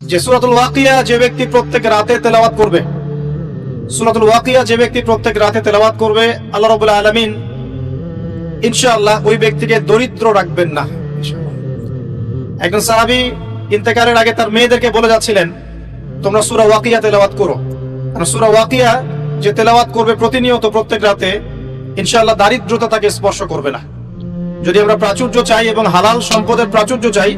যে সূরাতুল ওয়াকিয়া যে ব্যক্তি প্রত্যেক রাতে তেলাওয়াত করবে, সূরাতুল ওয়াকিয়া যে ব্যক্তি প্রত্যেক রাতে তেলাওয়াত করবে, আল্লাহ রাব্বুল আলামিন ইনশাআল্লাহ ওই ব্যক্তিকে দরিদ্র রাখবেন না। একজন সাহাবী ইন্তেকালের আগে তার মেয়েদেরকে বলে যাচ্ছিলেন, তোমরা সূরা ওয়াকিয়া তেলাওয়াত করো, কারণ সূরা ওয়াকিয়া যে তেলাওয়াত করবে প্রতিনিয়ত প্রত্যেক রাতে ইনশাআল্লাহ দারিদ্রতা তাকে স্পর্শ করবে না। যদি আমরা প্রাচুর্য চাই এবং হালাল সম্পদের প্রাচুর্য চাই,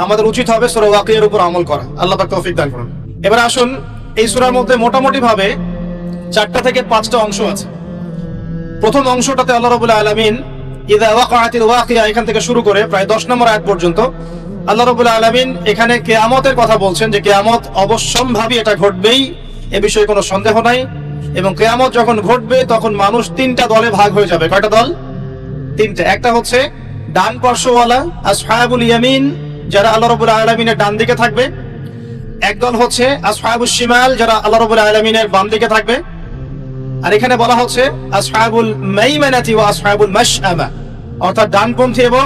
আমাদের উচিত হবে সূরা ওয়াকিয়ার উপর আমল করা। আল্লাহ পাক তৌফিক দান করুন। এবার আসুন, এই সূরার মধ্যে মোটামুটি ভাবে 4টা থেকে 5টা অংশ আছে। প্রথম অংশটাতে আল্লাহ রাব্বুল আলামিন ইযা ওয়াকাআতিল ওয়াকিয়া এখান থেকে শুরু করে প্রায় 10 নম্বর আয়াত পর্যন্ত আল্লাহ রাব্বুল আলামিন এখানে কিয়ামতের কথা বলছেন, যে কিয়ামত অবশ্যম্ভাবী, এটা ঘটবেই, এ বিষয়ে কোনো সন্দেহ নাই। এবং কিয়ামত যখন ঘটবে তখন মানুষ 3টা দলে ভাগ হয়ে যাবে। কয়টা দল? 3টা। একটা হচ্ছে ডান পার্শ্বওয়ালা আসহাবুল ইয়ামিন, যারা আল্লাহ রাব্বুল আলামিনের ডান দিকে থাকবে। একদল হচ্ছে আসহাবুশ শিমাল, যারা আল্লাহ রাব্বুল আলামিনের বাম দিকে থাকবে। আর এখানে বলা হচ্ছে আসহাবুল মাইমানাতি ওয়া আসহাবুল মাশআমা, অর্থাৎ ডানপন্থী এবং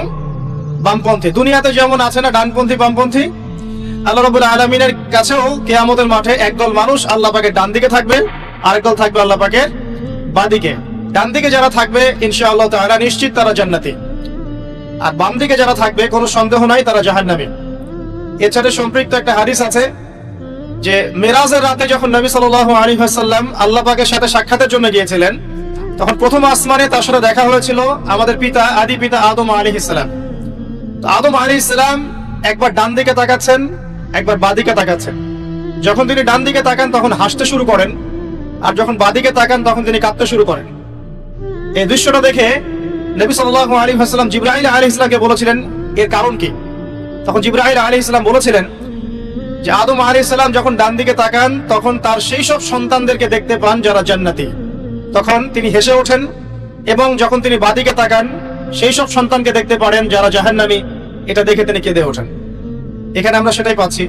বামপন্থী। দুনিয়াতে যেমন আছে না ডানপন্থী বামপন্থী, আল্লাহ রাব্বুল আলামিনের কাছেও কিয়ামতের মাঠে একদল মানুষ আল্লাহ পাকের ডান দিকে থাকবে, আরেকদল থাকবে আল্লাহ পাকের বাম দিকে। ডান দিকে যারা থাকবে ইনশাআল্লাহ তাআলা নিশ্চিত তারা জান্নাতি, আর বাম দিকে যারা থাকবে কোনো সন্দেহ নাই তারা জাহান্নামী। এর সাথে সম্পৃক্ত একটা হাদিস আছে যে মেরাজের রাতে যখন নবী সাল্লাল্লাহু আলাইহি ওয়াসাল্লাম আল্লাহ পাকের সাথে সাক্ষাতের জন্য গিয়েছিলেন, তখন প্রথম আসমানে তার সাথে দেখা হয়েছিল আমাদের পিতা, আদি পিতা আদম আলাইহিস সালাম। তো আদম আলাইহিস সালাম একবার ডান দিকে তাকাচ্ছেন, একবার বাঁ দিকে তাকাচ্ছেন। যখন তিনি ডান দিকে তাকান তখন হাসতে শুরু করেন, আর যখন বাঁ দিকে তাকান তখন তিনি কাঁদতে শুরু করেন। এই দৃশ্যটা দেখে নবী সাল্লাল্লাহু আলাইহি ওয়াসাল্লাম জিবরাইল আলাইহিস সালামকে বলেছিলেন এর কারণ কি। তখন জিবরাইল আলাইহিস সালাম বলেছিলেন যে আদম আলাইহিস সালাম যখন ডান দিকে তাকান তখন তার সেই সব সন্তানদেরকে দেখতে পান যারা জান্নাতি, তখন তিনি হেসে ওঠেন, এবং যখন তিনি বাঁ দিকে তাকান সেই সব সন্তানকে দেখতে পারেন যারা জাহান্নামী, এটা দেখে তিনি কেঁদে ওঠেন। এখানে আমরা সেটাই পাচ্ছি।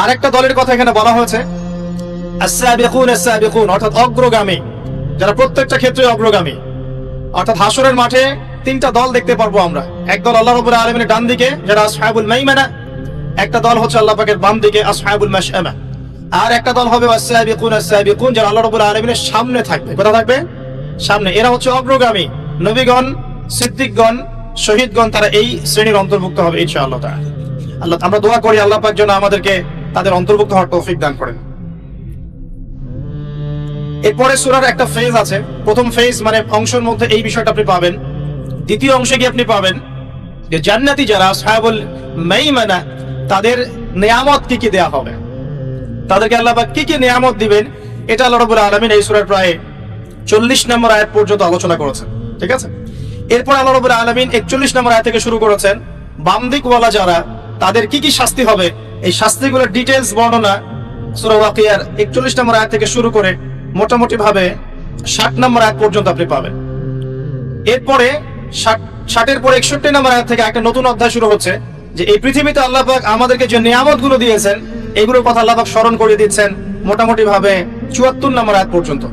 আরেকটা দলের কথা এখানে বলা হয়েছে আস-সাবিকুন আস-সাবিকুন, অর্থাৎ অগ্রগামী, যারা প্রত্যেকটা ক্ষেত্রে অগ্রগামী। অর্থাৎ হাসরের মাঠে 3টা দল দেখতে পারবো আমরা। এক দল আল্লাহ রাব্বুল আলামিনের ডান দিকে, যারা আসহাবুল মাইমানা। একটা দল হচ্ছে আল্লাহ পাকের বাম দিকে, আসহাবুল মাশআমা। আর একটা দল হবে আস-সাবিকুন আস-সাবিকুন, যারা আল্লাহ রাব্বুল আলামিনের সামনে থাকবে। কোথায় থাকবে? সামনে। এরা হচ্ছে অগ্রগামী। নবীগণ, সিদ্দিকগণ, শহীদগণ, তারা এই শ্রেণীর অন্তর্ভুক্ত হবে ইনশাআল্লাহ তাআলা। আল্লাহ, আমরা দোয়া করি আল্লাহ পাক যেন আমাদেরকে তাদের অন্তর্ভুক্ত হওয়ার তৌফিক দান করেন। এরপরে সূরার একটা ফেজ আছে। প্রথম ফেজ মানে অংশের মধ্যে এই বিষয়টা আপনি পাবেন। দ্বিতীয় অংশে গিয়ে আপনি পাবেন যে জান্নাতি যারা আসহাবুল মাইমানা, তাদের নিয়ামত কি কি দেয়া হবে, তাদেরকে আল্লাহ পাক কি কি নিয়ামত দিবেন, এটা আল্লাহ রাব্বুল আলামিন এই সূরার প্রায় 40 নম্বর আয়াত পর্যন্ত আলোচনা করেছেন। ঠিক আছে। এরপর আল্লাহ রাব্বুল আলামিন 41 নম্বর আয়াত থেকে শুরু করেছেন বাম দিকওয়ালা যারা, তাদের কি কি শাস্তি হবে, এই শাস্তিগুলোর ডিটেইলস বর্ণনা সূরা ওয়াকিয়ার 41 নম্বর আয়াত থেকে শুরু করে মোটামুটি ভাবে 60 নম্বর আয়াত পর্যন্ত আপনি পাবেন। এরপরে 60 পরে 61 নম্বর আয়াত থেকে একটা নতুন অধ্যায় শুরু হচ্ছে, যে এই পৃথিবীতে আল্লাহ পাক আমাদেরকে যে নিয়ামতগুলো দিয়েছেন এইগুলোর কথা আল্লাহ পাক স্মরণ করিয়ে দিচ্ছেন মোটামুটি ভাবে 74 নম্বর আয়াত পর্যন্ত।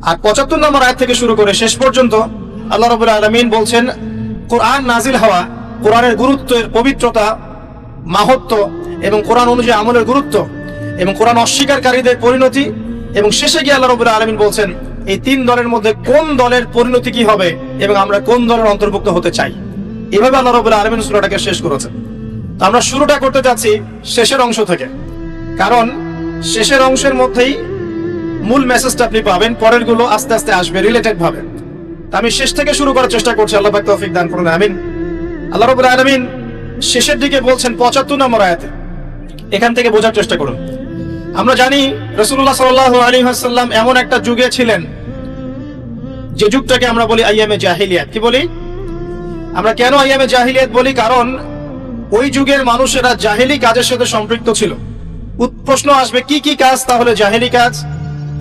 আর 75 নম্বর আয়াত থেকে শুরু করে শেষ পর্যন্ত আল্লাহ রাব্বুল আলামিন বলছেন কোরআন নাজিল হওয়া, কোরআনের গুরুত্বের, পবিত্রতা, মাহাত্ম্য এবং কোরআন অনুযায়ী আমলের গুরুত্ব এবং কোরআন অস্বীকারীদের পরিণতি, এবং শেষে গিয়ে আল্লাহ রাব্বুল আলামিন বলছেন এই 3 দলের মধ্যে কোন দলের পরিণতি কি হবে এবং আমরা কোন দলের অন্তর্ভুক্ত হতে চাই। এভাবে আল্লাহ রাব্বুল আলামিন সূরাটাকে শেষ করেছেন। তো আমরা শুরুটা করতে যাচ্ছি শেষের অংশ থেকে, কারণ শেষের অংশের মধ্যেই মূল মেসেজটা আপনি পাবেন, পরের গুলো আস্তে আস্তে আসবে রিলেটেড ভাবে। তো আমি শেষ থেকে শুরু করার চেষ্টা করছি, আল্লাহ পাক তৌফিক দান করুন, আমিন। আল্লাহ রাব্বুল আলামিন শেষের দিকে বলছেন 75 নম্বর আয়াতে, এখান থেকে বোঝার চেষ্টা করুন। আমরা জানি রাসূলুল্লাহ সাল্লাল্লাহু আলাইহি ওয়াসাল্লাম এমন একটা যুগে ছিলেন যে যুগটাকে আমরা বলি আইয়ামে জাহিলিয়াত। কি বলি আমরা? কেন আইয়ামে জাহিলিয়াত বলি? কারণ ওই যুগের মানুষেরা জাহিলি কাজের সাথে সম্পৃক্ত ছিল। প্রশ্ন আসবে কি কি কাজ তাহলে জাহিলি কাজ?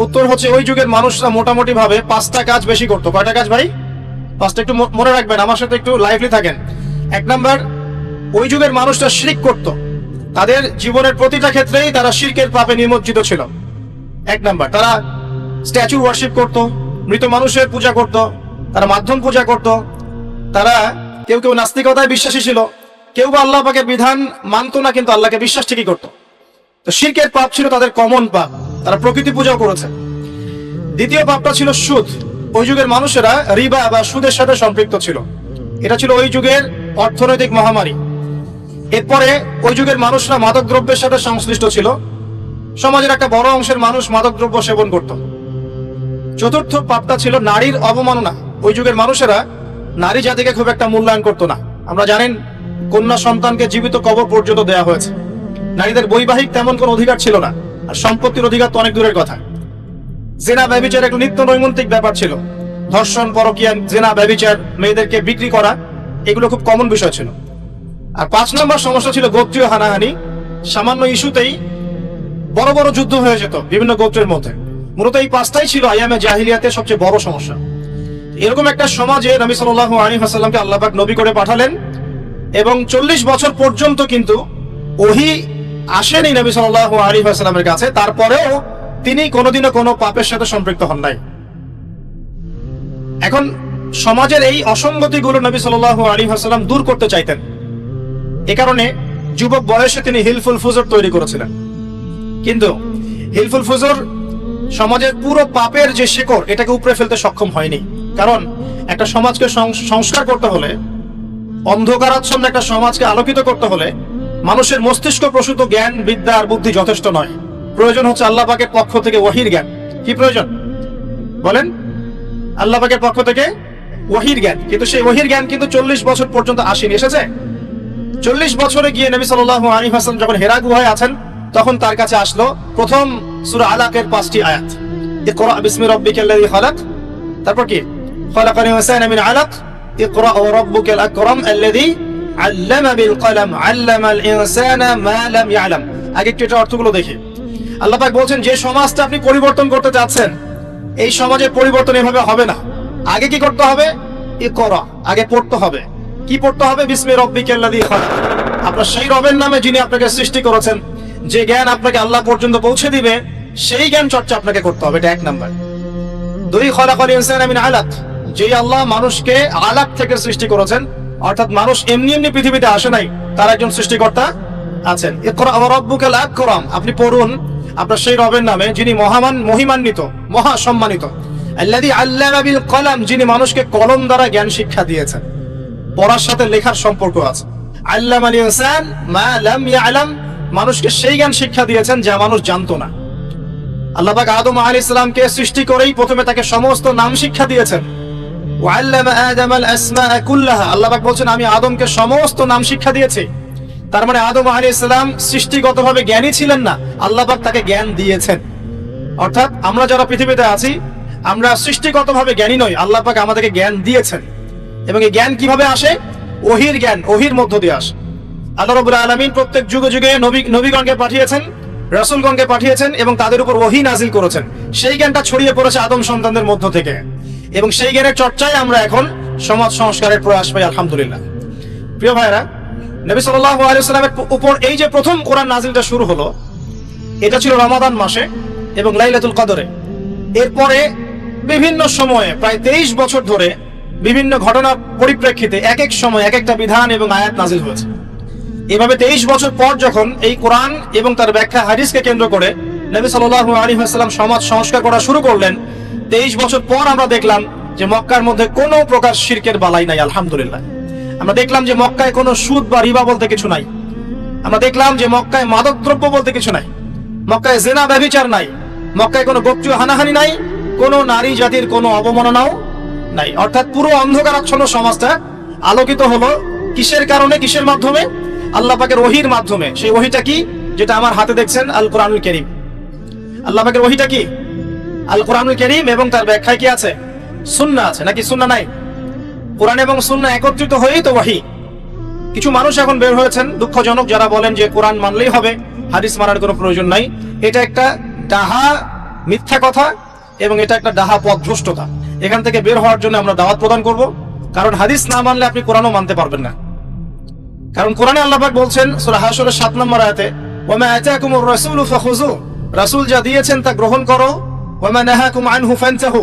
উত্তর হচ্ছে ওই যুগের মানুষরা মোটামুটি ভাবে 5টা কাজ বেশি করতো। কয়টা কাজ ভাই? 5টা। একটু মনে রাখবেন, আমার সাথে একটু লাইভলি থাকেন। 1 নাম্বার, ওই যুগের মানুষরা শিরক করত। তাদের জীবনের প্রতিটা ক্ষেত্রেই তারা শিরকের পাপে নিমজ্জিত ছিল। 1 নাম্বার, তারা স্ট্যাচু ওয়ার্শিপ করত, মৃত মানুষের পূজা করত, তারা মাধ্যম পূজা করত, তারা কেউ কেউ নাস্তিকতায় বিশ্বাসী ছিল, কেউ বা আল্লাহ পাকের বিধান মানত না কিন্তু আল্লাহকে বিশ্বাস ঠিকই করত। তো শিরকের পাপ ছিল তাদের কমন পাপ, তারা প্রকৃতি পূজাও করেছে। দ্বিতীয় পাপটা ছিল সুদ। ওই যুগের মানুষেরা রিবা বা সুদের সাথে সম্পৃক্ত ছিল। এটা ছিল ওই যুগের অর্থনৈতিক মহামারী। এরপরে ওই যুগের মানুষরা মাদক দ্রব্যের সাথে সংশ্লিষ্ট ছিল। সমাজের একটা বড় অংশের মানুষ মাদক দ্রব্য সেবন করত। চতুর্থ পাপটা ছিল নারীর অবমাননা। ওই যুগের মানুষেরা নারী জাতিকে খুব একটা মূল্যায়ন করতো না। আমরা জানেন, কন্যা সন্তানকে জীবিত কবর পর্যন্ত দেয়া হয়েছে। নারীদের বৈবাহিক তেমন কোনো অধিকার ছিল না, আর সম্পত্তির অধিকার তো অনেক দূরের কথা। জেনা ব্যভিচার একটা নিত্য নৈমিত্তিক ব্যাপার ছিল। ধর্ষণ, পরকীয়া, জেনা, ব্যভিচার, মেয়েদেরকে বিক্রি করা, এগুলো খুব কমন বিষয় ছিল। আর 5 নম্বর সমস্যা ছিল গোত্রীয় হানাহানি। সামান্য ইস্যুতেই বড় বড় যুদ্ধ হয়ে যেত বিভিন্ন গোত্রের মধ্যে। মূলত এই 5টাই ছিল আইয়ামে জাহিলিয়াতের সবচেয়ে বড় সমস্যা। এরকম একটা সমাজে নবী সাল্লাল্লাহু আলাইহি ওয়াসাল্লামকে আল্লাহ পাক নবী করে পাঠালেন, এবং 40 বছর পর্যন্ত কিন্তু ওহী আসেনি নবী সাল্লাল্লাহু আলাইহি ওয়াসাল্লামের কাছে। তারপরেও তিনি কোনোদিনও কোনো পাপের সাথে সম্পৃক্ত হন নাই। এখন সমাজের এই অসঙ্গতিগুলো নবী সাল্লাল্লাহু আলাইহি ওয়াসাল্লাম দূর করতে চাইতেন। এ কারণে যুবক বয়সে তিনি হিলফুল ফুজুর তৈরি করেছিলেন। কিন্তু হিলফুল ফুজুর সমাজের পুরো পাপের যে শেকড়, এটাকে উপড়ে ফেলতে সক্ষম হয়নি। কারণ একটা সমাজকে সংস্কার করতে হলে, অন্ধকারাচ্ছন্ন একটা সমাজকে আলোকিত করতে হলে মানুষের মস্তিষ্ক প্রসূত জ্ঞান, বিদ্যা আর বুদ্ধি যথেষ্ট নয়। প্রয়োজন হচ্ছে আল্লাহ পাকের পক্ষ থেকে ওহীর জ্ঞান। কি প্রয়োজন বলেন? আল্লাহ পাকের পক্ষ থেকে ওহীর জ্ঞান। কিন্তু সেই ওহীর জ্ঞান কিন্তু 40 বছর পর্যন্ত আসেনি। এসেছে 40 বছরে গিয়ে নবী সাল্লাল্লাহু আলাইহি ওয়াসাল্লাম যখন হেরা গুহায় আছেন, তখন তার কাছে আসলো প্রথম সূরা আলাকের 5টি আয়াত। ইকরা বিসমি রাব্বিকাল্লাযী খালাক, তারপর কি? খালাকাল ইনসানা মিন আলাক, ইকরা ওয়া রাব্বুকাল আকরাম আল্লাযী আল্লামা বিল কলম আল্লামাল ইনসানা মা লাম ইয়ালাম। আগে একটু এটা অর্থগুলো দেখি। আল্লাহ পাক বলছেন, যে সমাজটা আপনি পরিবর্তন করতে চাচ্ছেন, এই সমাজের পরিবর্তন এভাবে হবে না। আগে কি করতে হবে? ইকরা, আগে পড়তে হবে। কি পড়তে হবে? বিসমি রাব্বিকাল্লাযী খালাক, আপনার সেই রবের নামে যিনি আপনাকে সৃষ্টি করেছেন। যে জ্ঞান আপনাকে আল্লাহ পর্যন্ত পৌঁছে দিবে, সেই জ্ঞান চর্চা আপনাকে করতে হবে। এটা 1 নাম্বার। 2, খালাকাল ইনসানা মিন আলাক, যে আল্লাহ মানুষকে আলাক থেকে সৃষ্টি করেছেন, অর্থাৎ মানুষ এমনি এমনি পৃথিবীতে আসে নাই, তার একজন সৃষ্টিকর্তা আছেন। ইকরা ওয়া রাব্বুকাল আকরাম, আপনি পড়ুন আপনার সেই রবের নামে যিনি মহিমান্বিত, মহা সম্মানিত। আল্লাযী আল্লামা বিল কলম, যিনি মানুষকে কলম দ্বারা জ্ঞান শিক্ষা দিয়েছেন। পড়ার সাথে লেখার সম্পর্ক আছে। আল্লামাল ইনসান মা লাম ইয়ালাম, মানুষকে সেই জ্ঞান শিক্ষা দিয়েছেন যা মানুষ জানতো না। আল্লাহ পাক আদম আলাইহিস সালামকে সৃষ্টি করেই প্রথমে তাকে সমস্ত নাম শিক্ষা দিয়েছেন। ওয়া আল্লামা আদামাল আসমাআ কুল্লাহা, আল্লাহ পাক বলছেন আমি আদমকে সমস্ত নাম শিক্ষা দিয়েছি। তার মানে আদম আলাইহিস সালাম সৃষ্টিগতভাবে জ্ঞানী ছিলেন না, আল্লাহ পাক তাকে জ্ঞান দিয়েছেন। অর্থাৎ আমরা যারা পৃথিবীতে আছি, আমরা সৃষ্টিগতভাবে জ্ঞানী নই, আল্লাহ পাক আমাদেরকে জ্ঞান দিয়েছেন। এবং এই জ্ঞান কিভাবে আসে? ওহীর জ্ঞান, ওহীর মধ্য দিয়ে আসে। আল্লাহ রাব্বুল আলামিন প্রত্যেক যুগে যুগে নবীগণকে পাঠিয়েছেন, রাসূলগণকে পাঠিয়েছেন, এবং তাদের উপর ওহী নাজিল করেছেন। সেই জ্ঞানটা ছড়িয়ে পড়েছে আদম সন্তানদের মধ্য থেকে, এবং সেই জ্ঞানের চর্চায় আমরা এখন সমাজ সংস্কারের প্রয়াস পাই, আলহামদুলিল্লাহ। প্রিয় ভাইরা, নবী সাল্লাল্লাহু আলাইহি ওয়াসাল্লামের উপর এই যে প্রথম কোরআন নাজিলটা শুরু হলো, এটা ছিল রমাদান মাসে এবং লাইলাতুল কদরে। এরপরে বিভিন্ন সময়ে প্রায় 23 বছর ধরে বিভিন্ন ঘটনার পরিপ্রেক্ষিতে এক এক সময় এক একটা বিধান এবং আয়াত নাজিল হয়েছে। এভাবে 23 বছর পর যখন এই কোরআন এবং তার ব্যাখ্যা হাদিসকে কেন্দ্র করে নবী সাল্লাল্লাহু আলাইহি ওয়াসাল্লাম সমাজ সংস্কার করা শুরু করলেন, 23 বছর পর আমরা দেখলাম যে মক্কার মধ্যে কোনো প্রকার শিরকের বালাই নাই, আলহামদুলিল্লাহ। আমরা দেখলাম যে মক্কায় কোনো সুদ বা রিবা বলতে কিছু নাই। আমরা দেখলাম যে মক্কায় মাদক দ্রব্য বলতে কিছু নাই, মক্কায় জেনা ব্যভিচার নাই, মক্কায় কোনো গোত্রীয় হানাহানি নাই, কোনো নারী জাতির কোনো অবমাননাও নাই। অর্থাৎ পুরো অন্ধকারাচ্ছন্ন সমাজটা আলোকিত হলো কিসের কারণে, কিসের মাধ্যমে? আল্লাহ পাকের ওহীর মাধ্যমে। সেই ওহীটা কি? যেটা আমার হাতে দেখছেন, আল কোরআনুল কারীম। আল্লাহ পাকের ওহীটা কি? আল কোরআনুল কারীম, এবং তার ব্যাখ্যায় কি আছে? সুন্নাহ আছে, নাকি সুন্নাহ নাই? কোরআন এবং সুন্নাহ একত্রিত হয়েই তো ওহী। কিছু মানুষ এখন বের হয়েছেন দুঃখজনক, যারা বলেন যে কোরআন মানলেই হবে, হাদিস মানার কোনো প্রয়োজন নাই। এটা একটা ডাহা মিথ্যা কথা, এবং এটা একটা ডাহা পথভ্রষ্টতা। এখান থেকে বের হওয়ার জন্য আমরা দাওয়াত প্রদান করব, কারণ হাদিস না মানলে আপনি কোরআনও মানতে পারবেন না। কারণ কোরআনে আল্লাহ পাক বলছেন সূরা হাশরের 7 নম্বর আয়াতে, ওয়া মা আতাকুমুর রাসূলু ফাখুযু, রাসূল যা দিয়েছেন তা গ্রহণ করো, ওয়া মা নাহাকুম আনহু ফানতাহু,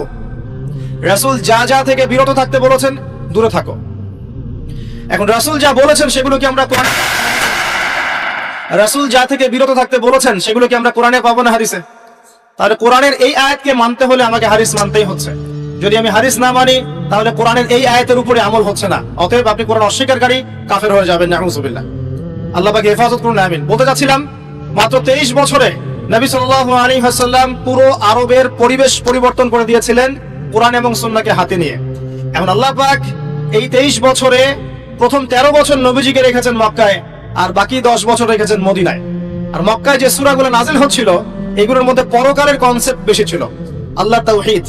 রাসূল যা যা থেকে বিরত থাকতে বলেছেন দূরে থাকো। এখন রাসূল যা বলেছেন সেগুলো কি আমরা কোরআন রাসূল যা থেকে বিরত থাকতে বলেছেন সেগুলো কি আমরা কোরআনে পাবো না হাদিসে? তাহলে কোরআনের এই আয়াতকে মানতে হলে আমাকে হাদিস মানতেই হচ্ছে। যদি আমি হাদিস না মানি তাহলে কোরআনের এই আয়াতের উপরে আমল হচ্ছে না। অতএব আপনি কোরআন অস্বীকারী কাফের হয়ে যাবেন। নাউযুবিল্লাহ। আল্লাহ পাক হেফাজত করুন, আমিন। বলতে যাচ্ছিলাম, মাত্র 23 বছরে নবী সাল্লাল্লাহু আলাইহি ওয়াসাল্লাম পুরো আরবের পরিবেশ পরিবর্তন করে দিয়েছিলেন কোরআন এবং সুন্নাহকে হাতে নিয়ে। এখন আল্লাহ পাক এই 23 বছরে প্রথম 13 বছর নবীজিকে রেখেছেন মক্কায়, আর বাকি 10 বছর রেখেছেন মদিনায়। আর মক্কায় যে সূরাগুলো নাযিল হচ্ছিল এগুলোর মধ্যে পরকালের কনসেপ্ট বেশি ছিল। আল্লাহ তাওহীদ,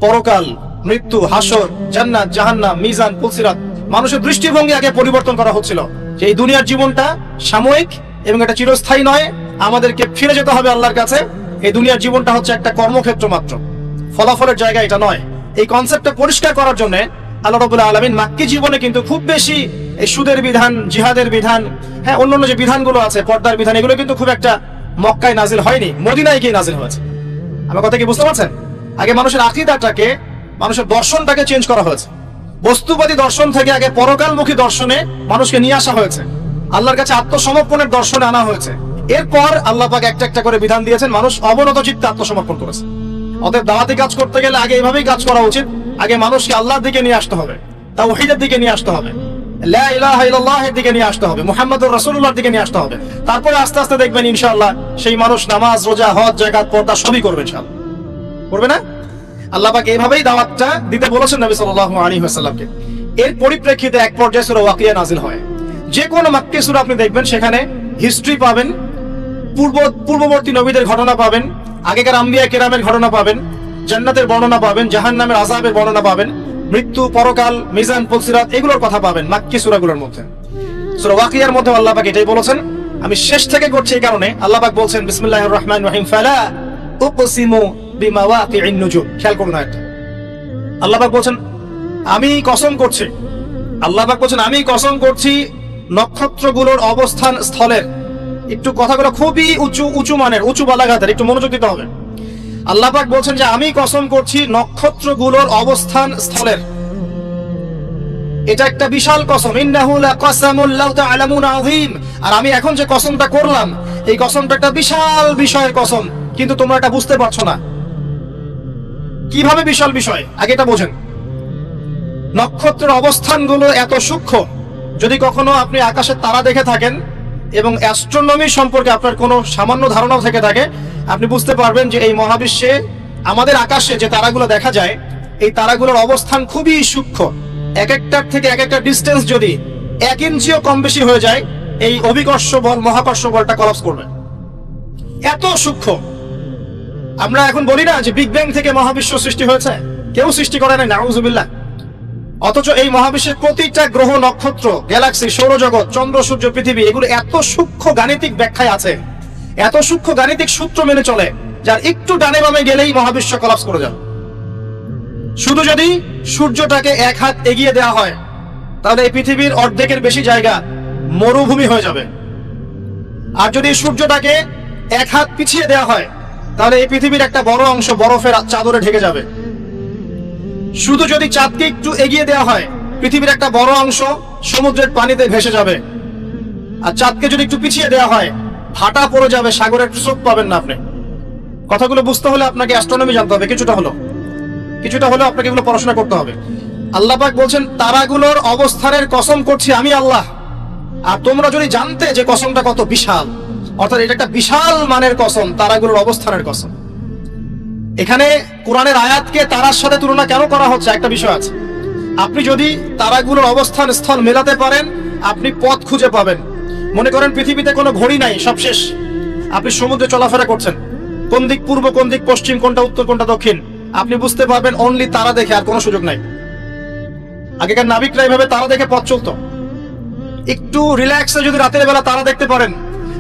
পরকাল, মৃত্যু, হাসর, জান্নাত, জাহান্নাম, মিজান, পুলসিরাত, মানুষের দৃষ্টিভঙ্গি আগে পরিবর্তন করা হচ্ছিল যে এই দুনিয়ার জীবনটা সাময়িক এবং এটা চিরস্থায়ী নয়, আমাদেরকে ফিরে যেতে হবে আল্লাহর কাছে। এই দুনিয়ার জীবনটা হচ্ছে একটা কর্মক্ষেত্র মাত্র, ফলাফলের জায়গা এটা নয়। এই কনসেপ্টটা পরিষ্কার করার জন্য আল্লাহ রাব্বুল আলামিন মাক্কি জীবনে কিন্তু খুব বেশি এই সুদের বিধান, জিহাদের বিধান, হ্যাঁ অন্যান্য যে বিধানগুলো আছে, পর্দার বিধান, এগুলো কিন্তু খুব একটা মক্কায় নাজিল হয়নি, মদিনায় গিয়ে নাজিল হয়েছে। আমার কথা কি বুঝতে পারছেন? আগে মানুষের আকীদাটাকে, মানুষের দর্শনটাকে চেঞ্জ করা হয়েছে। বস্তুবাদী দর্শন থেকে আগে পরকালমুখী দর্শনে মানুষকে নিয়ে আসা হয়েছে, আল্লাহর কাছে আত্মসমর্পণের দর্শনে আনা হয়েছে। এরপর আল্লাহ পাক একটা একটা করে বিধান দিয়েছেন, মানুষ অবনত চিত্তে আত্মসমর্পণ করেছে। অতএব দাওয়াতি কাজ করতে গেলে আগে এইভাবেই কাজ করা উচিত। আগে মানুষকে আল্লাহর দিকে নিয়ে আসতে হবে, তাওহীদের দিকে নিয়ে আসতে হবে, লা ইলাহা ইল্লাল্লাহের দিকে নিয়ে আসতে হবে, মুহাম্মদুর রাসূলুল্লাহর দিকে নিয়ে আসতে হবে। তারপরে আস্তে আস্তে দেখবেন ইনশাআল্লাহ সেই মানুষ নামাজ, রোজা, হজ, যাকাত, পর্দা সবই করবে ইনশাআল্লাহ। করবে না? আল্লাহ পাক এইভাবেই দাওয়াতটা দিতে বলেছেন নবী সাল্লাল্লাহু আলাইহি ওয়াসাল্লামকে। এর পরিপ্রেক্ষিতে এক পর্যায়ে সূরা ওয়াকিয়া নাযিল হয়। যে কোনো মাক্কি সূরা আপনি দেখবেন সেখানে হিস্ট্রি পাবেন, পূর্ববর্তী নবীদের ঘটনা পাবেন, আগেকার আম্বিয়া কেরামের ঘটনা পাবেন, জান্নাতের বর্ণনা পাবেন, জাহান্নামের আযাবের বর্ণনা পাবেন, মৃত্যু, পরকাল, মিজান, পুলসিরাত, এগুলোর কথা পাবেন মাক্কি সূরাগুলোর মধ্যে। সূরা ওয়াকিয়ার মধ্যে আল্লাহ পাক এটাই বলেছেন। আমি শেষ থেকে করছি এই কারণে, আল্লাহ পাক বলছেন বিসমিল্লাহির রহমানির রহিম, ফালা উকসিমু বিমাওয়াকি'ন নুজুম। খেয়াল করুন একটা, আল্লাহ পাক বলছেন আমি কসম করছি, আল্লাহ পাক বলছেন আমি কসম করছি নক্ষত্রগুলোর অবস্থান স্থলের। একটু কথাগুলো খুবই উঁচু মানের, উঁচু বালাগাতের, একটু মনোযোগ দিতে হবে। আল্লাহ পাক বলছেন যে আমি কসম করছি নক্ষত্রগুলোর অবস্থান স্থলের। এটা একটা বিশাল কসম। ইন্নাহু লাকাসামুল লাউ তা'লামুনা আযীম। আর আমি এখন যে কসমটা করলাম এই কসমটা একটা বিশাল বিষয়ের কসম, কিন্তু তোমরা এটা বুঝতে পারছো না। কিভাবে বিশাল বিষয় আগে এটা বোঝেন। নক্ষত্রের অবস্থানগুলো এত সূক্ষ্ম, যদি কখনো আপনি আকাশের তারা দেখে থাকেন এবং অ্যাস্ট্রোনমি সম্পর্কে আপনার কোনো সামান্য ধারণাও থেকে থাকে, আপনি বুঝতে পারবেন যে এই মহাবিশ্বে আমাদের আকাশে যে তারাগুলো দেখা যায় এই তারাগুলোর অবস্থান খুবই সূক্ষ্ম। এক একটার থেকে এক একটা ডিস্টেন্স যদি 1 ইঞ্চিও কম বেশি হয়ে যায় এই অভিকর্ষ বল, মহাকর্ষ বলটা কলাপস করবে। এত সূক্ষ্ম। আমরা এখন বলি না যে বিগ ব্যাং থেকে মহাবিশ্ব সৃষ্টি হয়েছে, কেউ সৃষ্টি করে নাই, নাউযুবিল্লাহ। অথচ এই মহাবিশ্বের প্রতিটা গ্রহ, নক্ষত্র, গ্যালাক্সি, সৌরজগৎ, চন্দ্র, সূর্য, পৃথিবী, এগুলো এত সূক্ষ্ম গাণিতিক ব্যাখ্যায় আছে, এত সূক্ষ্ম গাণিতিক সূত্র মেনে চলে, যার একটু ডানে বামে গেলেই মহাবিশ্ব কলাপস করে যাবে। শুধু যদি সূর্যটাকে 1 হাত এগিয়ে দেওয়া হয় তাহলে এই পৃথিবীর অর্ধেকের বেশি জায়গা মরুভূমি হয়ে যাবে। আর যদি সূর্যটাকে 1 হাত পিছিয়ে দেওয়া হয় তাহলে এই পৃথিবীর একটা বড় অংশ বরফের চাদরে ঢেকে যাবে। শুধু যদি চাঁদকে একটু এগিয়ে দেওয়া হয় পৃথিবীর একটা বড় অংশ সমুদ্রের পানিতে ভেসে যাবে। আর চাঁদকে যদি একটু পিছিয়ে দেওয়া হয় ভাটা পড়ে যাবে, সাগরের স্রোত পাবেন না আপনি। কথাগুলো বুঝতে হলে আপনাকে অ্যাস্ট্রোনমি জানতে হবে, কিছুটা হলেও আপনাকে এগুলো পড়াশোনা করতে হবে। আল্লাহ পাক বলছেন তারাগুলোর অবস্থানের কসম করছি আমি আল্লাহ। আর তোমরা যদি জানতে যে কসমটা কত বিশাল, অর্থাৎ এটা একটা বিশাল মানের কসম, তারাগুলোর অবস্থানের কসম। এখানে কোরআনের আয়াতকে তারার সাথে তুলনা কেন করা হচ্ছে একটা বিষয় আছে। আপনি যদি তারাগুলোর অবস্থান স্থল মেলাতে পারেন আপনি পথ খুঁজে পাবেন। মনে করেন পৃথিবীতে কোনো ঘড়ি নাই, সব শেষ, আপনি সমুদ্রে চলাফেরা করছেন, কোন দিক পূর্ব, কোন দিক পশ্চিম, কোনটা উত্তর, কোনটা দক্ষিণ, আপনি বুঝতে পারবেন অনলি তারা দেখে, আর কোনো সুযোগ নাই। আগেকার নাবিকরা এইভাবে তারা দেখে পথ চলতো। একটু রিল্যাক্সে যদি রাতের বেলা তারা দেখতে পারেন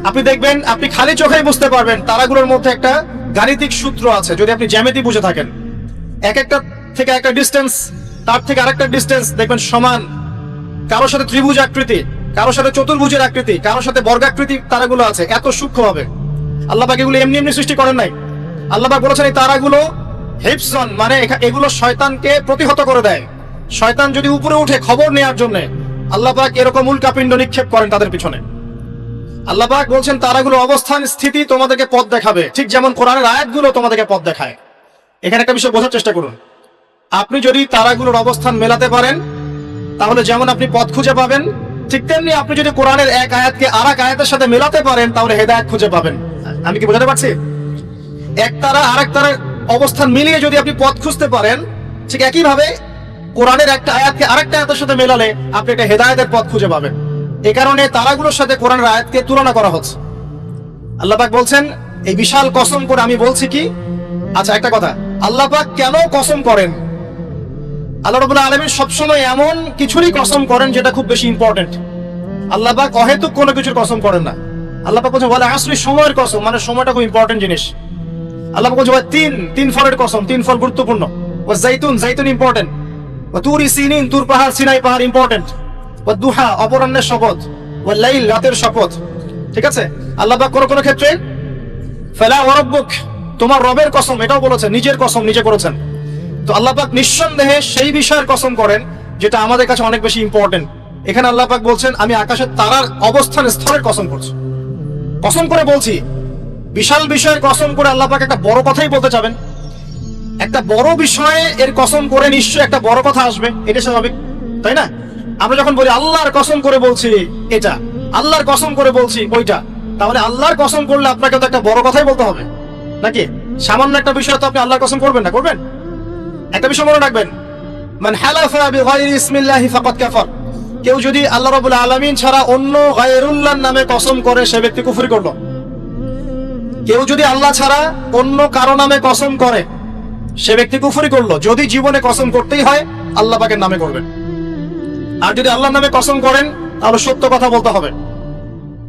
আপনি দেখবেন আপনি খালি চোখেই বুঝতে পারবেন তারাগুলোর মধ্যে একটা গাণিতিক সূত্র আছে। যদি আপনি জ্যামিতি বুঝে থাকেন, এক একটা থেকে একটা ডিস্টেন্স, তার থেকে আরেকটা ডিস্টেন্স দেখবেন সমান। কারোর সাথে ত্রিভুজ আকৃতি, কারোর সাথে চতুর্ভুজের আকৃতি, কারোর সাথে বর্গাকৃতি তারাগুলো আছে, এত সূক্ষ্ম হবে। আল্লাহ পাক এগুলো এমনি এমনি সৃষ্টি করেন নাই। আল্লাহ পাক বলেছেন এই তারাগুলো হিফজন, মানে এগুলো শয়তানকে প্রতিহত করে দেয়। শয়তান যদি উপরে উঠে খবর নেওয়ার জন্য আল্লাহ পাক এরকম উল্কাপিণ্ড নিক্ষেপ করেন তাদের পিছনে। আল্লাহ পাক বলছেন তারাগুলো অবস্থান স্থিতি তোমাদেরকে পথ দেখাবে, ঠিক যেমন কোরআনের আয়াতগুলো তোমাদেরকে পথ দেখায়। এখানে একটা বিষয় বোঝার চেষ্টা করুন। আপনি যদি তারাগুলোর অবস্থান মেলাতে পারেন তাহলে যেমন আপনি পথ খুঁজে পাবেন, ঠিক তেমনি আপনি যদি কোরআনের এক আয়াতকে আর এক আয়াতের সাথে মেলাতে পারেন তাহলে হেদায়েত খুঁজে পাবেন। আমি কি বোঝাতে পারছি? এক তারা আর এক তারার অবস্থান মিলিয়ে যদি আপনি পথ খুঁজতে পারেন, ঠিক একইভাবে কোরআনের একটা আয়াতকে আরেকটা আয়াতের সাথে মেলালে আপনি একটা হেদায়েতের পথ খুঁজে পাবেন। এই কারণে তারাগুলোর সাথে কোরআনের আয়াতকে তুলনা করা হচ্ছে। আল্লাহ পাক বলছেন এই বিশাল কসম করে আমি বলছি কি। আচ্ছা একটা কথা, আল্লাহ পাক কেন কসম করেন? আল্লাহ রাব্বুল আলামিন সবসময় এমন কিছুরই কসম করেন যেটা খুব বেশি ইম্পর্টেন্ট। আল্লাহ পাক অহেতুক কোনো কিছুর কসম করেন না। আল্লাহ পাক বলছেন ওয়াল আসরি, সময়ের কসম, মানে সময়টা খুব ইম্পর্টেন্ট জিনিস। আল্লাহ পাক বলছেন তিন ফলের কসম, তিন ফল গুরুত্বপূর্ণ। ওয়া জাইতুন ইম্পর্টেন্ট। ওয়া তুরি সিনিন, তুর পাহাড়, সিনাই পাহাড় ইম্পর্টেন্ট। ওয়া দুহা, অপরাহ্নের শপথ। ওয়া লাইল, রাতের শপথ। ঠিক আছে? আল্লাহ পাক কোন ক্ষেত্রে ফালা ওয়া রাব্বুক, তোমার রবের কসম, এটাও বলেছেন, নিজের কসম নিজে করেছেন। তো আল্লাহ পাক নিঃসন্দেহে সেই বিষয়ের কসম করেন যেটা আমাদের কাছে অনেক বেশি ইম্পর্টেন্ট। এখানে আল্লাহ পাক বলছেন আমি আকাশের তারার অবস্থান স্থলের কসম করছি। কসম করে বলছি, বিশাল বিষয়ের কসম করে আল্লাহ পাক একটা বড় কথাই বলতে চাবেন। একটা বড় বিষয়ে এর কসম করে নিশ্চয়ই একটা বড় কথা আসবে, এটা স্বাভাবিক, তাই না? আমরা যখন বলি আল্লাহর কসম করে বলছি এটা, আল্লাহর কসম করে বলছি ওইটা, তাহলে আল্লাহর কসম করলে আপনাকে তো একটা বড় কথাই বলতে হবে নাকি? সামান্য একটা বিষয় তো আপনি আল্লাহর কসম করবেন না, করবেন? একটা বিষয় মনে রাখবেন, মান হালাফা বিগাইরি ইসমিল্লাহি ফাকাদ কাফার, কেউ যদি আল্লাহ রাব্বুল আলামিন ছাড়া অন্য গায়রুল্লাহর নামে কসম করে সে ব্যক্তি কুফরি করলো। কেউ যদি আল্লাহ ছাড়া অন্য কারো নামে কসম করে সে ব্যক্তি কুফরি করলো। যদি জীবনে কসম করতেই হয় আল্লাহ পাকের নামে করবেন। আর যদি আল্লাহর নামে কসম করেন তাহলে সত্য কথা বলতে হবে।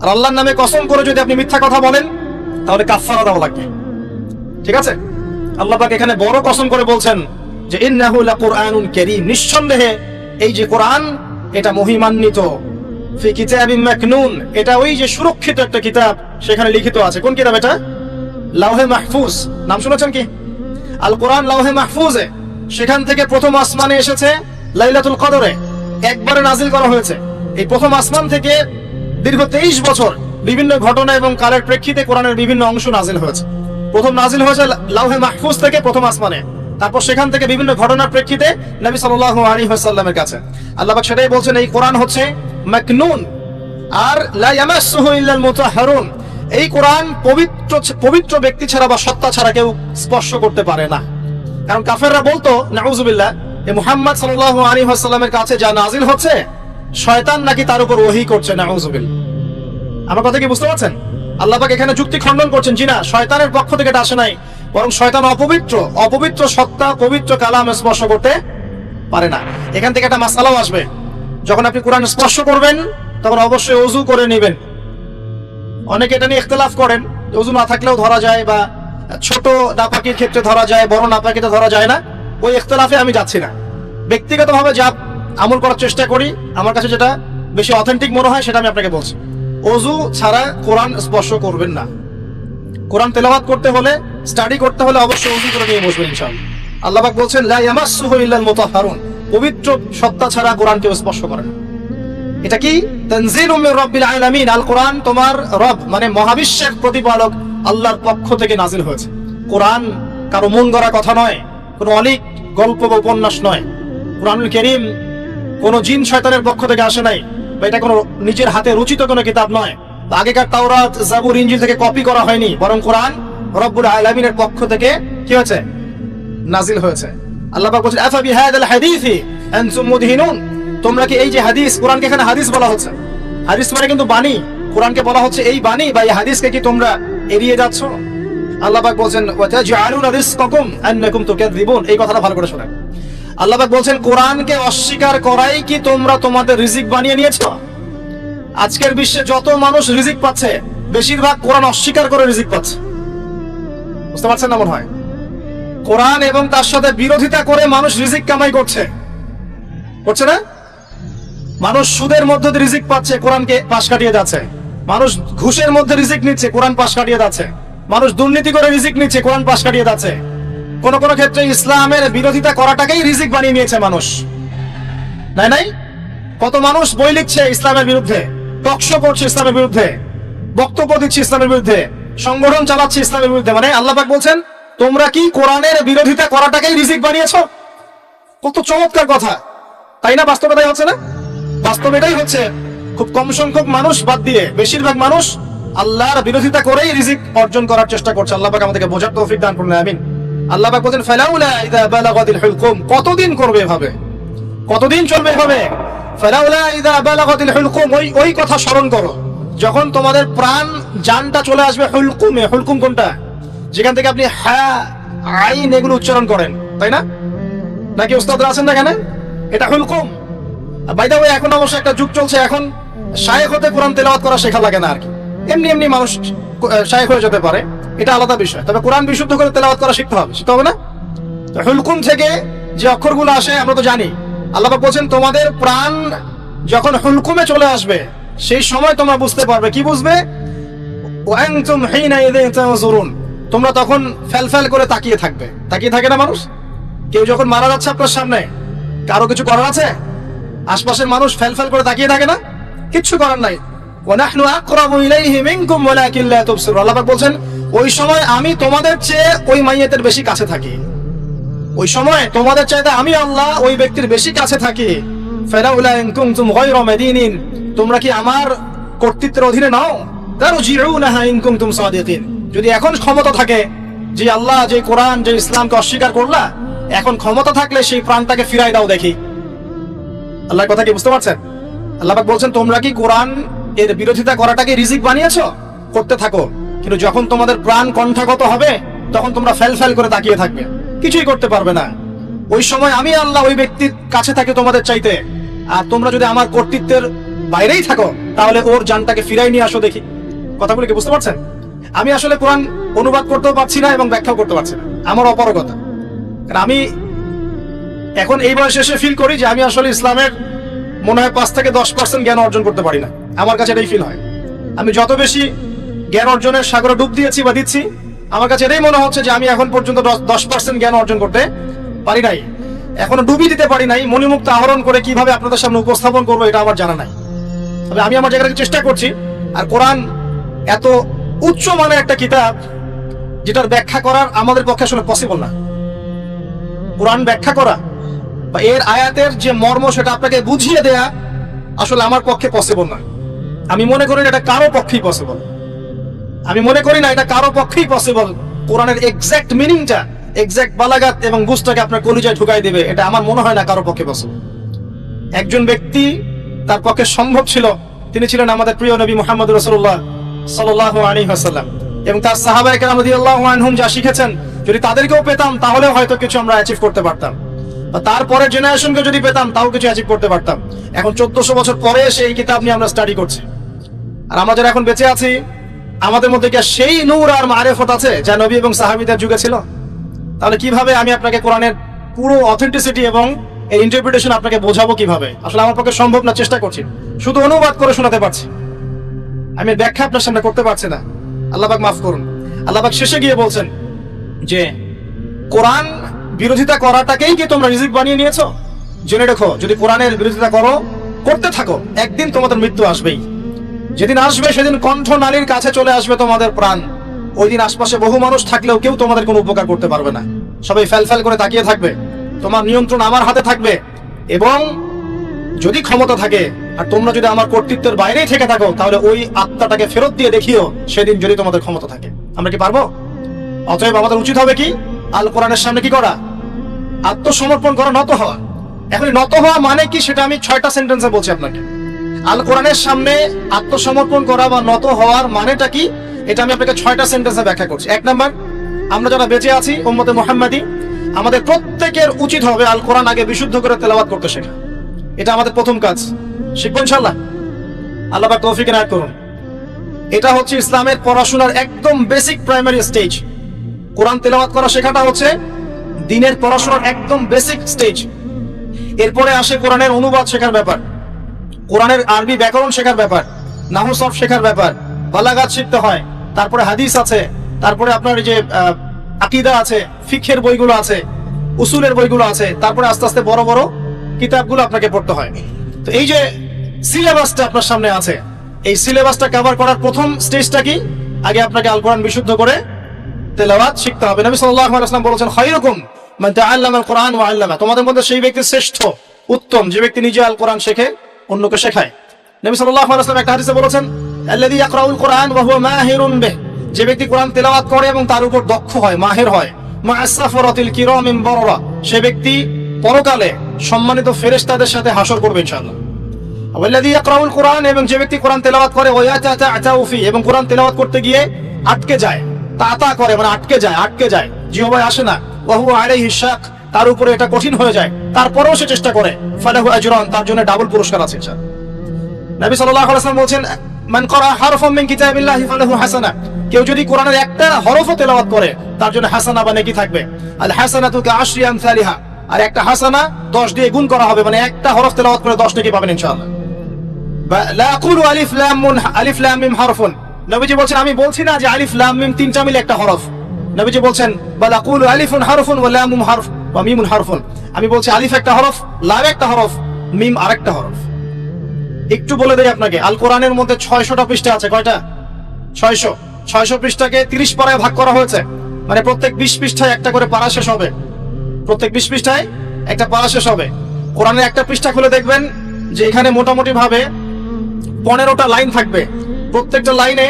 আর আল্লাহর নামে কসম করে যদি আপনি মিথ্যা কথা বলেন তাহলে কাফারা দেওয়া লাগবে। ঠিক আছে? আল্লাহ পাক এখানে বড় কসম করে বলছেন যে ইন্নাহু লাকুরআনুন কারীম, নিঃসন্দেহে এই যে কোরআন এটা মহিমান্বিত। ফি কিতাবিন মাকনুন, এটা ওই যে সুরক্ষিত একটা কিতাব, সেখানে লিখিত আছে। কোন কিতাব এটা? লাওহে মাহফুজ। নাম শুনেছেন কি? আল কোরআন লাওহে মাহফুজে, সেখান থেকে প্রথম আসমানে এসেছে লাইলাতুল কদরে, একবারে নাজিল করা হয়েছে। এই প্রথম আসমান থেকে দীর্ঘ 23 বছর বিভিন্ন ঘটনা এবং কালের প্রেক্ষিতে কোরআনের বিভিন্ন অংশ নাজিল হয়েছে। প্রথম নাজিল হয়েছে লাওহে মাহফুজ থেকে প্রথম আসমানে, তারপর সেখান থেকে বিভিন্ন ঘটনার প্রেক্ষিতে নবী সাল্লাল্লাহু আলাইহি ওয়াসাল্লামের কাছে। আল্লাহ পাক সেটাই বলছেন এই কোরআন হচ্ছে মাকনুন, আর লা ইয়ামাসসুহু ইল্লাল মুতাহহারুন, এই কোরআন পবিত্র ব্যক্তি ছাড়া বা সত্তা ছাড়া কেউ স্পর্শ করতে পারে না। কারণ কাফেররা বলতো নাউযুবিল্লাহ, এই মুহাম্মদ সাল্লাল্লাহু আলাইহি ওয়াসাল্লামের কাছে যা নাজিল হচ্ছে শয়তান নাকি তার উপর ওহী করছে। নাউযুবিল্লাহ। আমার কথা কি বুঝতে পারছেন? আল্লাহ পাক এখানে যুক্তি খণ্ডন করছেন, জি না, শয়তানের পক্ষ থেকে এটা আসে নাই, বরং শয়তান অপবিত্র সত্তা, পবিত্র কালাম স্পর্শ করতে পারে না। এখান থেকে একটা মাসআলাও আসবে, যখন আপনি কোরআন স্পর্শ করবেন তখন অবশ্যই ওযু করে নেবেন। অনেকে এটা নিয়ে ইখতিলাফ করেন, ওযু না থাকলেও ধরা যায়, বা ছোট নাপাকির ক্ষেত্রে ধরা যায়, বড় নাপাকিতে ধরা যায় না। ওই ইখতিলাফে আমি যাচ্ছি না। ব্যক্তিগতভাবে যা আমল করার চেষ্টা করি, আমার কাছে যেটা বেশি অথেন্টিক মনে হয় সেটা আমি আপনাকে বলছি। ওযু ছাড়া কোরআন স্পর্শ করবেন না। কোরআন তেলাওয়াত করতে হলে, স্টাডি করতে হলে অবশ্যই ওযু করে নিয়ে বসবেন ইনশাআল্লাহ। আল্লাহ পাক বলছেন লা ইয়ামাসসুহু ইল্লাল মুতাহহারুন, পবিত্র সত্তা ছাড়া কোরআন কেউ স্পর্শ করে না। এটা কি? তানজিলুম মির রাব্বিল আলামিন, আল কোরআন তোমার রব মানে মহাবিশ্বের প্রতিপালক আল্লাহর পক্ষ থেকে নাজিল হয়েছে। কোরআন কারো মন গড়া কথা নয়, কোনো অলিক গল্প বা উপন্যাস নয়। কোরআনুল কারীম কোনো জিন শয়তানের পক্ষ থেকে আসে নাই, বা এটা কোনো নিজের হাতে রচিত কোনো কিতাব নয়, বা আগেকার তাওরাত, জাবুর, ইনজিল থেকে কপি করা হয়নি, বরং কোরআন রব্বুল আলামিনের পক্ষ থেকে কি হয়েছে? নাজিল হয়েছে। আল্লাহ পাক বলেন আফা বিহাদাল হাদিসি আনতুম মুদহিনুন, তোমরা কি এই যে হাদিস, কোরআনকে এখানে হাদিস বলা হচ্ছে, হাদিস মানে কিন্তু বাণী, কোরআনকে বলা হচ্ছে এই বাণী বা এই হাদিসকে কি তোমরা এড়িয়ে যাচ্ছ? আল্লাহ পাক বলেন ওয়া তাজআলুনা রিজকাকুম আন্নাকুম তুকাযযিবুন, এই কথাটা ভালো করে শোনেন। আল্লাহ পাক বলেন কোরআনকে অস্বীকার করাই কি তোমরা তোমাদের রিজিক বানিয়ে নিয়েছো? আজকের বিশ্বে যত মানুষ রিজিক পাচ্ছে বেশিরভাগ কোরআন অস্বীকার করে রিজিক পাচ্ছে। বুঝতে পারছেন না? মনে হয় কোরআন এবং তার সাথে বিরোধিতা করে মানুষ রিজিক কামাই করছে না? মানুষ সুদের মধ্যে দিয়ে রিজিক পাচ্ছে, কোরআনকে পাশ কাটিয়ে যাচ্ছে। মানুষ ঘুষের মধ্যে রিজিক নিচ্ছে, কোরআন পাশ কাটিয়ে যাচ্ছে। মানুষ দুর্নীতি করে রিজিক নিচ্ছে, কোরআন পাশ কাটিয়ে যাচ্ছে। কোন কোন ক্ষেত্রে ইসলামের বিরোধিতা করাটাকেই রিজিক বানিয়ে নিয়েছে মানুষ। নাই কত মানুষ বই লিখছে ইসলামের বিরুদ্ধে, টকশো করছে ইসলামের বিরুদ্ধে, বক্তব্য দিচ্ছি ইসলামের বিরুদ্ধে, সংগঠন চালাচ্ছি ইসলামের বিরুদ্ধে, মানে আল্লাহ পাক বলছেন তোমরা কি কোরআনের বিরোধিতা করাটাকেই রিজিক বানিয়েছো? কত চমৎকার কথা, তাই না? বাস্তবে তাই হচ্ছে না? বাস্তবে এটাই হচ্ছে। খুব কম সংখ্যক মানুষ বাদ দিয়ে বেশিরভাগ মানুষ আল্লাহর বিরোধিতা করেই রিজিক অর্জন করার চেষ্টা করছে। আল্লাহ পাক আমাদেরকে বোঝার তৌফিক দান করুন, আমিন। আল্লাহ পাক বলেন ফালাউলা ইযা বালাগাতিল হুলকুম, কতদিন করবে এভাবে, কতদিন চলবে এভাবে? ফালাউলা ইযা বালাগাতিল হুলকুম, ওই কথা স্মরণ করো যখন তোমাদের প্রাণ জানটা চলে আসবে হুলকুমে। হুলকুম কোনটা? যেখান থেকে আপনি হা আইন এগুলো উচ্চারণ করেন, তাই না? নাকি উস্তাদরা আছেন না এখানে? এটা হুলকুম। বাই দ্য ওয়ে, এখন অবশ্য একটা যুগ চলছে, এখন শায়েখ হতে কোরআন তেলাওয়াত করা শেখা লাগে না আর কি। এমনি এমনি মানুষ শায়েখ হয়ে যেতে পারে, এটা আলাদা বিষয়। তবে কোরআন বিশুদ্ধ করে তেলাওয়াত করা শিখতে হবে, শিখতে হবে না? তো হুলকুম থেকে যে অক্ষরগুলো আসে আমরা তো জানি। আল্লাহ পাক বলছেন তোমাদের প্রাণ যখন হুলকুমে চলে আসবে সেই সময় তোমরা বুঝতে পারবে। কি বুঝবে? ওয়ানতুম হিনাইযিন তানজুরুন, তোমরা তখন ফেলফেল করে তাকিয়ে থাকবে। তাকিয়ে থাকে না মানুষ? কেউ যখন মারা যাচ্ছে আপনার সামনে, কারো কিছু করার আছে? আশপাশের মানুষ ফেলফেল করে তাকিয়ে থাকে না? কিচ্ছু করার নাই। ওয়ানাহনু আকরাবু ইলাইহি মিনকুম ওয়ালাকিন লা তুবসিরুন, আল্লাহ পাক বলছেন ওই সময় আমি তোমাদের চেয়ে ওই মাইয়াতের বেশি কাছে থাকি। ওই সময় তোমাদের চাইতে আমি আল্লাহ ওই ব্যক্তির বেশি কাছে থাকি। ফালাউলা ইন কুনতুম গায়রা মাদিনিন, তোমরা কি আমার কর্তৃত্বের অধীনে নাও? তারজিউনাহা ইন কুনতুম সাদিকিন, যদি এখন ক্ষমতা থাকে, যে আল্লাহ যে কোরআন যে ইসলামকে অস্বীকার করলা, এখন ক্ষমতা থাকলে সেই প্রাণটাকে ফিরাই দাও দেখি। আল্লাহর কথা কি বুঝতে পারছেন? আল্লাহ পাক বলছেন তোমরা কি কোরআন এর বিরোধিতা করাটাকে রিজিক বানিয়েছো? করতে থাকো, কিন্তু যখন তোমাদের প্রাণ কণ্ঠাগত হবে তখন তোমরা ফেল করে তাকিয়ে থাকবে, কিছুই করতে পারবে না। ওই সময় আমি আল্লাহ ওই ব্যক্তির কাছে থাকি তোমাদের চাইতে, আর তোমরা যদি আমার কর্তৃত্বের বাইরেই থাকো তাহলে ওর জানটাকে ফিরাই নিয়ে আসো দেখি। কথাগুলো কি বুঝতে পারছেন? আমি আসলে কোরআন অনুবাদ করতেও পারছি না এবং ব্যাখ্যাও করতে পারছি না, আমার অপারগতা। কারণ আমি এখন এই বয়সে এসে ফিল করি যে আমি আসলে ইসলামের মনে হয় 5 থেকে 10% জ্ঞান অর্জন করতে পারি না। আমার কাছে এটাই ফিল হয়। আমি যত বেশি জ্ঞান অর্জনের সাগরে ডুব দিয়েছি বা দিচ্ছি, আমার কাছে এটাই মনে হচ্ছে যে আমি এখন পর্যন্ত 10% জ্ঞান অর্জন করতে পারি নাই, এখনো ডুবি দিতে পারি নাই। মণিমুক্ত আহরণ করে কিভাবে আপনাদের সামনে উপস্থাপন করবো এটা আমার জানা নাই। তবে আমি আমার জায়গা থেকে চেষ্টা করছি। আর কোরআন এত উচ্চ মানের একটা কিতাব যেটার ব্যাখ্যা করার আমাদের পক্ষে আসলে পসিবল না। কোরআন ব্যাখ্যা করা বা এর আয়াতের যে মর্ম সেটা আপনাকে বুঝিয়ে দেয়া আসলে আমার পক্ষে পসিবল না। আমি মনে করি এটা কারো পক্ষেই পসিবল। আমি মনে করি না এটা কারো পক্ষেই পসিবল। কোরআনের এক্সাক্ট মিনিংটা, এক্সাক্ট বালাগাত এবং বুঝটাকে আপনার কলিজায় ঢুকাই দিবে, এটা আমার মনে হয় না কারো পক্ষে পসিবল। একজন ব্যক্তি তার পক্ষে সম্ভব ছিল, তিনি ছিলেন আমাদের প্রিয় নবী মুহাম্মদ রাসূলুল্লাহ সাল্লাল্লাহু আলাইহি ওয়াসাল্লাম এবং তার সাহাবায়ে কেরাম রাদিয়াল্লাহু আনহুম যা শিখেছেন, যদি তাদেরকেও পেতাম তাহলে হয়তো কিছু আমরা অ্যাচিভ করতে পারতাম, বা তারপরে জেনারেশনকে যদি পেতাম তাও কিছু অ্যাচিভ করতে পারতাম। এখন 1400 বছর পরে সেই কিতাব নিয়ে আমরা স্টাডি করছি। আর আমরা যারা এখন বেঁচে আছি, আমাদের মধ্যে কি সেই নূর আর মারিফত আছে যা নবী এবং সাহাবীদের যুগে ছিল? তাহলে কিভাবে আমি আপনাকে কোরআনের পুরো অথেন্টিসিটি এবং এর ইন্টারপ্রিটেশন আপনাকে বোঝাবো কিভাবে? আসলে আমার পক্ষে সম্ভব না, চেষ্টা করছি, শুধু অনুবাদ করে শোনাতে পারছি, আমি ব্যাখ্যা আপনার সামনে করতে পারছি না। আল্লাহ পাক মাফ করুন। আল্লাহ পাক শেষে গিয়ে বলছেন যে কোরআন বিরোধিতা করাটাকেই কি তোমরা রিজিক বানিয়ে নিয়েছো? জেনে রেখো, যদি কোরআনের বিরোধিতা করতে থাকো, একদিন তোমাদের মৃত্যু আসবেই। যেদিন আসবে সেদিন কণ্ঠ নালীর কাছে চলে আসবে তোমাদের প্রাণ। ওই দিন আশপাশে বহু মানুষ থাকলেও কেউ তোমাদের কোনো উপকার করতে পারবে না, সবাই ফেল করে তাকিয়ে থাকবে। তোমার নিয়ন্ত্রণ আমার হাতে থাকবে, এবং যদি ক্ষমতা থাকে আর তোমরা যদি আমার কর্তৃত্বের বাইরেই থেকে থাকো তাহলে ওই আত্মাটাকে ফেরত দিয়ে দেখিও সেদিন, যদি তোমাদের ক্ষমতা থাকে। আমরা কি পারবো? অতএব আমাদের উচিত হবে কি? আল কোরআনের সামনে কি করা? আত্মসমর্পণ করা, নত হওয়া। এখন নত হওয়া মানে কি সেটা আমি 6টা সেন্টেন্সে বলছি আপনাকে। আল কোরআনের সামনে আত্মসমর্পণ করা বা নত হওয়ার মানেটা কি, এটা আমি আপনাকে 6টা সেন্টেন্সে ব্যাখ্যা করছি। 1 নাম্বার, আমরা যারা বেঁচে আছি উম্মতে মুহাম্মাদি, আমাদের প্রত্যেকের উচিত হবে আল কোরআন আগে বিশুদ্ধ করে তেলাওয়াত করতে শেখা। এটা আমাদের প্রথম কাজ। শিখবো ইনশাআল্লাহ, আল্লাহ পাক তৌফিক এনায়েত করুন। এটা হচ্ছে ইসলামের পড়াশোনার একদম বেসিক প্রাইমারি স্টেজ। কোরআন তেলাওয়াত করা শেখাটা হচ্ছে দ্বীনের পড়াশোনার একদম বেসিক স্টেজ। এরপরে আসে কোরআনের অনুবাদ শেখার ব্যাপার, কোরআনের আরবি ব্যাকরণ শেখার ব্যাপার, নাহু সরফ শেখার ব্যাপার, বালাগাত শিখতে হয়, তারপরে হাদিস আছে, তারপরে আপনার যে আকীদা আছে, ফিকহের বইগুলো আছে, উসুলের বইগুলো আছে, তারপরে আস্তে আস্তে বড় বড় কিতাবগুলো আপনাকে পড়তে হয়। তো এই যে সিলেবাসটা আপনার সামনে আছে, এই সিলেবাসটা কভার করার প্রথম স্টেজটা কি? আগে আপনাকে আল কোরআন বিশুদ্ধ করে তেলাওয়াত শিখতে হবে। নবী সাল্লাল্লাহু আলাইহি ওয়াসাল্লাম বলেছেন, খায়রুকুম মান তাআল্লামা আল কোরআন ওয়া আল্লামা, তোমাদের মধ্যে সেই ব্যক্তি শ্রেষ্ঠ, উত্তম, যে ব্যক্তি নিজে আল কোরআন শেখে, অন্যকে শেখায়। নবী সাল্লাল্লাহু আলাইহি ওয়াসাল্লাম একটা হাদিসে বলেছেন, আল্লাযী ইয়াকরাউল কোরআন ওয়া হুয়া মাহিরুন বিহি, যে ব্যক্তি কোরআন তেলাওয়াত করে এবং তার উপর দক্ষ হয়, মাহির হয়, মা'আস সাফরাতিল কিরামিন বাররা, সে ব্যক্তি পরকালে সম্মানিত ফেরেশতাদের সাথে হাসর করবে ইনশাআল্লাহ। ওয়াল্লাযী ইয়াকরাউল কোরআন, এবং যে ব্যক্তি কোরআন তেলাওয়াত করে, ওয়া ইয়াতাতাউ ফি, এবং কোরআন তেলাওয়াত করতে গিয়ে আটকে যায়, তাতা করে মানে আটকে যায়, জিহ্বায় আসে না, ওয়া হুয়া আলাইহি শাক, তার উপরে এটা কঠিন হয়ে যায়, তারপরেও সে চেষ্টা করে, ফালাহু আজরান, তার জন্য ডাবল পুরস্কার আছে ইনশাআল্লাহ। নবী সাল্লাল্লাহু আলাইহি ওয়াসাল্লাম বলেন, মান ক্বারা হারফাম মিন কিতাবিল্লাহি ফালাহু হাসানা, কেউ যদি কোরআনের একটা হরফও তেলাওয়াত করে তার জন্য হাসানা বা নেকি থাকবে। আল হাসানাতু কাআশরি আমসালিহা, আর একটা হাসানা 10 দিয়ে গুণ করা হবে, মানে একটা হরফ তেলাওয়াত করে 10 নেকি পাবেন ইনশাআল্লাহ। লা আকুলু আলিফ লাম মিম হারফুন, নবীজি বলছেন, আমি বলছি না যে আলিফ লাম মিম তিনটা মিলে একটা হরফ। নবীজি বলছেন, বাল আকুলু আলিফুন হারফুন ওয়া লামুন হারফ ওয়া মিমুন হারফুন, আমি বলছি আলিফ একটা হরফ, লাম একটা হরফ, মিম আরেকটা হরফ। একটু বলে দেই আপনাকে, আল কোরআনের মধ্যে 600টা পৃষ্ঠা আছে। কয়টা? 600 পৃষ্ঠাকে 30 পারায় ভাগ করা হয়েছে, মানে প্রত্যেক 20 পৃষ্ঠায় একটা করে পারা শেষ হবে, প্রত্যেক 20 পৃষ্ঠায় একটা পারা শেষ হবে। কোরআনের একটা পৃষ্ঠা খুলে দেখবেন যে এখানে মোটামুটি ভাবে 15টা লাইন থাকবে, প্রত্যেকটা লাইনে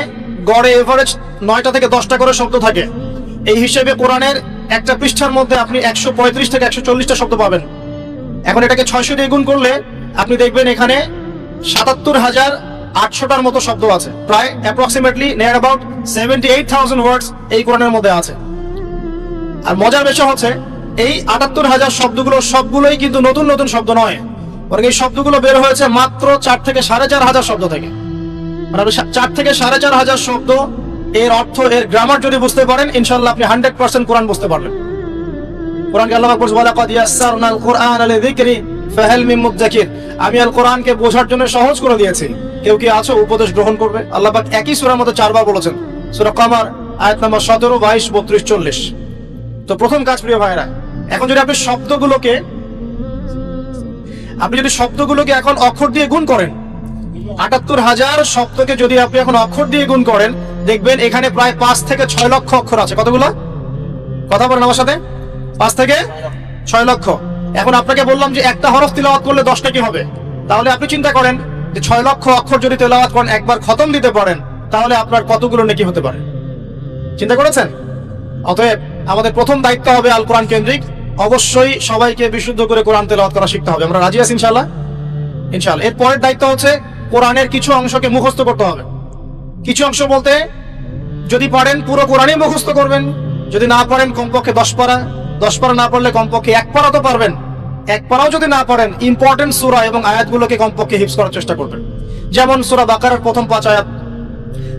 গড়ে এভারেজ 9টা থেকে 10টা করে শব্দ থাকে। এই হিসেবে কোরআনের একটা পৃষ্ঠার মধ্যে আপনি 135 থেকে 140টা শব্দ পাবেন। এখন এটাকে 600 দিয়ে গুণ করলে আপনি দেখবেন এখানে 77,800টার মতো শব্দ আছে, প্রায় অ্যাপ্রক্সিমেটলি নিয়ার অ্যাবাউট 78,000 ওয়ার্ডস এই কোরআনের মধ্যে আছে। আর মজার বিষয় হচ্ছে, এই 78,000 শব্দগুলো সবগুলোই কিন্তু নতুন নতুন শব্দ নয়, বরং এই শব্দগুলো বের হয়েছে মাত্র 4 থেকে 4,500 শব্দ থেকে। মানে 4 থেকে 4,500 শব্দ, এর অর্থ, এর গ্রামার যদি বুঝতে পারেন, ইনশাআল্লাহ আপনি 100% কোরআন বুঝতে পারবেন। কোরআনকে আল্লাহ পাক বলেছেন, ওয়ালাকাদ ইয়াসসারনাল কুরআনা লিযিকরি ফাহাল মিন মুদ্দাকির, আমি আল কোরআনকে বোঝার জন্য সহজ করে দিয়েছি, কেউ কি আছো উপদেশ গ্রহণ করবে? আল্লাহ পাক একই সূরার মধ্যে 4 বার বলেছেন, সূরা কমার আয়াত নম্বর 17, 22, 32, 40। তো প্রথম কাজ প্রিয় ভাইরা, এখন যদি আপনি শব্দগুলোকে এখন অক্ষর দিয়ে গুণ করেন, 78,000 শব্দকে যদি আপনি এখন অক্ষর দিয়ে গুণ করেন, দেখবেন এখানে প্রায় 5 থেকে 6 লক্ষ অক্ষর আছে। কতগুলো? কথা বলেন আমার সাথে, 5 থেকে 6 লক্ষ। এখন আপনাকে বললাম যে একটা হরফ তিলাওয়াত করলে 10টা কি হবে, তাহলে আপনি চিন্তা করেন যে 6 লক্ষ অক্ষর যদি তেলাওয়াত করেন, একবার খতম দিতে পারেন, তাহলে আপনার কতগুলো নেকি হতে পারে? চিন্তা করেছেন? অতএব আমাদের প্রথম দায়িত্ব হবে আল কোরআন কেন্দ্রিক, অবশ্যই সবাইকে বিশুদ্ধ করে কোরআন তেলাওয়াত করা শিখতে হবে। আমরা রাজি আছি ইনশাআল্লাহ? ইনশাআল্লাহ। এর পরের দায়িত্ব হচ্ছে কোরআনের কিছু অংশকে মুখস্থ করতে হবে। কিছু অংশ বলতে, যদি পারেন পুরো কোরআনই মুখস্থ করবেন, যদি না পারেন কমপক্ষে 10 পারা, 10 পারা না পারলে কমপক্ষে 1 পারা তো পারবেন। 1 পারাও যদি না পারেন, ইম্পর্টেন্ট সূরা এবং আয়াতগুলোকে কমপক্ষে হিফজ করার চেষ্টা করবেন। যেমন সূরা বাকারার প্রথম 5 আয়াত,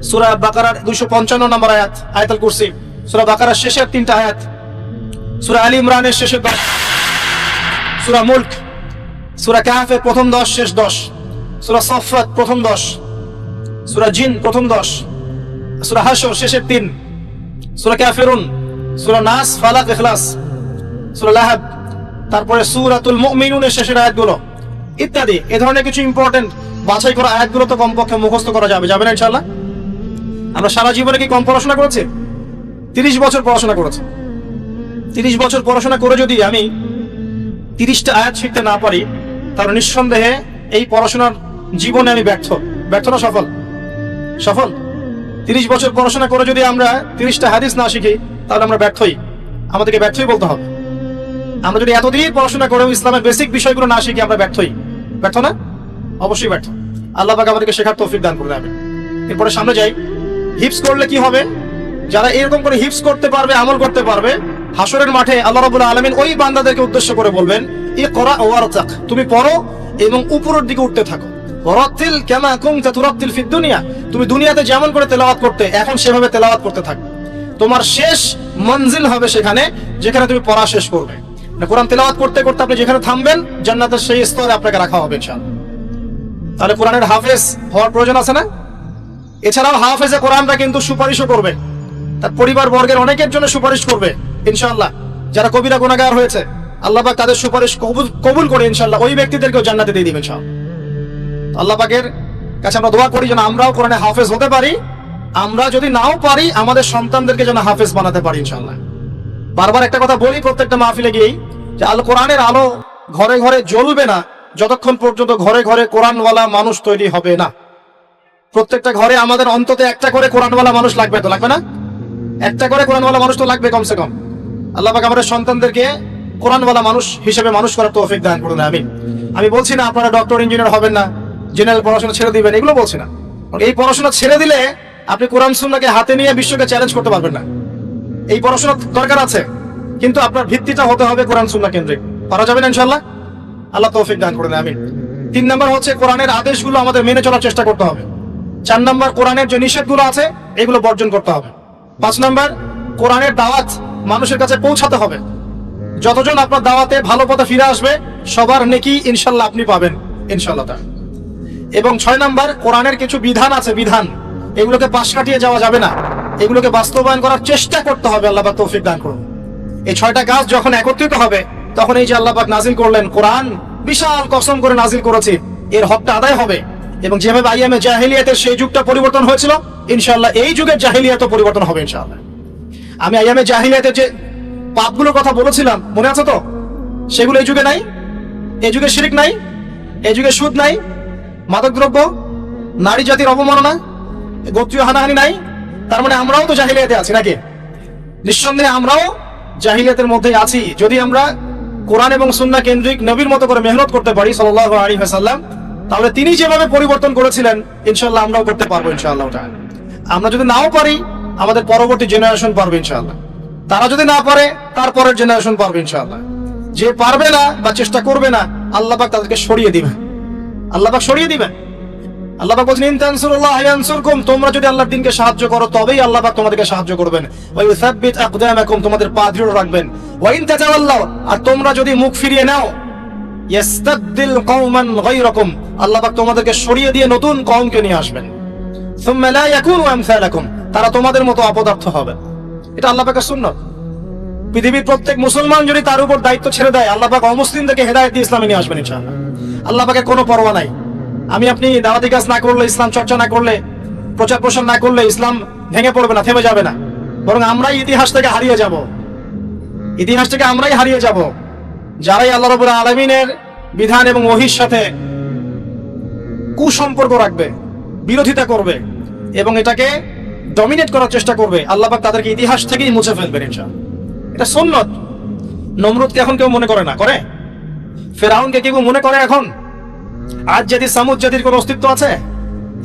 সূরা বাকারার 255 নম্বর আয়াত, আয়াতুল কুরসি, সূরা বাকারার শেষের 3টা আয়াত, সূরা আলী ইমরানের শেষের 10, সূরা মুলক, সূরা কাহফের প্রথম 10, শেষ 10, সূরা সাফফাত প্রথম 10, সূরা জিন প্রথম 10, সূরা হাশর শেষের 3, সূরা কাফিরুন, সূরা নাস, ফালাক, ইখলাস, সূরা লাহাব, তারপরে সূরাতুল মুমিনুনের শেষের আয়াতগুলো ইত্যাদি। এই ধরনের কিছু ইম্পর্টেন্ট বাছাই করা আয়াতগুলো তো কমপক্ষে মুখস্থ করা যাবে না ইনশাআল্লাহ? আমরা সারা জীবনে কি কম পড়াশোনা করেছি? 30 বছর পড়াশোনা করেছি। 30 বছর পড়াশোনা করে যদি আমি 30টা আয়াত শিখতে না পারি, তাহলে নিঃসন্দেহে এই পড়াশোনার জীবনে আমি ব্যর্থ না সফল? 30 বছর পড়াশোনা করে যদি আমরা 30টা হাদিস না শিখি, তাহলে আমরা ব্যর্থই, আমাদেরকে ব্যর্থই বলতে হবে। আমরা যদি এতদিন পড়াশোনা করেও ইসলামের বেসিক বিষয়গুলো না শিখি, আমরা ব্যর্থ না? অবশ্যই ব্যর্থ। আল্লাহ পাক আমাদেরকে শেখার তৌফিক দান করে দেবেন। এরপরে সামনে যাই। হিফজ করলে কি হবে? যারা এরকম করে হিফজ করতে পারবে, আমল করতে পারবে, হাসরের মাঠে আল্লাহ রাব্বুল আলামিন ওই বান্দাদেরকে উদ্দেশ্য করে বলবেন, ইকরা ওয়ারতাক, তুমি পড়ো এবং উপরের দিকে উঠতে থাকো। ওয়ারাতিল কামা কুনতা তুরাতিল ফিদ দুনিয়া, তুমি দুনিয়াতে যেমন করে তেলাওয়াত করতে, এখন সেভাবে তেলাওয়াত করতে থাকো। তোমার শেষ মঞ্জিল হবে সেখানে, যেখানে তুমি পড়া শেষ করবে। কোরআন তেলাওয়াত করতে করতে আপনি যেখানে থামবেন, জান্নাতের সেই স্তরে আপনাকে রাখা হবে ইনশাআল্লাহ। তাহলে কোরআনের হাফেজ হওয়ার প্রয়োজন আছে না? এছাড়াও হাফেজে কোরআনরা কিন্তু সুপারিশও করবে, তার পরিবার বর্গের অনেকের জন্য সুপারিশ করবে ইনশাআল্লাহ। যারা কবিরা গুনাহগার হয়েছে, আল্লাহ পাক তাদের সুপারিশ কবুল করে ইনশাআল্লাহ ওই ব্যক্তিদেরকেও জান্নাতে দিয়ে দিবেন ইনশাআল্লাহ। আল্লাহ পাকের কাছে আমরা দোয়া করি যেন আমরাও কোরআনে হাফেজ হতে পারি, আমরা যদি নাও পারি আমাদের সন্তানদেরকে যেন হাফেজ বানাতে পারি ইনশাআল্লাহ। বারবার একটা কথা বলি প্রত্যেকটা মাহফিলে গিয়েই, যে আল কোরআনের আলো ঘরে ঘরে জ্বলবে না যতক্ষণ পর্যন্ত ঘরে ঘরে কোরআনওয়ালা মানুষ তৈরি হবে না। প্রত্যেকটা ঘরে আমাদের অন্তত একটা করে কোরআনওয়ালা মানুষ লাগবে, তো লাগবে না? একটা করে কোরআনওয়ালা মানুষ তো লাগবে কমসে কম। আল্লাহ পাক আমাদের সন্তানদেরকে কোরআনওয়ালা মানুষ হিসেবে মানুষ করার তৌফিক দান করুন, আমিন। আমি বলছি না আপনারা ডক্টর ইঞ্জিনিয়ার হবেন না, জেনারেল পড়াশোনা ছেড়ে দিবেন, এগুলো বলছি না। এই পড়াশোনা ছেড়ে দিলে আপনি কোরআন সুন্নাহকে হাতে নিয়ে বিশ্বকে চ্যালেঞ্জ করতে পারবেন না। এই পড়াশোনা দরকার আছে, কিন্তু আপনার ভিত্তিটা হতে হবে কোরআন সুন্নাহ কেন্দ্রিক। পারা যাবে না ইনশাআল্লাহ? আল্লাহ তৌফিক দান করুন, আমিন। 3 নাম্বার হচ্ছে কোরআনের আদেশগুলো আমাদের মেনে চলার চেষ্টা করতে হবে। 4 নাম্বার কোরআনের যে নিষেধগুলো আছে এগুলো বর্জন করতে হবে। 5 নাম্বার কোরআনের দাওয়াত মানুষের কাছে পৌঁছাতে হবে। যতজন আপনার দাওয়াতে ভালো পথে ফিরে আসবে সবার নেকি ইনশাআল্লাহ আপনি পাবেন ইনশাআল্লাহ। এবং 6 নাম্বার কোরআনের কিছু বিধান আছে, বিধান এগুলোকে পাশ কাটিয়ে যাওয়া যাবে না, এগুলোকে বাস্তবায়ন করার চেষ্টা করতে হবে। আল্লাহ পাক তৌফিক দান করুন। এই 6টা কাজ যখন একত্রিত হবে তখন এই যে আল্লাহ পাক নাজিল করলেন কোরআন, বিশাল কসম করে নাজিল করেছি, এর হকটা আদায় হবে। এবং যেভাবে আইয়ামে জাহেলিয়াতের সেই যুগটা পরিবর্তন হয়েছিল ইনশাআল্লাহ এই যুগের জাহেলিয়াতও পরিবর্তন হবে ইনশাআল্লাহ। আমি আইয়ামে জাহেলিয়াতের যে পাপগুলোর কথা বলেছিলাম মনে আছে তো? সেগুলো এই যুগে নাই। এই যুগে শিরক নাই, এই যুগে সুদ নাই, মাদকদ্রব্য, নারী জাতির অবমাননা, গোত্রীয় হানাহানি নাই। তার মানে আমরাও তো জাহিলিয়াতে আছি নাকি? নিঃসন্দেহে আমরাও জাহিলিয়াতের মধ্যে আছি। যদি আমরা কোরআন এবং সুন্নাহ কেন্দ্রিক নবীর মতো করে মেহনত করতে পারি সাল্লাল্লাহু আলাইহি ওয়াসাল্লাম, তাহলে তিনি যেভাবে পরিবর্তন করেছিলেন ইনশাআল্লাহ আমরাও করতে পারবো ইনশাআল্লাহ। আমরা যদি নাও পারি আমাদের পরবর্তী জেনারেশন পারবে ইনশাআল্লাহ। তারা যদি না পারে তার পরের জেনারেশন পারবে ইনশাআল্লাহ। যে পারবে না বা চেষ্টা করবে না আল্লাহ পাক তাদেরকে সরিয়ে দিবেন, আল্লাহ পাক সরিয়ে দিবেন। আল্লাহ পাক বলেন ইন তানসুরুল্লাহ ইয়ানসুরকুম, তোমরা যদি আল্লাহর দ্বীনকে সাহায্য করো তবেই আল্লাহ পাক তোমাদেরকে সাহায্য করবেন। ওয়া ইউসাব্বিত আকদামাকুম, তোমাদের পা দৃঢ় রাখবেন। ওয়া ইন তাতাওয়াল্লাউ, আর তোমরা যদি মুখ ফিরিয়ে নাও, ইস্তাবদিল কওমান গায়রাকুম, আল্লাহ পাক তোমাদেরকে সরিয়ে দিয়ে নতুন কওমকে নিয়ে আসবেন। সুম্মা লা ইয়াকুনু আমসালাকুম, তারা তোমাদের মতো অপদার্থ হবে। এটা আল্লাহ পাকের সুন্নাত। পৃথিবীর প্রত্যেক মুসলমান যদি তার উপর দায়িত্ব ছেড়ে দেয় আল্লাহ পাক অমুসলিমদেরকে হেদায়েত দিয়ে ইসলামে নিয়ে আসবেন ইনশাআল্লাহ। আল্লাহ পাকের কোনো পরোয়া নাই। আমি আপনি দাওয়াতি কাজ না করলে, ইসলাম চর্চা না করলে, প্রচার প্রসার না করলে ইসলাম ভেঙে পড়বে না, থেমে যাবে না, বরং আমরাই ইতিহাস থেকে হারিয়ে যাব। ইতিহাস থেকে আমরাই হারিয়ে যাব। যারাই আল্লাহ রাব্বুল আলামিনের বিধান এবং ওহীর সাথে কুসম্পর্ক রাখবে, বিরোধিতা করবে এবং এটাকে ডমিনেট করার চেষ্টা করবে, আল্লাহ পাক তাদেরকে ইতিহাস থেকেই মুছে ফেলবেন ইনশাআল্লাহ। এটা সুন্নাত। নমরুদকে এখন কেউ মনে করে না, করে? ফেরাউনকে কেউ মনে করে এখন? আজ জাতি সামুদ জাতির কোন অস্তিত্ব আছে?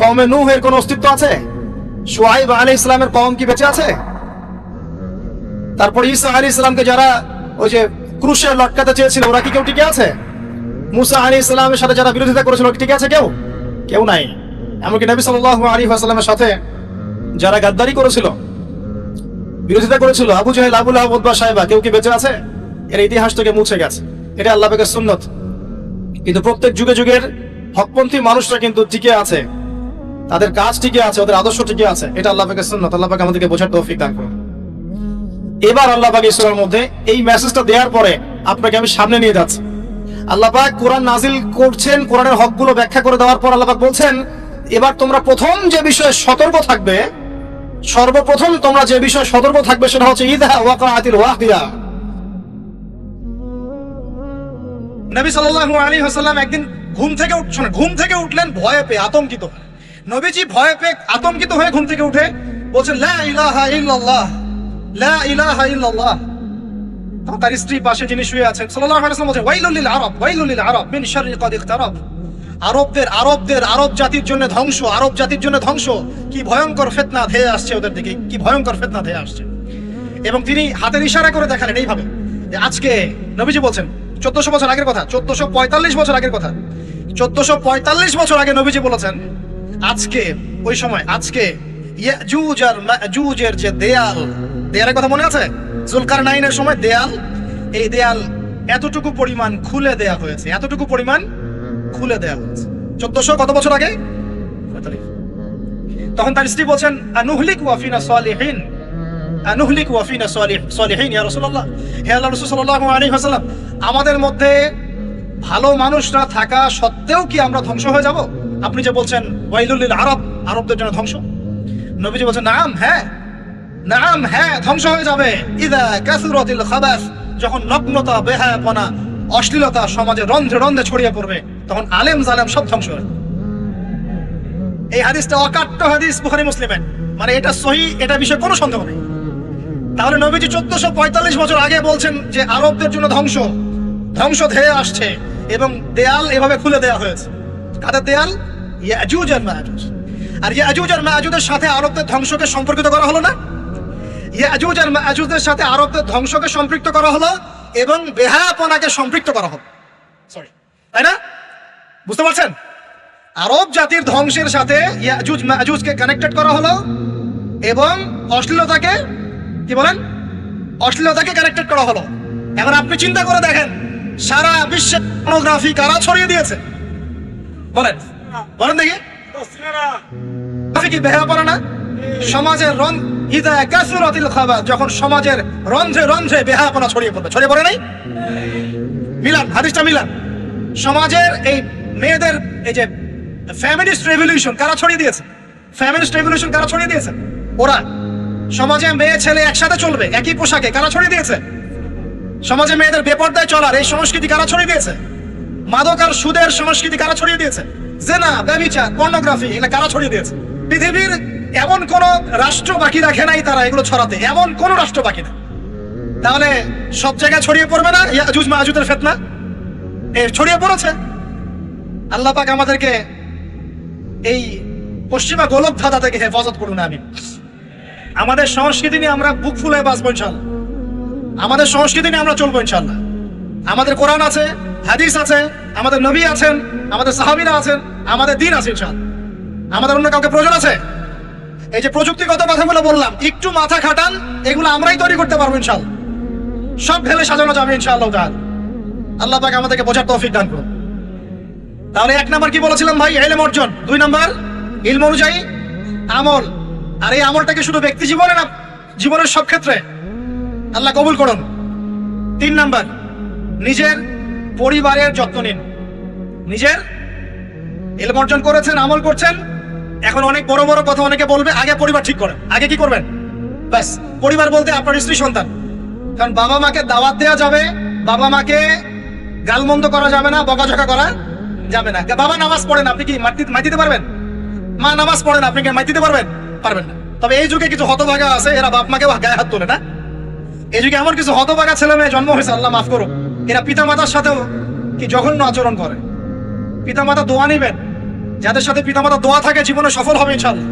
কওমে নূহের কোন অস্তিত্ব আছে? শুআইব আলাইহিস সালামের কওম কি বেঁচে আছে? তারপর ঈসা আলাইহিস সালামকে যারা ওই যে ক্রুশে লটকাতে চেয়েছিল ওরা কি কেউ টিকে আছে? মুসা আলাইহিস সালামের সাথে যারা বিরোধিতা করেছিল টিকে আছে কেউ? কেউ নাই। এমনকি নবী সাল্লাল্লাহু আলাইহি ওয়াসাল্লামের সাথে যারা গাদ্দারি করেছিল, বিরোধিতা করেছিল, আবু জাহেল, আবু লাহাব, উতবা, সাইবা, কেউ কি বেঁচে আছে? এর ইতিহাস থেকে মুছে গেছে। এটা আল্লাহ পাকের সুন্নাত। কিন্তু প্রত্যেক যুগে যুগের হকপন্থী মানুষরা কিন্তু টিকে আছে, তাদের কাজ টিকে আছে, ওদের আদর্শ টিকে আছে। এটা আল্লাহ পাকের সুন্নাত। আল্লাহ পাক আমাদেরকে বোঝার তৌফিক দান করুন। এবার আল্লাহ পাক এই সূরার মধ্যে এই মেসেজটা দেওয়ার পরে আপনাকে আমি সামনে নিয়ে যাচ্ছি। আল্লাহ পাক কোরআন নাজিল করছেন, কোরআনের হকগুলো ব্যাখ্যা করে দেওয়ার পর আল্লাহ পাক বলছেন এবার তোমরা প্রথম যে বিষয়ে সতর্ক থাকবে, সর্বপ্রথম তোমরা যে বিষয়ে সতর্ক থাকবে সেটা হচ্ছে ইযা ওয়াকাআতিল ওয়াকিয়া। নবী সাল্লাল্লাহু আলাইহি ওয়াসাল্লাম একদিন ঘুম থেকে উঠলেন ভয়ে পেয়ে, আতঙ্কিত। নবীজি ভয়ে পেয়ে আতঙ্কিত হয়ে ঘুম থেকে উঠে বলছেন লা ইলাহা ইল্লাল্লাহ, লা ইলাহা ইল্লাল্লাহ। তখন তার স্ত্রী পাশে যিনি শুয়ে আছেন সাল্লাল্লাহু আলাইহি ওয়াসাল্লাম বলছেন ওয়াইলুল লিল আরব, ওয়াইলুল লিল আরব মিন শাররি কাদ ইকতারাব। আরব জাতির জন্য ধ্বংস, আরব জাতির জন্য ধ্বংস। কি ভয়ঙ্কর ফিতনা ধেয়ে আসছে ওদের দিকে, কি ভয়ঙ্কর ফিতনা ধেয়ে আসছে। এবং তিনি হাতের ইশারা করে দেখালেন এইভাবে যে আজকে, নবীজি বলছেন 1400 বছর আগের কথা, 1445 বছর আগের কথা, 1445 বছর আগে নবীজি বলেছেন আজকে, ওই সময় আজকে ইয়াজুজ আর মাজুজের যে দেয়ালের কথা মনে আছে? জুলকারনাইনের সময় দেয়াল, এই দেয়াল এতটুকু পরিমাণ খুলে দেয়া হয়েছে, এতটুকু পরিমাণ খুলে দেয়া হয়েছে 1400 কত বছর আগে? তখন তার স্ত্রী বলছেন আনুহলিক ওয়া ফিনা সালিহিন, আনুহলিক ওয়া ফিনা সালিহিন ইয়া রাসূলুল্লাহ, হে আল্লাহর রাসূল সাল্লাল্লাহু আলাইহি ওয়াসাল্লাম, আমাদের মধ্যে ভালো মানুষরা থাকা সত্ত্বেও কি আমরা ধ্বংস হয়ে যাব? আপনি যে বলছেন ওয়াইলুল লিল আরব, আরবদের জন্য ধ্বংস, নবীজি বলছেন নাম হ্যাঁ, নাম হ্যাঁ, ধ্বংস হয়ে যাবে। ইদা কাসুরাতিল খাবাস, যখন নগ্নতা, বেহায়াপনা, অশ্লীলতা সমাজে রন্ধ্রে রন্ধ্রে ছড়িয়ে পড়বে, তখন আলেম জালেম সব ধ্বংস হবে। এই হাদিসটা অকাট্য হাদিস বুখারী মুসলিমের, মানে এটা সহিহ, এটা বিষয়ে কোনো সন্দেহ নেই। তাহলে নবীজি 1445 বছর আগে বলছেন যে আরবদের জন্য ধ্বংস, ধ্বংস ধেয়ে আসছে, এবং দেয়াল এভাবে খুলে দেওয়া হয়েছে। কাদের দেয়াল? ইয়াজুজ আর মাজুজ। আর ইয়াজুজ আর মাজুজের সাথে আরবদের ধ্বংসকে সম্পর্কিত করা হলো না? ইয়াজুজ আর মাজুজের সাথে আরবদের ধ্বংসকে সম্পৃক্ত করা হলো এবং বেহায়াপনাকে সম্পৃক্ত করা হলো, সরি, তাই না? বুঝতে পারছেন? আরব জাতির ধ্বংসের সাথে ইয়াজুজ মাজুজকে কানেক্টেড করা হলো এবং অশ্লীলতাকে, কি বলেন, অশ্লীলতাকে কানেক্টেড করা হলো। এখন আপনি চিন্তা করে দেখেন, সারা বিশ্বে পর্নোগ্রাফি কারা ছড়িয়ে দিয়েছে? বলেন বলেন দেখি। কি বেহায়াপনা না? সমাজের ইদা কাসুরাতিল খাবাস, যখন সমাজের রন্ধ্রে রন্ধ্রে বেহায়াপনা ছড়িয়ে পড়বে, ছড়িয়ে পড়ে নাই? মিলান, হাদিসটা মিলান। সমাজের এই মেয়েদের এই যে ফ্যামিলিস্ট রেভলিউশন কারা ছড়িয়ে দিয়েছে? ফ্যামিলিস্ট রেভলিউশন কারা ছড়িয়ে দিয়েছে? ওরা। সমাজে মেয়ে ছেলে একসাথে চলবে একই পোশাকে, কারা ছড়িয়ে দিয়েছে? সমাজে মেয়েদের বেপরদায় চলার এই সংস্কৃতি কারা ছড়িয়ে দিয়েছে? মাদক আর সুদের সংস্কৃতি কারা ছড়িয়ে দিয়েছে? জেনা, ব্যভিচার, পর্নোগ্রাফি, এগুলো কারা ছড়িয়ে দিয়েছে? পৃথিবীর এমন কোন রাষ্ট্র বাকি রাখে নাই তারা এগুলো ছড়াতে, এমন কোন রাষ্ট্র বাকি না। তাহলে সব জায়গায় ছড়িয়ে পড়বে না ইয়াজুজ মাজুজের ফিতনা? ছড়িয়ে পড়েছে। আল্লাহ পাক আমাদেরকে এই পশ্চিমা গোলক ধাঁধা থেকে হেফাজত করুন। আমিন। আমাদের সংস্কৃতি নিয়ে আমরা বুক ফুলে বাঁচবো ইনশাআল্লাহ, আমাদের সংস্কৃতি নিয়ে আমরা চলবো ইনশাআল্লাহ। আমাদের কোরআন আছে, হাদিস আছে, আমাদের নবী আছেন, আমাদের সাহাবীরা আছেন, আমাদের দ্বীন আছে ইনশাআল্লাহ। আমাদের অন্য কাউকে প্রয়োজন আছে? এই যে প্রযুক্তিগত কথাগুলো বললাম, একটু মাথা খাটান, এগুলো আমরাই তৈরি করতে পারবো ইনশাআল্লাহ। সব ঢেলে সাজানো যাবে ইনশাআল্লাহ তাআলা। আল্লাহ পাক আমাদেরকে বোঝার তৌফিক দান করুন। তাহলে 1 নাম্বার কি বলেছিলাম ভাই? ইলম অর্জন। 2 নাম্বার ইলম অনুযায়ী আমল। আর এই আমলটা কি শুধু ব্যক্তি জীবনে না, জীবনের সব ক্ষেত্রে? আল্লাহ কবুল করুন। 3 নাম্বার নিজের পরিবারের যত্ন নিন। নিজের ইলম অর্জন করেছেন, আমল করছেন, এখন অনেক বড় বড় কথা অনেকে বলবে, আগে পরিবার ঠিক করেন। আগে কি করবেন? ব্যাস, পরিবার বলতে আপনার স্ত্রী সন্তান। কারণ বাবা মাকে দাওয়াত দেওয়া যাবে, বাবা মাকে গালমন্দ করা যাবে না, বকাঝকা করা যাবে না। বাবা নামাজ পড়েন, আপনি কি মাই দিতে পারবেন? মা নামাজ পড়েন, আপনি কি মাই দিতে পারবেন? পারবেন না। তবে এই যুগে কিছু হতভাগা আছে, এরা বাপ মাকে গায়ে হাত তোলে না। এই যুগে এমন কিছু হতভাগা ছেলে মেয়ে জন্ম হয়েছে, আল্লাহ মাফ করুক, এরা পিতা মাতার সাথেও কি জঘন্য আচরণ করে। পিতা মাতা দোয়া নিবেন, যাদের সাথে পিতা মাতার দোয়া থাকে জীবনে সফল হবে ইনশাআল্লাহ।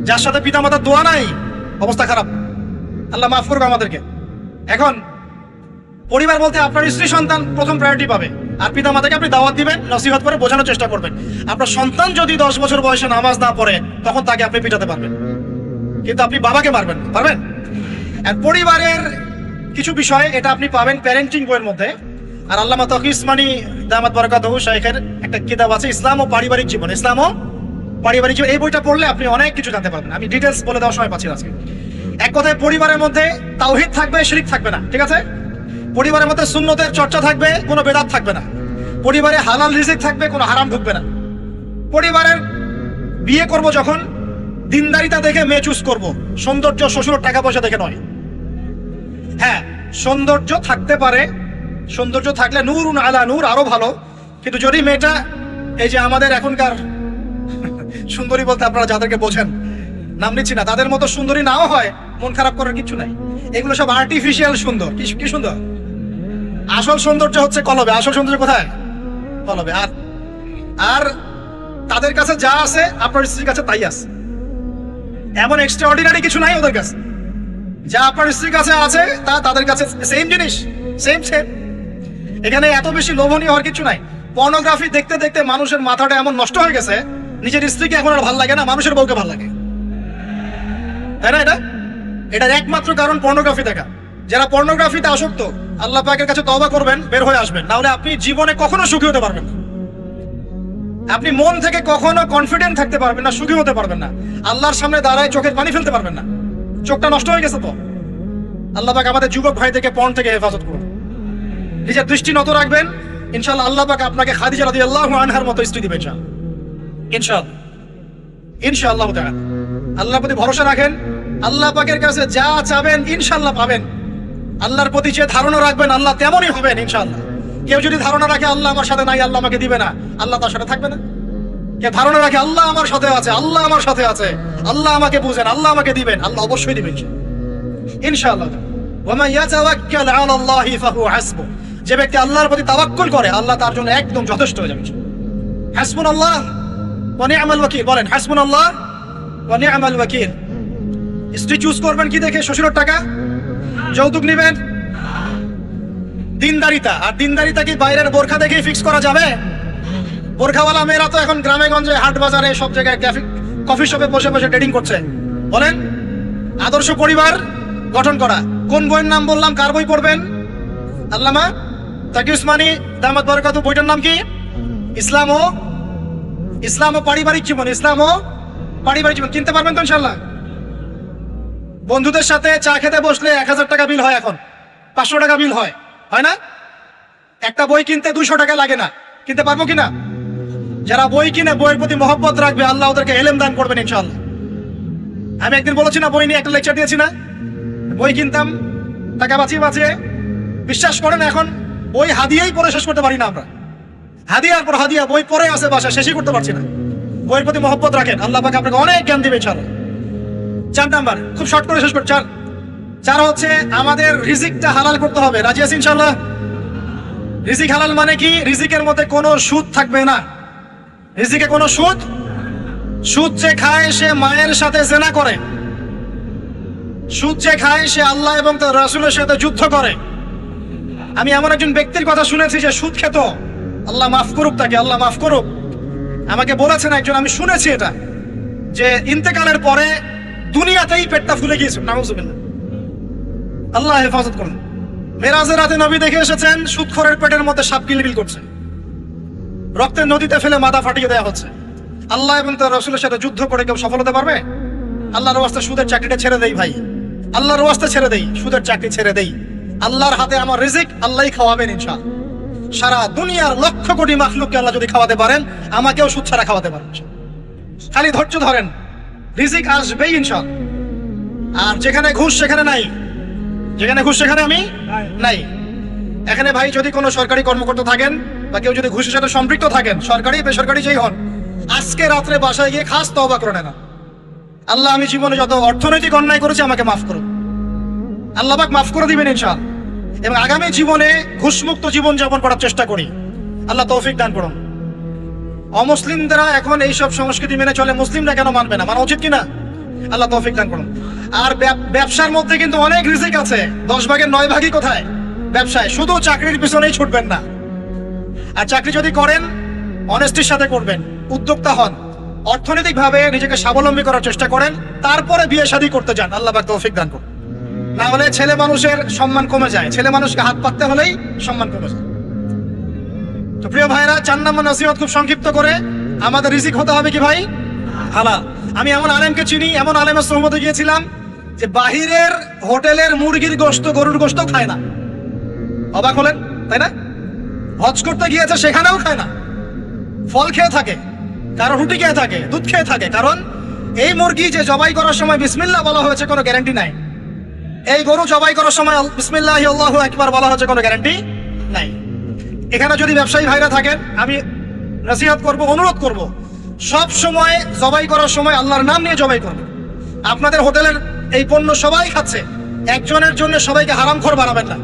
যার সাথে পিতা মাতার দোয়া নাই, অবস্থা খারাপ। আল্লাহ মাফ করবে আমাদেরকে। এখন পরিবার বলতে আপনার স্ত্রী সন্তান প্রথম প্রায়োরিটি পাবে, আর পিতা মাতাকে আপনি দাওয়াত দিবেন, নসিহত করে বোঝানোর চেষ্টা করবেন। আপনার সন্তান যদি 10 বছর বয়সে নামাজ না পড়ে, তখন তাকে আপনি পিটাতে পারবেন, কিন্তু আপনি বাবাকে পারবেন পারবেন। আর পরিবারের কিছু বিষয় এটা আপনি পাবেন প্যারেন্টিং বইয়ের মধ্যে। আর আল্লামা তকি উসমানী দামাত বারাকাতুহু শাইখের একটা কিতাব আছে, ইসলাম ও পারিবারিক জীবন। ইসলাম ও পারিবারিক জীবন, এই বইটা পড়লে আপনি অনেক কিছু জানতে পারবেন। আমি ডিটেলস বলে দেওয়ার সময় পাচ্ছি আজকে। এক কথায়, পরিবারের মধ্যে তাওহীদ থাকবে, শিরক থাকবে না, ঠিক আছে? পরিবারের মধ্যে সুন্নতের চর্চা থাকবে, কোনো বেদাত থাকবে না। পরিবারে হালাল রিজিক থাকবে, কোনো হারাম ঢুকবে না। পরিবারের বিয়ে করব যখন, দিনদারিতা দেখে মেয়ে চুজ করব, সৌন্দর্য শ্বশুরের টাকা পয়সা দেখে নয়। হ্যাঁ, সৌন্দর্য থাকতে পারে, সৌন্দর্য থাকলে নূরুন আলা নূর, আরো ভালো। কিন্তু যদি মেয়েটা এই যে আমাদের এখনকার সুন্দরী বলতে আপনারা যাদেরকে বোঝেন, নাম নিচ্ছি না, তাদের মতো সুন্দরী নাও হয়, মন খারাপ করার কিছু নাই। এগুলো সব আর্টিফিশিয়াল সুন্দর। কি সুন্দর? আসল সৌন্দর্য হচ্ছে কলবে। আসল সৌন্দর্য কোথায়? কলবে। আর তাদের কাছে যা আছে আপনার স্ত্রীর কাছে তাই আছে। এমন এক্সট্রাঅর্ডিনারি কিছু নাই ওদের কাছে। যা আপনার স্ত্রীর কাছে আছে তা তাদের কাছে সেম জিনিস, সেম। এখানে এত বেশি লোভনীয় হওয়ার কিছু নাই। পর্নোগ্রাফি দেখতে দেখতে মানুষের মাথাটা এমন নষ্ট হয়ে গেছে, নিজের স্ত্রীকে এখন আর ভালো লাগে না, মানুষের বউকে ভালো লাগে, তাই না? এটার একমাত্র কারণ পর্নোগ্রাফি দেখা। যারা পর্নোগ্রাফিতে আসক্ত, আল্লাহ পাকের কাছে তওবা করবেন, বের হয়ে আসবেন, না হলে আপনি জীবনে কখনো সুখী হতে পারবেন না। আপনি মন থেকে কখনো কনফিডেন্ট থাকতে পারবেন না, সুখী হতে পারবেন না। আল্লাহর সামনে দাঁড়ায় চোখের পানি ফেলতে পারবেন না, চোখটা নষ্ট হয়ে গেছে। তো আল্লাহ পাক আমাদের যুবক ভাই থেকে পর্ন থেকে হেফাজত করুন। নিজের দৃষ্টি নত রাখবেন, ইনশাআল্লাহ আল্লাহ পাক আপনাকে খাদিজা রাদিয়াল্লাহু আনহার মতো স্ত্রী দিবেন ইনশাআল্লাহ। ইনশাআল্লাহ ইনশাআল্লাহ তাআলা। আল্লাহর প্রতি ভরসা রাখেন, আল্লাহ পাকের কাছে যা চাবেন ইনশাআল্লাহ পাবেন। আল্লাহর প্রতি যে ধারণা রাখবেন আল্লাহ তেমনই হবেন ইনশাআল্লাহ। কেউ যদি ধারণা রাখে আল্লাহ আমার সাথে নাই, আল্লাহ আমাকে দিবে না, আল্লাহ তার সাথে থাকবে না। কেউ ধারণা রাখে আল্লাহ আমার সাথে আছে, আল্লাহ আমার সাথে আছে, আল্লাহ আমাকে বুঝেন, আল্লাহ আমাকে দিবেন, আল্লাহ অবশ্যই দিবেন ইনশাআল্লাহ। ওয়া মান ইয়াতাওয়াক্কাল আলা আল্লাহি ফাহুয়া হাসবুহ, যে ব্যক্তি আল্লাহর প্রতি তাওয়াক্কুল করে আল্লাহ তার জন্য একদম যথেষ্ট হয়ে যাবে। হাসবুনাল্লাহ ওয়া নি'মাল ওয়াকিল, বলেন হাসবুনাল্লাহ ওয়া নি'মাল ওয়াকিল। স্ত্রী চুজ করবেন কি দেখে? শ্বশুরের টাকা, যৌতুক নেবেন, দিনদারিতা। আর দিনদারিতা কি বাইরের বোরখা দেখেই ফিক্স করা যাবে? বোরখাওয়ালা মেয়েরা তো এখন গ্রামে গঞ্জে হাট বাজারে সব জায়গায় কফি শপে বসে বসে ট্রেডিং করছে। বলেন আদর্শ পরিবার গঠন করা। কোন বইয়ের নাম বললাম? কার বই পড়বেন? আল্লামা তাকি উসমানী দামাত বরকাতুহু, বইটার নাম কি? ইসলাম ও পারিবারিক জীবন। ইসলাম ও পারিবারিক জীবন কিনতে পারবেন তো ইনশাআল্লাহ? বন্ধুদের সাথে চা খেতে বসলে 1000 টাকা বিল হয়, এখন 500 টাকা বিল হয়, হয় না? একটা বই কিনতে 200 টাকা লাগে না। কিনতে পারবো কিনা? যারা বই কিনে বইয়ের প্রতি মহব্বত রাখবে আল্লাহ ওদেরকে ইলম দান করবেন ইনশাআল্লাহ। আমি একদিন বলেছি না, বই নিয়ে একটা লেকচার দিয়েছি না, বই কিনতাম টাকা বাঁচিয়ে বাঁচিয়ে। বিশ্বাস করেন এখন বই হাদিয়াই পড়ে শেষ করতে পারি না আমরা। হাদিয়ার পর হাদিয়া বই পড়ে আছে বাসা, শেষই করতে পারছি না। বইয়ের প্রতি মহব্বত রাখেন, আল্লাহ পাক আপনাকে অনেক জ্ঞান দিবে ইনশাআল্লাহ। 4 নাম্বার, খুব শর্ট করে শেষ করি। 4 হচ্ছে আমাদের রিজিকটা হালাল করতে হবে। রাজি আছি ইনশাআল্লাহ? রিজিক হালাল মানে কি? রিজিকের মধ্যে কোনো সুদ থাকবে না। রিজিকে কোনো সুদ যে খায় সে মায়ের সাথে জেনা করে, সুদ যে খায় সে আল্লাহ এবং তার রাসূলের সাথে যুদ্ধ করে। আমি এমন একজন ব্যক্তির কথা শুনেছি যে সুদ খেত, আল্লাহ মাফ করুক তাকে, আল্লাহ মাফ করুক। আমাকে বলেছেন একজন, আমি শুনেছি এটা, যে ইন্তেকালের পরে দুনিয়াতেই পেটটা ফুলে গিয়েছিল। নাউজুবিল্লাহ, আল্লাহ হেফাজত করুন। মেরাজের রাতে নবী দেখে এসেছেন সুদখোরের পেটের মধ্যে সাপ কিলবিল করছে, রক্তের নদীতে ফেলে মাথা ফাটিয়ে দেওয়া হচ্ছে। আল্লাহ এবং তার রাসূলের সাথে যুদ্ধ করে কেউ সফল হতে পারবে? আল্লাহর ওয়াস্তে সুদের চাকরিটা ছেড়ে দেই ভাই, আল্লাহর ওয়াস্তে ছেড়ে দেই, সুদের চাকরি ছেড়ে দেই। আল্লাহর হাতে আমার রিজিক, আল্লাহই খাওয়াবেন ইনশাআল্লাহ। সারা দুনিয়ার লক্ষ কোটি মাখলুককে আল্লাহ যদি খাওয়াতে পারেন, আমাকেও সুদ ছাড়া খাওয়াতে পারেন। খালি ধৈর্য ধরেন, রিজিক আসবেই ইনশাআল্লাহ। আর যেখানে ঘুষ সেখানে নাই, যেখানে ঘুষ সেখানে আমি নাই। এখানে ভাই যদি কোনো সরকারি কর্মকর্তা থাকেন বা কেউ যদি ঘুষের সাথে সম্পৃক্ত থাকেন, সরকারি বেসরকারি যেই হন, আজকে রাত্রে বাসায় গিয়ে খাস তওবা করে নেন, আল্লাহ আমি জীবনে যত অর্থনৈতিক অন্যায় করেছি আমাকে মাফ করুন। আল্লাহ পাক মাফ করে দিবেন ইনশাআল্লাহ। এবং আগামী জীবনে ঘুষমুক্ত জীবন যাপন করার চেষ্টা করি, আল্লাহ তৌফিক দান করুন। অমুসলিমরা এখন এইসব সংস্কৃতি মেনে চলে, মুসলিমরা কেন মানবে না? মানা উচিত কিনা? আল্লাহ তৌফিক দান করুন। আর ব্যবসার মধ্যে কিন্তু অনেক রিজিক আছে, 10 ভাগের 9 ভাগই কোথায়? ব্যবসায়। শুধু চাকরির পিছনেই ছুটবেন না। আর চাকরি যদি করেন অনেস্টির সাথে করবেন, উদ্যোক্তা হন, অর্থনৈতিক ভাবে নিজেকে স্বাবলম্বী করার চেষ্টা করেন, তারপরে বিয়ে শাদী করতে যান। আল্লাহ পাক তৌফিক দান করুন। না হলে ছেলে মানুষের সম্মান কমে যায়, ছেলে মানুষকে হাত পাততে হলেই সম্মান কমে যায়। তো প্রিয় ভাইরা, 4 নম্বর নসিহত খুব সংক্ষিপ্ত করে, আমাদের রিজিক হতে হবে কি ভাই? হালাল। আমি এমন আলেমকে চিনি, এমন আলেমের সোহবতে গিয়েছিলাম যে বাহিরের হোটেলের মুরগির গোশত, গরুর গোশত খায় না। অবাক হলেন তাই না? হজ করতে গিয়েছে, সেখানেও খায় না, ফল খেয়ে থাকে, কারণ রুটি খেয়ে থাকে, দুধ খেয়ে থাকে। কারণ এই মুরগি যে জবাই করার সময় বিসমিল্লাহ বলা হয়েছে কোনো গ্যারান্টি নাই। এই গরু জবাই করার সময় বিসমিল্লাহি আল্লাহু আকবার বলা হয়েছে কোনো গ্যারান্টি নাই। এখানে যদি ব্যবসায়ী ভাইরা থাকেন, আমি নসিহত করব, অনুরোধ করব, সব সময় জবাই করার সময় আল্লাহর নাম নিয়ে জবাই করবেন। আপনাদের হোটেলের এই পণ্য সবাই খাচ্ছে, একজনের জন্য সবাইকে হারামখোর বানাবেন না।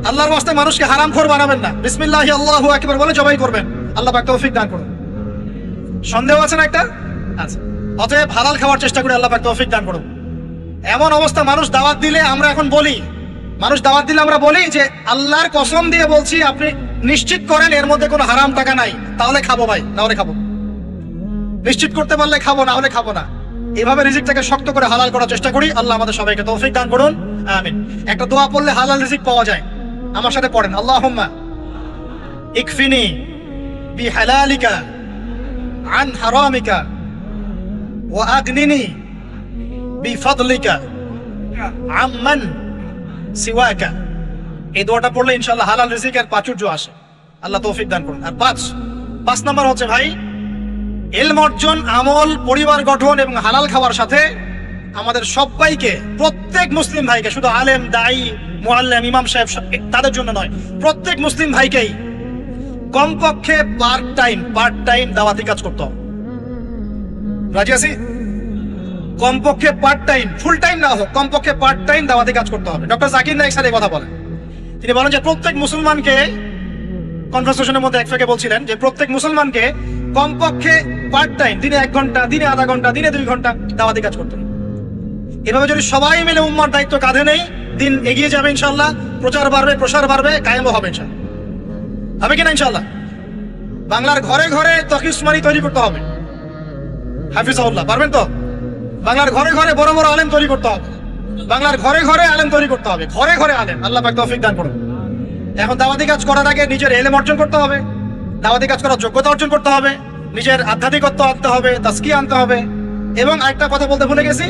আল্লাহর ওয়াস্তে মানুষকে হারামখোর বানাবেন না। বিসমিল্লাহি আল্লাহু আকবার বলে জবাই করবেন। আল্লাহ পাক তৌফিক দান করুন। সন্দেহ আছে না একটা? আচ্ছা, অতএব হালাল খাওয়ার চেষ্টা করে আল্লাহ পাক তৌফিক দান করুন। এমন অবস্থা, মানুষ দাওয়াত দিলে আমরা এখন বলি, আমরা বলি যে আল্লাহর কসম দিয়ে বলছি আপনি নিশ্চিত করেন এর মধ্যে কোনো হারাম টাকা নাই, তাহলে খাবো ভাই, না হলে খাবো। নিশ্চিত করতে পারলে খাবো, না হলে খাবো না। এভাবে রিজিকটাকে শক্ত করে হালাল করার চেষ্টা করি। আল্লাহ আমাদের সবাইকে তৌফিক দান করুন, আমিন। একটা দোয়া পড়লে হালাল রিজিক পাওয়া যায়, আমার সাথে পড়েন। আল্লাহুম্মা ইকফিনি বিহালালিকা আন হারামিকা ওয়া আগনিনি বিফাদলিকা আম্মান সিওয়াকা। এই দোয়াটা পড়লে ইনশাআল্লাহ হালাল রিজিকের প্রাচুর্য আসে। আল্লাহ তৌফিক দান করুন। আর 5 নাম্বার হচ্ছে ভাই, ইলম অর্জন, আমল, পরিবার গঠন এবং হালাল খাওয়ার সাথে আমাদের সবাইকে, প্রত্যেক মুসলিম ভাইকে, শুধু আলেম, দায়ী, মুআল্লিম, ইমাম সাহেব তাদের জন্য নয়, প্রত্যেক মুসলিম ভাইকেই কমপক্ষে পার্ট টাইম দাওয়াতি কাজ করতে হবে। রাজি আছি? কমপক্ষে পার্ট টাইম, ফুল টাইম না হোক, কমপক্ষে পার্ট টাইম দাওয়াতি কাজ করতে হবে। ডক্টর জাকির নায়েক স্যার এই কথা বলেন। তিনি বলেন যে প্রত্যেক মুসলমানকে, কনভারসেশনের মধ্যে এক ফাঁকে বলছিলেন যে প্রত্যেক মুসলমানকে কমপক্ষে পার্ট টাইম, দিনে 1 ঘন্টা, দিনে আধা ঘন্টা, দিনে 2 ঘন্টা দাওয়াতি কাজ করতে হবে। এভাবে যদি সবাই মিলে উম্মার দায়িত্ব কাঁধে নেই, দিন এগিয়ে যাবে ইনশাআল্লাহ, প্রচার বাড়বে, প্রসার বাড়বে, কায়েমও হবে ইনশাআল্লাহ। হবে কিনা ইনশাআল্লাহ? বাংলার ঘরে ঘরে তকি উসমানী তৈরি করতে হবে, হাফিজাহুল্লাহ, পারবেন তো? বাংলার ঘরে ঘরে বড় বড় আলেম তৈরি করতে হবে, বাংলার ঘরে ঘরে আলেম তৈরি করতে হবে, ঘরে ঘরে আলেম। আল্লাহ পাক তৌফিক দান করুন। এখন দাওয়াতি কাজ করার আগে নিজের ইলম অর্জন করতে হবে, দাওয়াতি কাজ করার যোগ্যতা অর্জন করতে হবে, নিজের আধ্যাত্মিকত্ব আনতে হবে, তাজকিয়া আনতে হবে। এবং আরেকটা কথা বলতে ভুলে গেছি,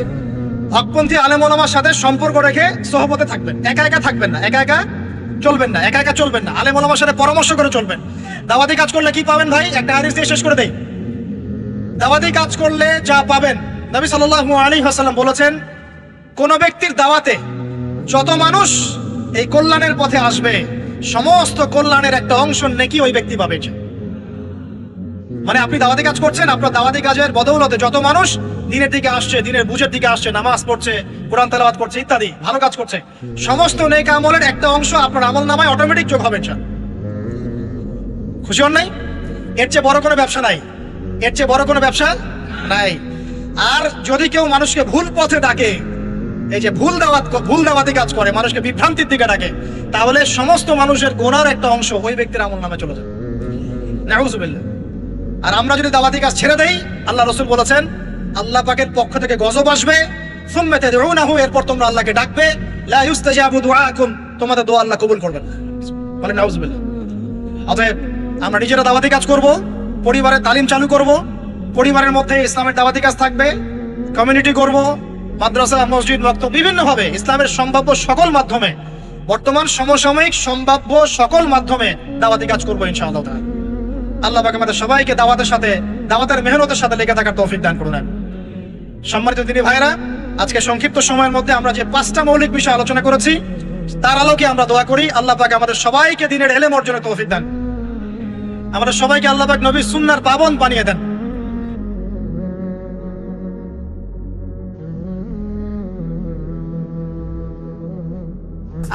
হকপন্থী আলেম ওলামার সাথে সম্পর্ক রেখে সোহবতে থাকবেন, একা একা থাকবেন না, একা একা চলবেন না, একা একা চলবেন না, আলেম ওলামার সাথে পরামর্শ করে চলবেন। দাওয়াতি কাজ করলে কি পাবেন ভাই? একটা হাদিস দিয়ে শেষ করে দেই। দাওয়াতি কাজ করলে যা পাবেন, নবী সাল্লাল্লাহু আলাইহি ওয়াসাল্লাম বলেছেন, কোন ব্যক্তির দাওয়াতে যত মানুষ এই কল্যাণের পথে আসবে, সমস্ত কল্যাণের একটা অংশ নেকি ওই ব্যক্তি পাবে। মানে আপনি দাওয়াতি কাজ করছেন, আপনার দাওয়াতি কাজের বদৌলতে যত মানুষ দিনের দিকে আসছে, দিনের বুঝের দিকে আসছে, নামাজ পড়ছে, কোরআন তেলাওয়াত করছে ইত্যাদি ভালো কাজ করছে, সমস্ত নেক আমলের একটা অংশ আপনার আমল নামায় অটোমেটিক যোগ হবে। খুশি হন নাই? এর চেয়ে বড় কোনো ব্যবসা নাই, এর চেয়ে বড় কোনো ব্যবসা নাই। আর যদি কেউ মানুষকে ভুল পথে ডাকে, এই যে ভুল দাওয়াতি কাজ করে, মানুষকে বিভ্রান্তির দিকে ডাকে, তাহলে সমস্ত মানুষের গুনার একটা অংশ ওই ব্যক্তির আমল নামে চলে যায়। নাউযুবিল্লাহ। আর আমরা যদি দাওয়াতি কাজ ছেড়ে দেই, আল্লাহ রাসূল বলেছেন আল্লাহ পাকের পক্ষ থেকে গজব আসবে, সুম্মা তাদউনাহু, এরপর তোমরা আল্লাহকে ডাকবে, লা ইউস্তাজাবু দুআকুম, তোমাদের দোয়া আল্লাহ কবুল করবেন না। বলে নাউযুবিল্লাহ। অতএব আমরা নিজেরা দাওয়াতি কাজ করব, পরিবারের তালিম চালু করব, পরিবারের মধ্যে ইসলামের দাওয়াতি কাজ থাকবে, কমিউনিটি করব, মাদ্রাসা, মসজিদ, ওয়াক্ত, বিভিন্নভাবে ইসলামের সম্ভাব্য সকল মাধ্যমে, বর্তমান সমসাময়িক সম্ভাব্য সকল মাধ্যমে দাওয়াতি কাজ করব ইনশাআল্লাহ তাআলা। আল্লাহ পাক আমাদের সবাইকে দাওয়াতের সাথে, দাওয়াতের মেহনতের সাথে লেগে থাকার তৌফিক দান করুন। সম্মানিত দিনী ভাইরা, আজকে সংক্ষিপ্ত সময়ের মধ্যে আমরা যে 5টা মৌলিক বিষয় আলোচনা করেছি, তার আলোকে আমরা দোয়া করি আল্লাহ পাক আমাদের সবাইকে দ্বীনের ইলম অর্জনের তৌফিক দান, আমাদের সবাইকে আল্লাহ পাক নবীর সুন্নাহর পাবন্দ বানিয়ে দেন।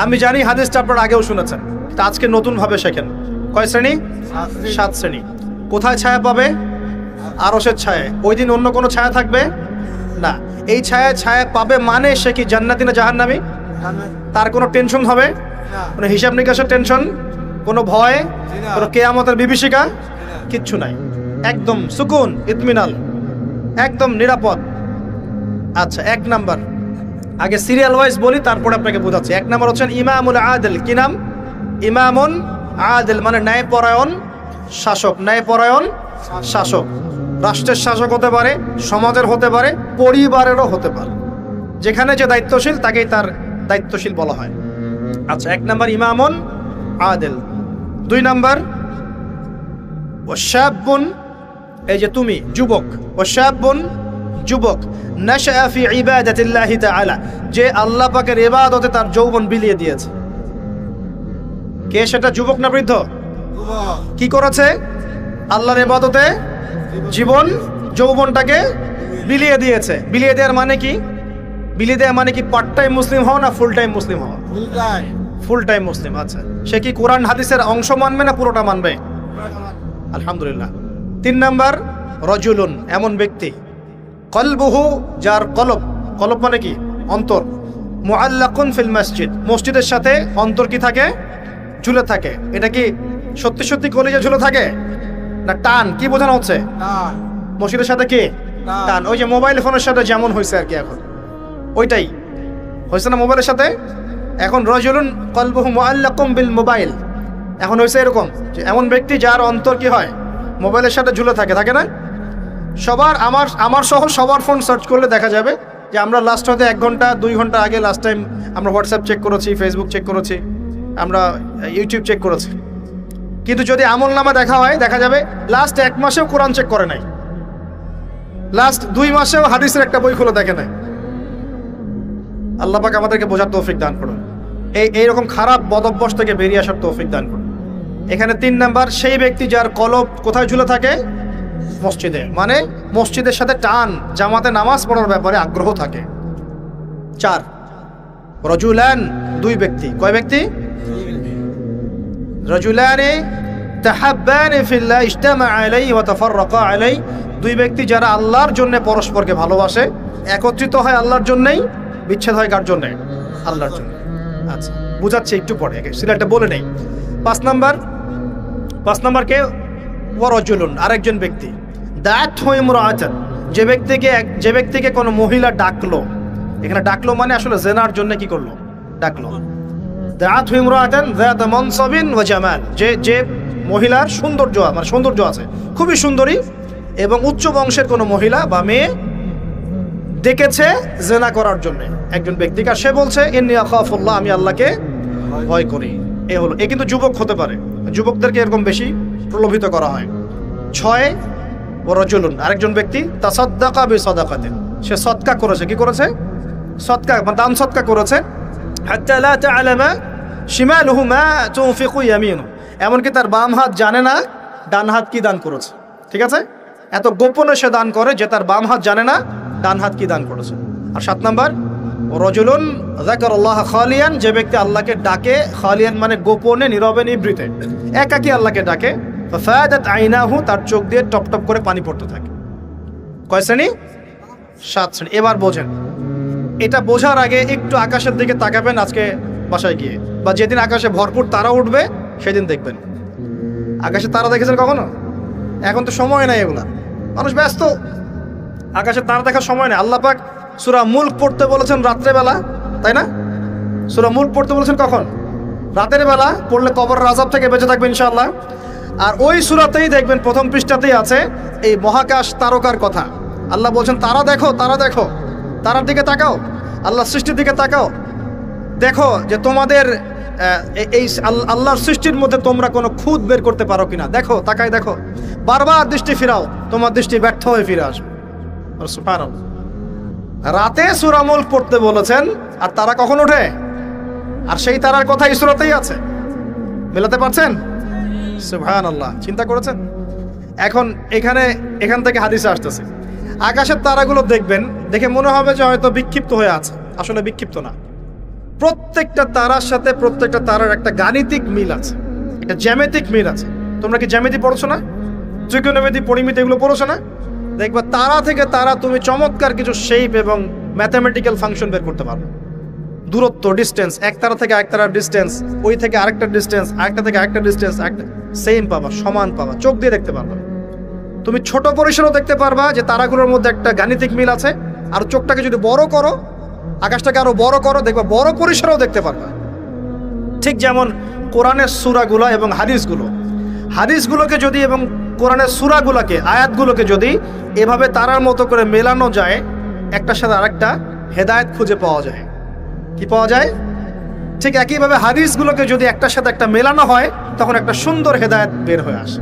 আমি জানি হাদিসটা আপনারা আগেও শুনেছেন, তা আজকে নতুন ভাবে শেখেন। কয় শ্রেণী? 7 শ্রেণী। কোথায় ছায়া পাবে? আরশের ছায়া। ওই দিন অন্য কোনো ছায়া থাকবে না। এই ছায়া পাবে মানে সে কি জান্নাতি না জাহান্নামী? তার কোনো টেনশন হবে? কোনো হিসাব নিকাশের টেনশন, কোনো ভয়, কোনো কিয়ামতের বিভীষিকা কিচ্ছু নাই। একদম সুকুন, ইতমিনাল, একদম নিরাপদ। আচ্ছা, 1 নাম্বার, আগে সিরিয়াল ওয়াইজ বলি, তারপরে আপনাকে বোঝাচ্ছি। 1 নাম্বার হচ্ছেন ইমামুল আদিল। কি নাম? ইমামুন আদিল, মানে ন্যায়পরায়ণ শাসক। ন্যায়পরায়ণ শাসক, রাষ্ট্রের শাসক হতে পারে, সমাজের হতে পারে, পরিবারেরও হতে পারে। যেখানে যে দায়িত্বশীল তাকেই তার দায়িত্বশীল বলা হয়। আচ্ছা, 1 নাম্বার ইমামুন আদিল। 2 নাম্বার ওয়াশাবুন, এই যে তুমি যুবক, ওয়াশাবুন যুবক, নাশআ ফি ইবাদাতিল্লাহি তাআলা, যে আল্লাহ পাকের ইবাদতে তার যৌবন বিলিয়ে দিয়েছে। কে সেটা, যুবক না বৃদ্ধ? কি করেছে? আল্লাহর ইবাদতে জীবন যৌবনটাকে বিলিয়ে দিয়েছে। বিলিয়ে দেওয়ার মানে কি? বিলিয়ে দেওয়া মানে কি পার্ট টাইম মুসলিম হও না ফুল টাইম মুসলিম হও? ফুল টাইম মুসলিম। আচ্ছা, সে কি কোরআন হাদিসের অংশ মানবে না পুরোটা মানবে? আলহামদুলিল্লাহ। 3 নাম্বার রজুলুন, এমন ব্যক্তি, কলবুহু, যার কলব মানে কি? অন্তর, মুআল্লাকুন ফিল মসজিদ, মসজিদের সাথে অন্তর কি থাকে? ঝুলে থাকে। এটা কি সত্যি সত্যি কলিজা ঝুলে থাকে না টান? কি বোঝানো হচ্ছে? মসজিদের সাথে কি টান? ওই যে মোবাইল ফোনের সাথে যেমন হয়েছে আর কি, এখন ওইটাই হয়েছে না মোবাইলের সাথে। এখন রজুলুন কলবুহু মুআল্লাকুম বিল মোবাইল, এখন হয়েছে এরকম যে এমন ব্যক্তি যার অন্তর কি হয়? মোবাইলের সাথে ঝুলে থাকে, থাকে না? সবার, আমার সহ সবার ফোন সার্চ করলে দেখা যাবে যে আমরা লাস্ট হয়তো 1 ঘন্টা 2 ঘন্টা আগে লাস্ট টাইম আমরা হোয়াটসঅ্যাপ চেক করেছি, ফেসবুক চেক করেছি, আমরা ইউটিউব চেক করেছি। কিন্তু যদি আমল নামা দেখা হয়, দেখা যাবে লাস্ট 1 মাসেও কোরআন চেক করে নাই। লাস্ট 2 মাসেও হাদিসের একটা বই খুলে দেখে নাই। আল্লাহ পাক আমাদেরকে বোঝার তৌফিক দান করুন, এইরকম খারাপ বদঅভ্যাস থেকে বেরিয়ে আসার তৌফিক দান করুন। এখানে 3 নাম্বার, সেই ব্যক্তি যার কলব কোথায় ঝুলে থাকে? মসজিদে, মানে মসজিদের সাথে টান, জামাতে নামাজ পড়ার ব্যাপারে আগ্রহ থাকে। 4 রজুলান, 2 ব্যক্তি। কয় ব্যক্তি? রজুলানে তাহাব্বানি ফিল্লাহ ইজতামা আলাইহি ওয়া তাফাররাকা আলাইহি, 2 ব্যক্তি যারা আল্লাহর জন্য পরস্পরকে ভালোবাসে, একত্রিত হয় আল্লাহর জন্যই, বিচ্ছেদ হয় কার জন্য? আল্লাহর জন্য। আচ্ছা, বুঝাচ্ছি একটু পরে, সিরিয়ালটা বলে নেই। 5 নাম্বার কে? ওয়া রাজুলুন, আরেকজন ব্যক্তি। দাত ইমরাআতান, যে ব্যক্তিকে কোনো মহিলা ডাকলো, এখানে ডাকলো মানে আসলে জেনার জন্য কি করলো? ডাকলো। দাত ইমরাআতান যাত মানসাবিন ওয়া জামাল, যে মহিলার সৌন্দর্য আছে, খুবই সুন্দরী এবং উচ্চ বংশের কোনো মহিলা বা মেয়ে ডেকেছে জেনা করার জন্য একজন ব্যক্তিকে, আর সে বলছে ইন্নী আখাফুল্লাহ, আমি আল্লাহকে ভয় করি। এ কিন্তু যুবক হতে পারে, যুবকদেরকে এরকম বেশি প্রলোভিত করা হয়। 6 রাজুলুন, আরেকজন ব্যক্তি তাসাদ্দাকা বিসাদাকাতিন, সে সদকা করেছে। কি করেছে? সদকা, দান সদকা করেছে। হাত্তা লা তা'লামা শিমালুহু মা তুনফিকু ইয়ামিনু, এমনকি তার বাম হাত জানে না ডান হাত কি দান করেছে। ঠিক আছে, এত গোপনে সে দান করে যে তার বাম হাত জানে না ডান হাত কি দান করেছে। আর 7 নাম্বার রাজুলুন যাকারাল্লাহ খালিয়ান, যে ব্যক্তি আল্লাহকে ডাকে, খালিয়ান মানে গোপনে, নীরবে, নিভৃতে, একাকী আল্লাহকে ডাকে। ফাফাদাত আইনাহু, তার চোখ দিয়ে টপ টপ করে পানি পড়তে থাকে। কয় শ্রেণী? 7 শ্রেণী। এবার বোঝেন, এটা বোঝার আগে একটু আকাশের দিকে তাকাবেন আজকে বাসায় গিয়ে, বা যেদিন আকাশে ভরপুর তারা উঠবে সেদিন দেখবেন। আকাশে তারা দেখেছেন কখনো? এখন তো সময় নাই, এগুলা মানুষ ব্যস্ত, আকাশে তারা দেখার সময় নেই। আল্লাহ পাক সূরা মুলক পড়তে বলেছেন রাত্রেবেলা, তাই না? সূরা মুলক পড়তে বলেছেন কখন? রাতের বেলা পড়লে কবরের আযাব থেকে বেঁচে থাকবে ইনশাআল্লাহ। আর ওই সূরাতেই দেখবেন প্রথম পৃষ্ঠাতেই আছে এই মহাকাশ তারকার কথা। আল্লাহ বলছেন তারা দেখো, তারার দিকে তাকাও, আল্লাহর সৃষ্টির দিকে তাকাও, দেখো যে তোমাদের এই আল্লাহর সৃষ্টির মধ্যে তোমরা কোনো খুঁত বের করতে পারো কিনা। দেখো, তাকায় দেখো, বারবার দৃষ্টি ফিরাও, তোমার দৃষ্টি ব্যর্থ হয়ে ফিরে আসবে। সুবহানাল্লাহ। রাতে সূরা মুলক পড়তে বলেছেন, আর তারা কখন ওঠে? আর সেই তারার কথা এই সূরাতেই আছে। মেলাতে পারছেন? সুবহানাল্লাহ। চিন্তা করেছেন? এখন এখান থেকে হাদিসে আসতেছে, আকাশের তারাগুলো দেখবেন, দেখে মনে হবে যে হয়তো বিক্ষিপ্ত হয়ে আছে, আসলে বিক্ষিপ্ত না। প্রত্যেকটা তারার সাথে প্রত্যেকটা তারার একটা গাণিতিক মিল আছে, একটা জ্যামিতিক মিল আছে। তোমরা কি জ্যামিতি পড়ছো না? ত্রিকোণমিতি, পরিমিতি এগুলো পড়ছো না? দেখবা তারা থেকে তারা তুমি চমৎকার কিছু শেপ এবং ম্যাথামেটিক্যাল ফাংশন বের করতে পারবে। দূরত্ব, ডিস্টেন্স, এক তারা থেকে এক তারার ডিস্টেন্স, ওই থেকে আরেকটা ডিস্টেন্স, আরেকটা থেকে আরেকটা ডিস্টেন্স, একটা সেম পাবা, সমান পাবা, চোখ দিয়ে দেখতে পারবা। তুমি ছোট পরিসরও দেখতে পারবা যে তারাগুলোর মধ্যে একটা গাণিতিক মিল আছে। আর চোখটাকে যদি বড় করো, আকাশটাকে আরো বড় করো, দেখবা বড় পরিসরেও দেখতে পারবা। ঠিক যেমন কোরআনের সূরাগুলো এবং হাদিসগুলোকে যদি, এবং কোরআনের সূরাগুলোকে, আয়াতগুলোকে যদি এভাবে তারার মতো করে মেলানো যায়, একটার সাথে আরেকটা, হেদায়েত খুঁজে পাওয়া যায়। কি পাওয়া যায়? ঠিক একইভাবে হাদিসগুলোকে যদি একটার সাথে একটা মেলানো হয়, তখন একটা সুন্দর হেদায়েত বের হয়ে আসে।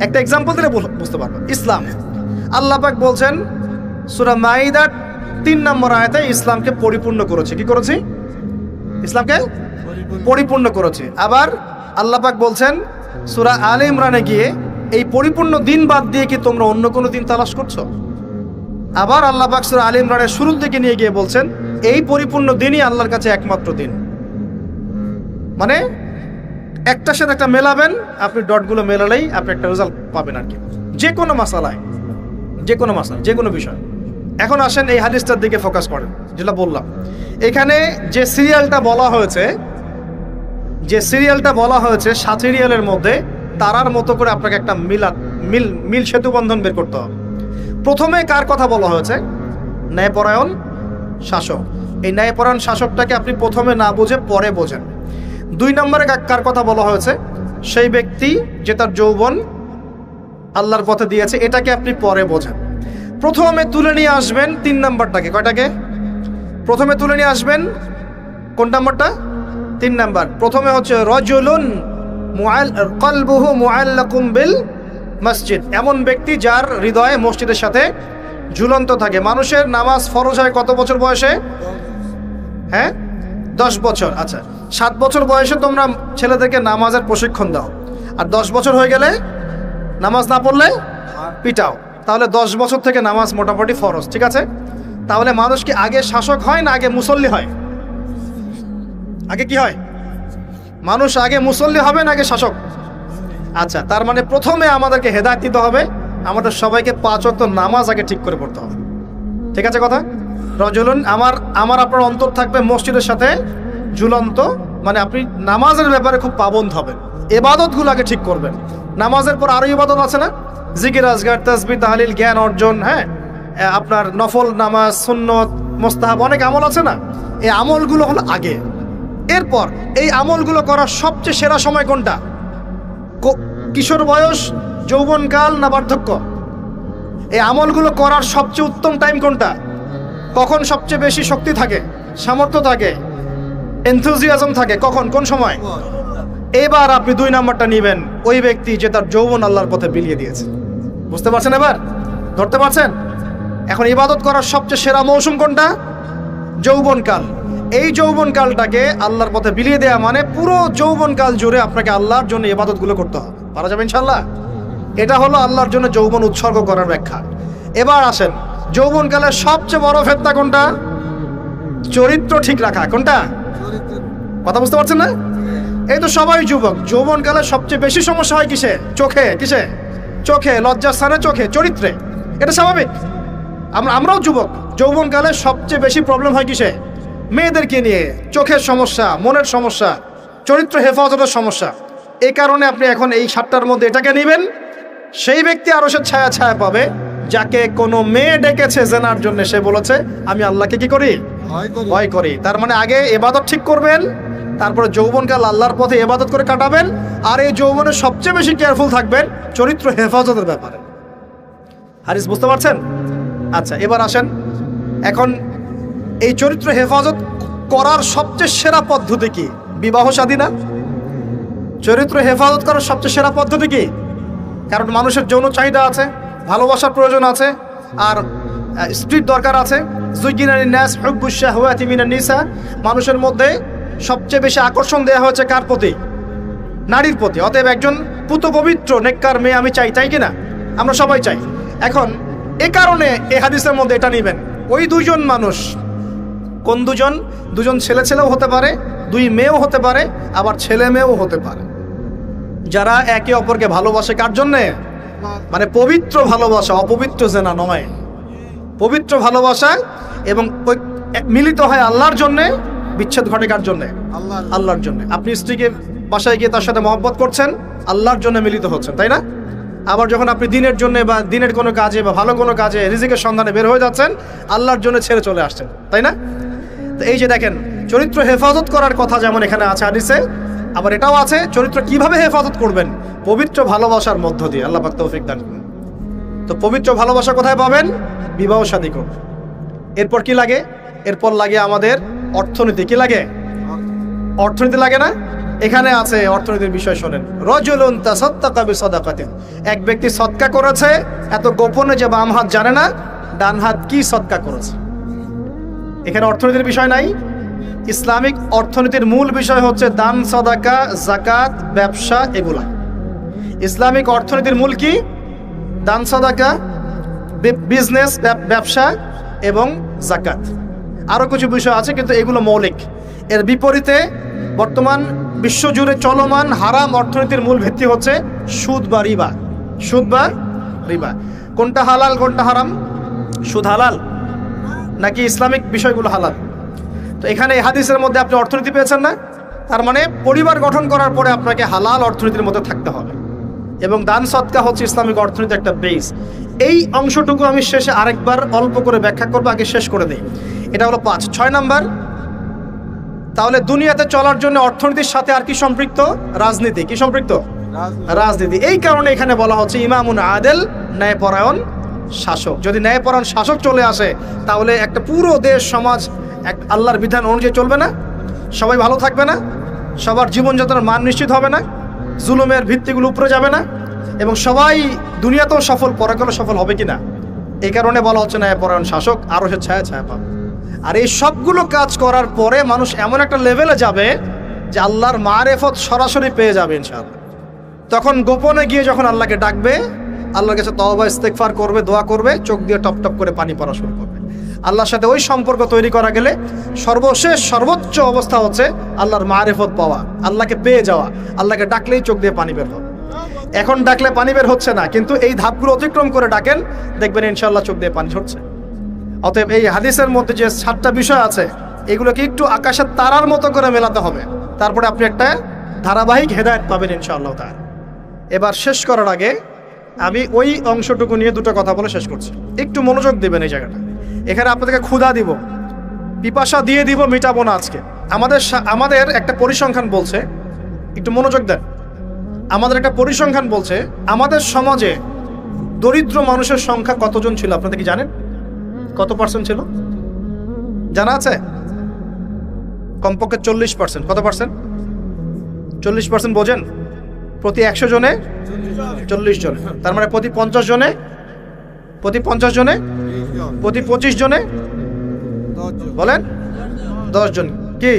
একটা এক্সাম্পল দিলে বুঝতে পারবো। ইসলাম, আল্লাহ পাক বলছেন সূরা মাইদার 3 নম্বর আয়াতে ইসলামকে পরিপূর্ণ করেছে। কি করেছি? ইসলামকে পরিপূর্ণ করেছে। আবার আল্লাহ পাক বলছেন সূরা আলে ইমরানে গিয়ে, এই পরিপূর্ণ দিন বাদ দিয়ে কি তোমরা অন্য কোনো দিন তালাশ করছো? আবার আল্লাহ পাক সূরা আলে ইমরানের শুরুর দিকে নিয়ে গিয়ে বলছেন এই পরিপূর্ণ দিনই আল্লাহর কাছে একমাত্র দিন। মানে একটার সাথে একটা মেলাবেন, আপনি ডটগুলো মেলালেই আপনি একটা রেজাল্ট পাবেন আর কি, যে কোনো মাসালায়, যে কোনো বিষয়। এখন আসেন এই হাদিসটার দিকে ফোকাস করেন, যেটা বললাম। এখানে যে সিরিয়ালটা বলা হয়েছে 7 সিরিয়ালের মধ্যে তারার মতো করে আপনাকে একটা মিল সেতু বন্ধন বের করতে হবে। প্রথমে কার কথা বলা হয়েছে? ন্যায়পরায়ণ শাসক। এই ন্যায়পরায়ণ শাসকটাকে আপনি প্রথমে না বুঝে পরে বোঝেন। 2 নম্বরে কার কথা বলা হয়েছে? সেই ব্যক্তি যে তার যৌবন আল্লাহর পথে দিয়েছে, এটাকে আপনি পরে বোঝেন। প্রথমে তুলে নিয়ে আসবেন 3 নম্বরটাকে। কয়টাকে? প্রথমে তুলে নিয়ে আসবেন কোন নম্বরটা? 3 নম্বর। প্রথমে হচ্ছে রাজুলুন কলবুহু মুআল্লাকুম বিল মসজিদ, এমন ব্যক্তি যার হৃদয়ে মসজিদের সাথে ঝুলন্ত থাকে। মানুষের নামাজ ফরজ হয় কত বছর বয়সে? হ্যাঁ, 10 বছর। আচ্ছা, 7 বছর বয়সে তোমরা ছেলেদেরকে নামাজের প্রশিক্ষণ দাও, আর 10 বছর হয়ে গেলে নামাজ না পড়লে পিটাও। তাহলে 10 বছর থেকে নামাজ মোটামুটি ফরজ, ঠিক আছে? তাহলে মানুষ কি আগে শাসক হয় না আগে মুসল্লি হয়? আগে কি হয়? মানুষ আগে মুসল্লি হবে না আগে শাসক? আচ্ছা, তার মানে প্রথমে আমাদেরকে হেদায়েত দিতে হবে, আমাদের সবাইকে 5 ওয়াক্ত নামাজ আগে ঠিক করে পড়তে হবে, ঠিক আছে কথা? রজুলুন, আমার আপনার অন্তর থাকবে মসজিদের সাথে ঝুলন্ত, মানে আপনি নামাজের ব্যাপারে খুব পাবন্দ হবেন, ইবাদতগুলো আগে ঠিক করবেন। নামাজের পর আরো ইবাদত আছে না, জিকির আজগার তাসবিহ তাহলিল জ্ঞান অর্জন, হ্যাঁ, আপনার নফল নামাজ সুন্নত মুস্তাহাব অনেক আমল আছে না, এই আমলগুলো হলো আগে। এরপর এই আমলগুলো করার সবচেয়ে সেরা সময় কোনটা? কিশোর বয়স, যৌবনকাল না বার্ধক্য? এই আমলগুলো করার সবচেয়ে উত্তম টাইম কোনটা? কখন সবচেয়ে বেশি শক্তি থাকে, সামর্থ্য থাকে, এনথুজিয়াজম থাকে, কখন, কোন সময়? এবার আপনি 2 নাম্বারটা নেবেন, ওই ব্যক্তি যে তার যৌবন আল্লাহর পথে বিলিয়ে দিয়েছে। বুঝতে পারছেন? এবার ধরতে পারছেন? এখন ইবাদত করার সবচেয়ে সেরা মৌসুম কোনটা? যৌবনকাল। এই যৌবনকালটাকে আল্লাহর পথে বিলিয়ে দেয়া মানে পুরো যৌবনকাল জুড়ে আপনাকে আল্লাহর জন্য ইবাদতগুলো করতে হবে। পারা যাবে ইনশাআল্লাহ? এটা হলো আল্লাহর জন্য যৌবন উৎসর্গ করার ব্যাখ্যা। এবার আসেন, যৌবনকালের সবচেয়ে বড় ফেতনা কোনটা? চরিত্র ঠিক রাখা। কোনটা? কথা বুঝতে পারছেন না? এই তো সবাই যুবক, যৌবনকালে সবচেয়ে বেশি সমস্যা হয় কিসে? চোখে। কিসে? চোখে, লজ্জাস্থানে, চোখে, চরিত্রে। এটা স্বাভাবিক। আমরাও যুবক, যৌবনকালে সবচেয়ে বেশি প্রবলেম হয় কিসে? মেয়েদেরকে নিয়ে, চোখের সমস্যা, মনের সমস্যা, চরিত্র হেফাজতের সমস্যা। এই কারণে আপনি এখন এই 7টার মধ্যে এটাকে নেবেন, সেই ব্যক্তি আরশের ছায়া ছায়া পাবে যাকে কোনো মেয়ে ডেকেছে জেনার জন্য, সে বলেছে আমি আল্লাহকে কি করি? ভয় করি। তার মানে আগে ইবাদত ঠিক করবেন, তারপরে যৌবনকাল আল্লাহর পথে ইবাদত করে কাটাবেন, আর এই যৌবনে সবচেয়ে বেশি কেয়ারফুল থাকবেন চরিত্র হেফাজতের ব্যাপারে। হাদিস বুঝতে পারছেন? আচ্ছা, এবার আসেন, এখন এই চরিত্র হেফাজত করার সবচেয়ে সেরা পদ্ধতি কি? বিবাহ শাদী না? চরিত্র হেফাজত করার সবচেয়ে সেরা পদ্ধতি কি? কারণ মানুষের যৌন চাহিদা আছে, ভালোবাসার প্রয়োজন আছে, আর স্ত্রীর দরকার আছে। যুগিনানিন নাস হুব্বুশ শাহওয়াতি মিনান নিসা, মানুষের মধ্যে সবচেয়ে বেশি আকর্ষণ দেওয়া হয়েছে কার প্রতি? নারীর প্রতি। অতএব একজন পুত পবিত্র নেককার মেয়ে আমি চাই, তাই কিনা? আমরা সবাই চাই। এখন এ কারণে এই হাদিসের মধ্যে এটা নেবেন, ওই 2জন মানুষ, কোন 2জন? 2জন ছেলে ছেলেও হতে পারে, 2 মেয়েও হতে পারে, আবার ছেলে মেয়েও হতে পারে, যারা একে অপরকে ভালোবাসে। কার জন্যে? মানে পবিত্র ভালোবাসা, অপবিত্র জেনা নয়, পবিত্র ভালোবাসা, এবং মিলিত হয় আল্লাহর জন্যে। বিচ্ছেদ ঘটে কার জন্যে? আল্লাহর জন্যে। আপনি স্ত্রীকে বাসায় গিয়ে তার সাথে মহব্বত করছেন, আল্লাহর জন্য মিলিত হচ্ছেন, তাই না? আবার যখন আপনি দিনের জন্য বা দিনের কোনো কাজে বা ভালো কোনো কাজে রিজিকের সন্ধানে বের হয়ে যাচ্ছেন, আল্লাহর জন্য ছেড়ে চলে আসছেন, তাই না? তো এই যে দেখেন, চরিত্র হেফাজত করার কথা যেমন এখানে আছে হাদিসে, আবার এটাও আছে চরিত্র কিভাবে হেফাজত করবেন? পবিত্র ভালোবাসার মধ্য দিয়ে। আল্লাহ পাক তৌফিক দান করুন। তো পবিত্র ভালোবাসা কোথায় পাবেন? বিবাহ শাদী করুন। এরপর কি লাগে? এরপর লাগে আমাদের অর্থনীতি। কি লাগে? অর্থনীতি লাগে না? এখানে আছে অর্থনীতির বিষয়। শোনেন, রাজুলুন তাসাদ্দাকা বিসাদাকাতিন, এক ব্যক্তি সদকা করেছে, এত গোপনে যে বাম হাত জানে না ডান হাত কি সদকা করেছে। এখানে অর্থনীতির বিষয় নাই। ইসলামিক অর্থনীতির মূল বিষয় হচ্ছে দান, সাদাকা, যাকাত, ব্যবসা, এগুলা। ইসলামিক অর্থনীতির মূল কি? দান, সাদাকা, বিজনেস, ব্যবসা এবং যাকাত। আরো কিছু বিষয় আছে কিন্তু এগুলো মৌলিক। এর বিপরীতে বর্তমান বিশ্বজুড়ে চলমান হারাম অর্থনীতির মূল ভিত্তি হচ্ছে সুদ বা রিবা। সুদ বা রিবা। কোনটা হালাল কোনটা হারাম? সুদ হালাল নাকি ইসলামিক বিষয়গুলো হালাল? তো এখানে এই হাদিসের মধ্যে আপনি অর্থনীতি পেয়েছেন না? তার মানে পরিবার গঠন করার পরে আপনাকে হালাল অর্থনীতির মধ্যে থাকতে হবে, এবং দান সদকা হচ্ছে ইসলামিক অর্থনীতির একটা বেস। এই অংশটুকু আমি শেষে আরেকবার অল্প করে ব্যাখ্যা করবো, আগে শেষ করে দেই। এটা হলো 5। 6 নাম্বার, তাহলে দুনিয়াতে চলার জন্য অর্থনীতির সাথে আর কি সম্পৃক্ত? রাজনীতি। কি সম্পৃক্ত? রাজনীতি। এই কারণে এখানে বলা হচ্ছে ইমামুন আদেল, ন্যায়পরায়ণ শাসক। যদি ন্যায়পরায়ণ শাসক চলে আসে, তাহলে একটা পুরো দেশ সমাজ এক আল্লাহর বিধান অনুযায়ী চলবে না, সবাই ভালো থাকবে না, সবার জীবনযাত্রার মান নিশ্চিত হবে না, জুলুমের ভিত্তিগুলো উপরে যাবে না, এবং সবাই দুনিয়াতেও সফল, পরকালেও সফল হবে কিনা? এই কারণে বলা হচ্ছে ন্যায়পরায়ণ শাসক, আরো সে ছায়া ছায়া পাবে। আর এই সবগুলো কাজ করার পরে মানুষ এমন একটা লেভেলে যাবে যে আল্লাহর মারেফত সরাসরি পেয়ে যাবে ইনশাআল্লাহ। তখন গোপনে গিয়ে যখন আল্লাহকে ডাকবে, আল্লাহর কাছে তওবা ইস্তেগফার করবে, দোয়া করবে, চোখ দিয়ে টপ টপ করে পানি পড়া শুরু করবে। আল্লাহর সাথে ওই সম্পর্ক তৈরি করা গেলে সর্বশেষ সর্বোচ্চ অবস্থা হচ্ছে আল্লাহর মারেফত পাওয়া, আল্লাহকে পেয়ে যাওয়া। আল্লাহকে ডাকলেই চোখ দিয়ে পানি বের হবে। এখন ডাকলে পানি বের হচ্ছে না, কিন্তু এই ধাপগুলো অতিক্রম করে ডাকেন, দেখবেন ইনশাআল্লাহ চোখ দিয়ে পানি ঝরছে। অতএব এই হাদিসের মধ্যে যে 7টা বিষয় আছে, এগুলোকে একটু আকাশের তারার মতো করে মেলাতে হবে, তারপরে আপনি একটা ধারাবাহিক হেদায়েত পাবেন ইনশাআল্লাহ তাআলা। এবার শেষ করার আগে আমি ওই অংশটুকু নিয়ে দুটো কথা বলে শেষ করছি, একটু মনোযোগ দেবেন এই জায়গাটা। এখানে আপনাদেরকে ক্ষুধা দিব, পিপাসা দিয়ে দিব, মিটাবো না আজকে। আমাদের একটা পরিসংখ্যান বলছে, একটু মনোযোগ দেন। আমাদের একটা পরিসংখ্যান বলছে আমাদের সমাজে দরিদ্র মানুষের সংখ্যা কতজন ছিল আপনাদের কি জানেন? কত পার্সেন্ট ছিল জানা আছে? কমপক্ষে 40%। কত পার্সেন্ট? 40% বোঝেন? প্রতি 100 জনে 40 জন, তার মানে প্রতি 50 জনে, প্রতি 50 জনে, প্রতি 25 জনে বলেন 10 জন। কি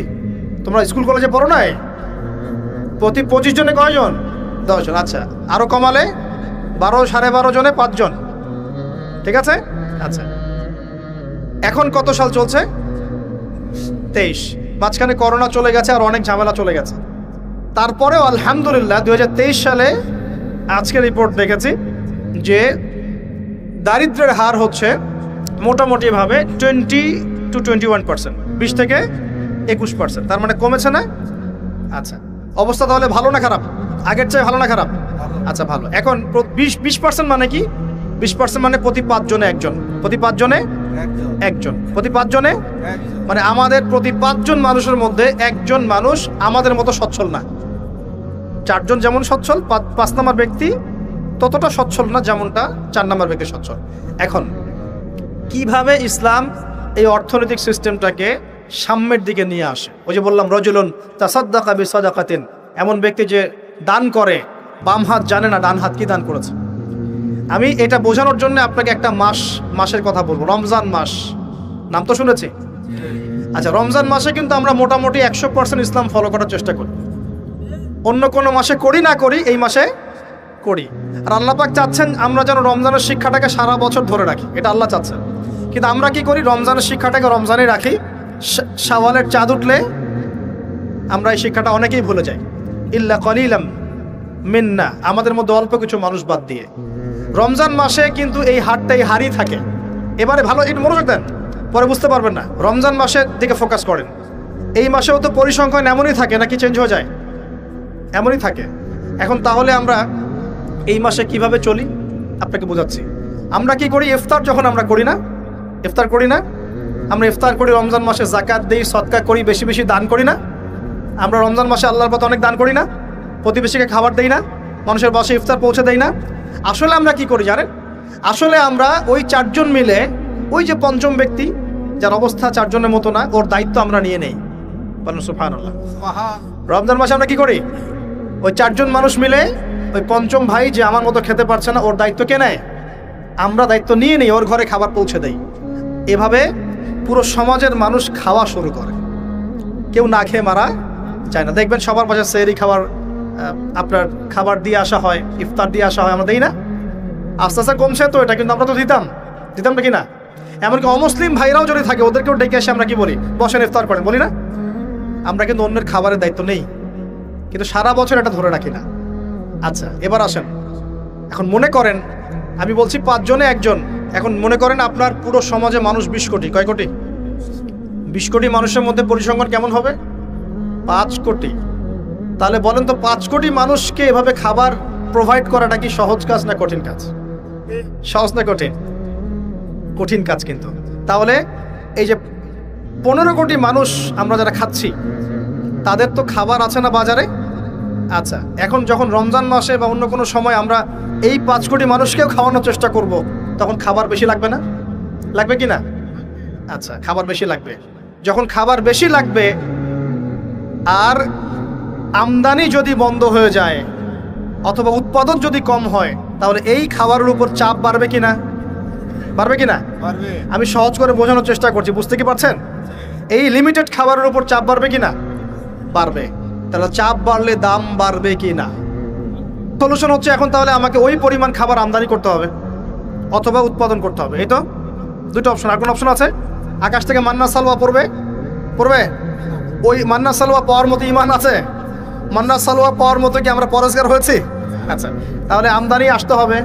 তোমরা স্কুল কলেজে পড়ো নাই? প্রতি 25 জনে কয়জন? 10 জন। আচ্ছা, আরো কমালে 12, 12.5 জনে 5 জন। ঠিক আছে? আচ্ছা, এখন কত সাল চলছে? 23। মাঝখানে করোনা চলে গেছে আর অনেক ঝামেলা চলে গেছে। তারপরেও আলহামদুলিল্লাহ 2023 সালে আজকে রিপোর্ট দেখেছি যে দারিদ্র্যের হার হচ্ছে মোটামুটিভাবে 20 to 21%, 20 থেকে 21%। তার মানে কমেছে না? আচ্ছা, অবস্থা তাহলে ভালো না খারাপ? আগের চেয়ে ভালো না খারাপ? আচ্ছা, ভালো। এখন 20% মানে কি? 20% মানে প্রতি 5 জনে একজন, প্রতি 5 জনে একজন, প্রতি 5 জনে মানে আমাদের প্রতি 5 জন মানুষের মধ্যে একজন মানুষ আমাদের মতো সচ্ছল না। 4 জন যেমন সচ্ছল, 5 নম্বর ব্যক্তি ততটা সচ্ছল না যেমনটা 4 নম্বর ব্যক্তি সচ্ছল। এখন কিভাবে ইসলাম এই অর্থনৈতিক সিস্টেমটাকে সাম্যের দিকে নিয়ে আসে? ওই যে বললাম রজুলুন তাসাদ্দাকা বিসাদাকাতিন, এমন ব্যক্তি যে দান করে, বাম হাত জানে না ডান হাত কি দান করেছে। আমি এটা বোঝানোর জন্য আপনাকে একটা মাসের কথা বলবো। রমজান মাস নাম তো শুনেছি। আচ্ছা, রমজান মাসে কিন্তু আমরা মোটামুটি 100% ইসলাম ফলো করার চেষ্টা করি। অন্য কোনো মাসে করি না করি, এই মাসে করি। আর আল্লাহ পাক চাচ্ছেন আমরা যেন রমজানের শিক্ষাটাকে সারা বছর ধরে রাখি, এটা আল্লাহ চাচ্ছেন। কিন্তু আমরা কি করি? রমজানের শিক্ষাটাকে রমজানে রাখি, শাওয়ালের চাঁদ উঠলে আমরা এই শিক্ষাটা অনেকেই ভুলে যাই। ইল্লা কলিলাম মিন্না, আমাদের মধ্যে অল্প কিছু মানুষ বাদ দিয়ে। রমজান মাসে কিন্তু এই হারটাই হারই থাকে। এবারে ভালো একটু মনোযোগ দেন, পরে বুঝতে পারবেন না। রমজান মাসের দিকে ফোকাস করেন। এই মাসেও তো পরিসংখ্যান এমনই থাকে নাকি চেঞ্জ হয়ে যায়? এমনই থাকে। এখন তাহলে আমরা এই মাসে কিভাবে চলি আপনাকে বোঝাচ্ছি। আমরা কি করি? ইফতার যখন আমরা করি না, ইফতার করি না, আমরা ইফতার করি রমজান মাসে, যাকাত দেই, সদকা করি, বেশি বেশি দান করি না? আমরা রমজান মাসে আল্লাহর পথে অনেক দান করি না? প্রতিবেশীকে খাবার দেই না? মানুষের বাসায় ইফতার পৌঁছে দেই না? আসলে আমরা কি করি জানেন? আসলে আমরা ওই 4 জন মিলে, ওই যে পঞ্চম ব্যক্তি যার অবস্থা 4 জনের মতো না, ওর দায়িত্ব আমরা নিয়ে নেই। বলুন সুবহানাল্লাহ। রমজান মাসে আমরা কি করি? ওই 4 জন মানুষ মিলে ওই পঞ্চম ভাই যে আমার মতো খেতে পারছে না, ওর দায়িত্ব কে নেয়? আমরা দায়িত্ব নিয়ে নিই, ওর ঘরে খাবার পৌঁছে দেই। এভাবে পুরো সমাজের মানুষ খাওয়া শুরু করে, কেউ না খেয়ে মারা চায় না। দেখবেন সবার বাসায় সেহরি খাবার, আপনার খাবার দিয়ে আসা হয়, ইফতার দিয়ে আসা হয়, আমরা দেই না? আস্তে আস্তে কমছে তো এটা, কিন্তু আমরা তো দিতাম নাকি না? এমনকি অমুসলিম ভাইরাও যদি থাকে, ওদেরকেও ডেকে এসে আমরা কি বলি? বসেন ইফতার করেন, বলি না? আমরা কিন্তু অন্যের খাবারের দায়িত্ব নেই, কিন্তু সারা বছর এটা ধরে রাখি না। আচ্ছা, এবার আসেন। এখন মনে করেন আমি বলছি 5 জনে একজন। এখন মনে করেন আপনার পুরো সমাজে মানুষ 20 কোটি। কয় কোটি? 20 কোটি মানুষের মধ্যে পরিসংখ্যান কেমন হবে? 5 কোটি। তাহলে বলেন তো 5 কোটি মানুষকে এভাবে খাবার প্রোভাইড করাটা কি সহজ কাজ না কঠিন কাজ? সহজ না কঠিন? কঠিন কাজ। কিন্তু তাহলে এই যে 15 কোটি মানুষ আমরা যারা খাচ্ছি, তাদের তো খাবার আছে না বাজারে? আচ্ছা, এখন যখন রমজান মাসে বা অন্য কোনো সময় আমরা এই 5 কোটি মানুষকেও খাওয়ানোর চেষ্টা করব, তখন খাবার বেশি লাগবে না? লাগবে কি না? আচ্ছা, খাবার বেশি লাগবে। যখন খাবার বেশি লাগবে আর আমদানি যদি বন্ধ হয়ে যায় অথবা উৎপাদন যদি কম হয়, তাহলে এই খাবারের উপর চাপ বাড়বে কি না? পারবে কি না? আমি সহজ করে বোঝানোর চেষ্টা করছি, বুঝতে কি পারছেন? এই লিমিটেড খাবারের উপর চাপ বাড়বে কি না? বাড়বে। তাহলে চাপ বাড়লে দাম বাড়বে কি না? সলিউশন হচ্ছে এখন তাহলে আমাকে ওই পরিমাণ খাবার আমদানি করতে হবে অথবা উৎপাদন করতে হবে। এই তো দুটো অপশন। আর কোন অপশন আছে? আকাশ থেকে মান্না সালওয়া পড়বে? ওই মান্না সালওয়া পাওয়ার মতো ইমান আছে? মান্না সালওয়া পাওয়ার মতো কি আমরা পরেজগার হয়েছি? আচ্ছা, তাহলে আমদানি আসতে হবে,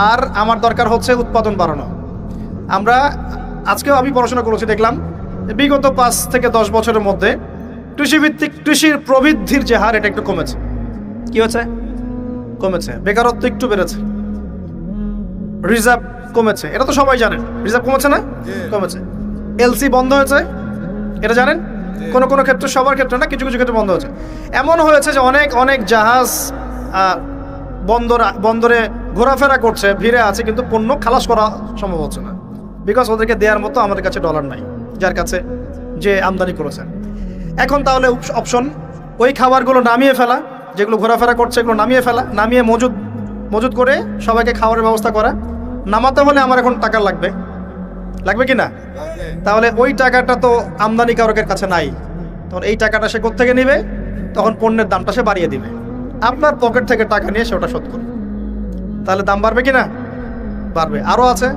আর আমার দরকার হচ্ছে উৎপাদন বাড়ানো। আমরা আজকেও আমি পড়াশোনা করেছি, দেখলাম বিগত 5 থেকে 10 বছরের মধ্যে কৃষিভিত্তিক কৃষির প্রবৃদ্ধির যে হার, এটা একটু কমেছে। কি হয়েছে? কমেছে। বেকারত্ব একটু বেড়েছে, রিজার্ভ কমেছে, এটা তো সবাই জানেন। রিজার্ভ কমেছে না? কমেছে। এলসি বন্ধ হয়েছে, এটা জানেন? কোনো কোনো ক্ষেত্রে, সবার ক্ষেত্রে না, কিছু কিছু ক্ষেত্রে বন্ধ হয়েছে। এমন হয়েছে যে অনেক অনেক জাহাজ বন্দরে ঘোরাফেরা করছে, ভিড়ে আছে, কিন্তু পণ্য খালাস করা সম্ভব হচ্ছে না, বিকজ ওদেরকে দেওয়ার মতো আমাদের কাছে ডলার নাই, যার কাছে যে আমদানি করেছে। এখন তাহলে অপশন, ওই খাবারগুলো নামিয়ে ফেলা, যেগুলো ঘোরাফেরা করছে এগুলো নামিয়ে ফেলা, নামিয়ে মজুদ করে সবাইকে খাবারের ব্যবস্থা করা। নামাতে হলে আমার এখন টাকা লাগবে কি না? তাহলে ওই টাকাটা তো আমদানিকারকের কাছে নাই, তখন এই টাকাটা সে কোত্থেকে নেবে? তখন পণ্যের দামটা সে বাড়িয়ে দিবে, আপনার পকেট থেকে টাকা নিয়ে সে ওটা শোধ করবে। তাহলে দাম বাড়বে কি না? বাড়বে। আরও আছে,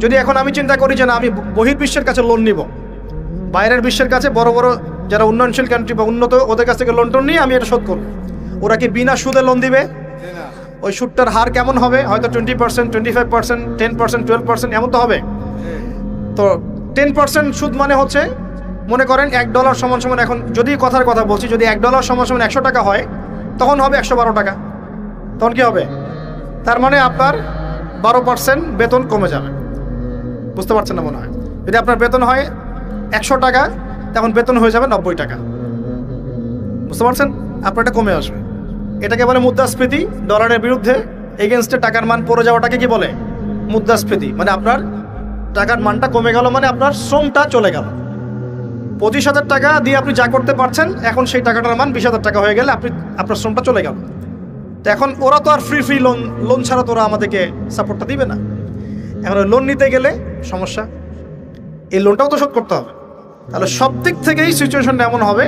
যদি এখন আমি চিন্তা করি যে না, আমি বহির্বিশ্বের কাছে লোন নিব, বাইরের বিশ্বের কাছে বড় বড় যারা উন্নয়নশীল কান্ট্রি বা উন্নত, ওদের কাছ থেকে লোন টোন নিয়ে আমি এটা শোধ করব, ওরা কি বিনা সুদে লোন দিবে? ওই সুদটার হার কেমন হবে? হয়তো 20%, 25%, 10%, 12% এমন তো হবে। তো 10% সুদ মানে হচ্ছে, মনে করেন $1 সমান সমান, এখন যদি কথার কথা বলছি, যদি $1 সমান সমান 100 টাকা হয়, তখন হবে 112 টাকা। তখন কি হবে? তার মানে আপনার 12% বেতন কমে যাবে। বুঝতে পারছেন না মনে হয়? যদি আপনার বেতন হয় 100 টাকা, তখন বেতন হয়ে যাবে 90 টাকা। বুঝতে পারছেন? আপনার এটা কমে আসবে। এটাকে বলে মুদ্রাস্ফীতি। ডলারের বিরুদ্ধে এগেনস্টে টাকার মান পড়ে যাওয়াটাকে কি বলে? মুদ্রাস্ফীতি। মানে আপনার টাকার মানটা কমে গেল, মানে আপনার শ্রমটা চলে গেল। 25,000 টাকা দিয়ে আপনি যা করতে পারছেন, এখন সেই টাকাটার মান 20,000 টাকা হয়ে গেলে আপনার শ্রমটা চলে গেল। তো এখন ওরা তো আর ফ্রি লোন ছাড়া তো ওরা আমাদেরকে সাপোর্টটা দিবে না। এখন লোন নিতে গেলে সমস্যা, এই লোনটাও তো শোধ করতে হবে। তাহলে সব দিক থেকেই সিচুয়েশনটা এমন হবে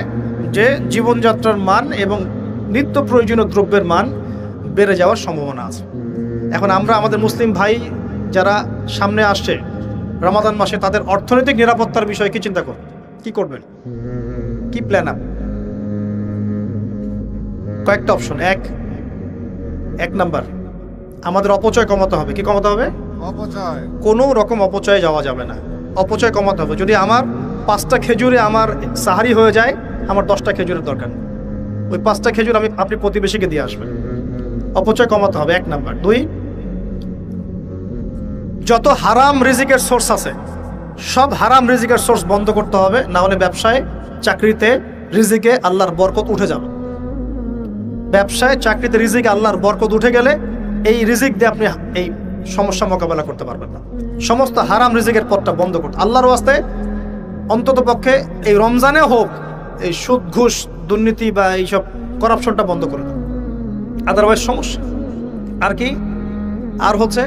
যে জীবনযাত্রার মান এবং নিত্য প্রয়োজনীয় দ্রব্যের মান বেড়ে যাওয়ার সম্ভাবনা আছে। এখন আমরা আমাদের মুসলিম ভাই যারা সামনে আসছে রমাদান মাসে, তাদের অর্থনৈতিক নিরাপত্তার বিষয়ে কি চিন্তা কি করবেন? কি প্ল্যান আপ? কয়েকটা অপশন। এক নাম্বার, আমাদের অপচয় কমাতে হবে। কি কমাতে হবে? অপচয়। কোনো রকম অপচয়ে যাওয়া যাবে না, অপচয় কমাতে হবে। যদি আমার 5টা খেজুরে আমার সাহারি হয়ে যায়, আমার 10টা খেজুরের দরকার। ওই 5টা খেজুর আপনি প্রতিবেশীকে দিয়ে আসবেন। অপচয় কমাতে হবে, 1 নাম্বার। 2, যত হারাম রিজিকের সোর্স আছে, সব হারাম রিজিকের সোর্স বন্ধ করতে হবে, না হলে ব্যবসায়, চাকরিতে, রিজিকে আল্লাহর বরকত উঠে যাবে। ব্যবসায়, চাকরিতে, রিজিকে আল্লাহর বরকত উঠে গেলে এই রিজিক দিয়ে আপনি এই সমস্যা মোকাবেলা করতে পারবেন না। সমস্ত হারাম রিজিকের পথটা বন্ধ করতে, আল্লাহর ওয়াস্তে অন্তত পক্ষে এই রমজানে হোক, এই সুদ, ঘুষ, দুর্নীতি বা এইসব করাপশনটা বন্ধ করে দেন, আদারওয়াইজ সমস্যা। আর কি? আর হচ্ছে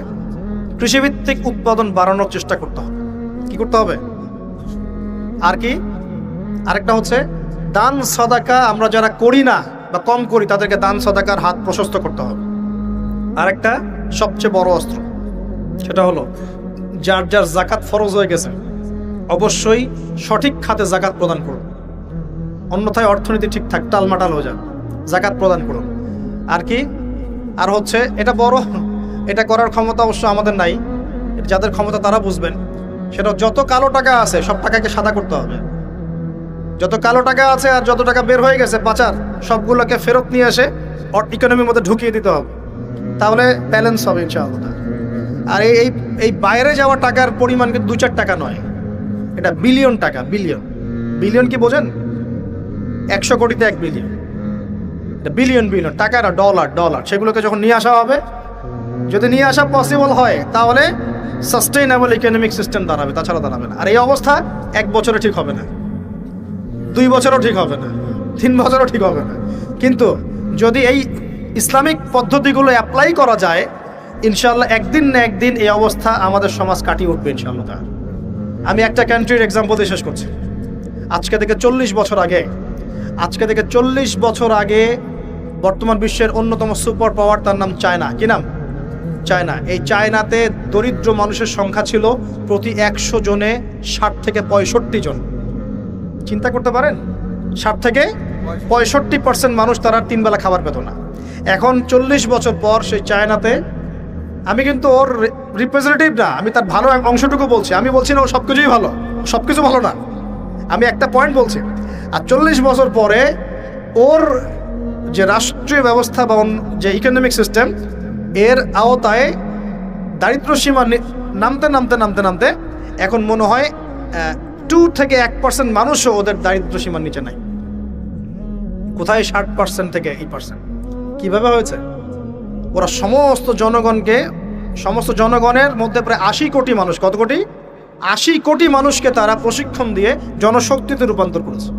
কৃষিভিত্তিক উৎপাদন বাড়ানোর চেষ্টা করতে হবে। কি করতে হবে? আর কি? আরেকটা হচ্ছে দান সদাকা, আমরা যারা করি না বা কম করি, তাদেরকে দান সদাকার হাত প্রশস্ত করতে হবে। আরেকটা সবচেয়ে বড় অস্ত্র, সেটা হলো যার যার জাকাত ফরজ হয়ে গেছে, অবশ্যই সঠিক খাতে জাকাত প্রদান করুন, অন্যথায় অর্থনীতি ঠিকঠাক টালমাটাল হয়ে যাবে। জাকাত প্রদান করুন। আর কি? আর হচ্ছে, এটা বড়, এটা করার ক্ষমতা অবশ্য আমাদের নাই, যাদের ক্ষমতা তারা বুঝবেন, সেটা যত কালো টাকা আছে সব টাকাকে সাদা করতে হবে। যত কালো টাকা আছে আর যত টাকা বের হয়ে গেছে পাচার, সবগুলোকে ফেরত নিয়ে এসে ইকোনমির মধ্যে ঢুকিয়ে দিতে হবে, তাহলে ব্যালেন্স হবে ইনশাআল্লাহ। আর এই বাইরে যাওয়া টাকার পরিমাণ কিন্তু 2-4 টাকা নয়, এটা বিলিয়ন টাকা। বিলিয়ন কি বোঝেন? 100 কোটিতে 1 বিলিয়ন। বিলিয়ন টাকা না, ডলার। সেগুলোকে যখন নিয়ে আসা হবে, যদি নিয়ে আসা পসিবল হয়, তাহলে সাস্টেইনেবল ইকোনমিক সিস্টেম দাঁড়াবে, তাছাড়া দাঁড়াবে না। আর এই অবস্থা 1 বছরে ঠিক হবে না, 2 বছরও ঠিক হবে না, 3 বছরও ঠিক হবে না। কিন্তু যদি এই ইসলামিক পদ্ধতিগুলো অ্যাপ্লাই করা যায়, ইনশাআল্লাহ একদিন না একদিন এই অবস্থা আমাদের সমাজ কাটিয়ে উঠবে ইনশাআল্লাহ। আমি একটা কান্ট্রির এক্সাম্পল দিয়ে শেষ করছি। আজকে থেকে 40 বছর আগে বর্তমান বিশ্বের অন্যতম সুপার পাওয়ার, তার নাম চায়না। কি নাম? চায়না। এই চায়নাতে দরিদ্র মানুষের সংখ্যা ছিল প্রতি 100 জনে 60 থেকে 65 জন। চিন্তা করতে পারেন, 60 থেকে 65% মানুষ তারা 3 বেলা খাবার পেত না। এখন 40 বছর পর সেই চায়নাতে, আমি কিন্তু ওর রিপ্রেজেন্টেটিভ না, আমি তার ভালো অংশটুকু বলছি। আমি বলছি না ও সবকিছুই ভালো, সবকিছু ভালো না, আমি একটা পয়েন্ট বলছি। আর 40 বছর পরে ওর যে রাষ্ট্রীয় ব্যবস্থা বা যে ইকোনমিক সিস্টেম, এর আওতায় দারিদ্র সীমা নামতে নামতে নামতে নামতে এখন মনে হয় 2 থেকে 1% মানুষও ওদের দারিদ্র সীমার নিচে নাই। কোথায় 60% থেকে 8%? কিভাবে হয়েছে? ওরা সমস্ত জনগণের মধ্যে প্রায় 80 কোটি মানুষ, কত কোটি? 80 কোটি মানুষকে তারা প্রশিক্ষণ দিয়ে জনশক্তিতে রূপান্তর করেছে।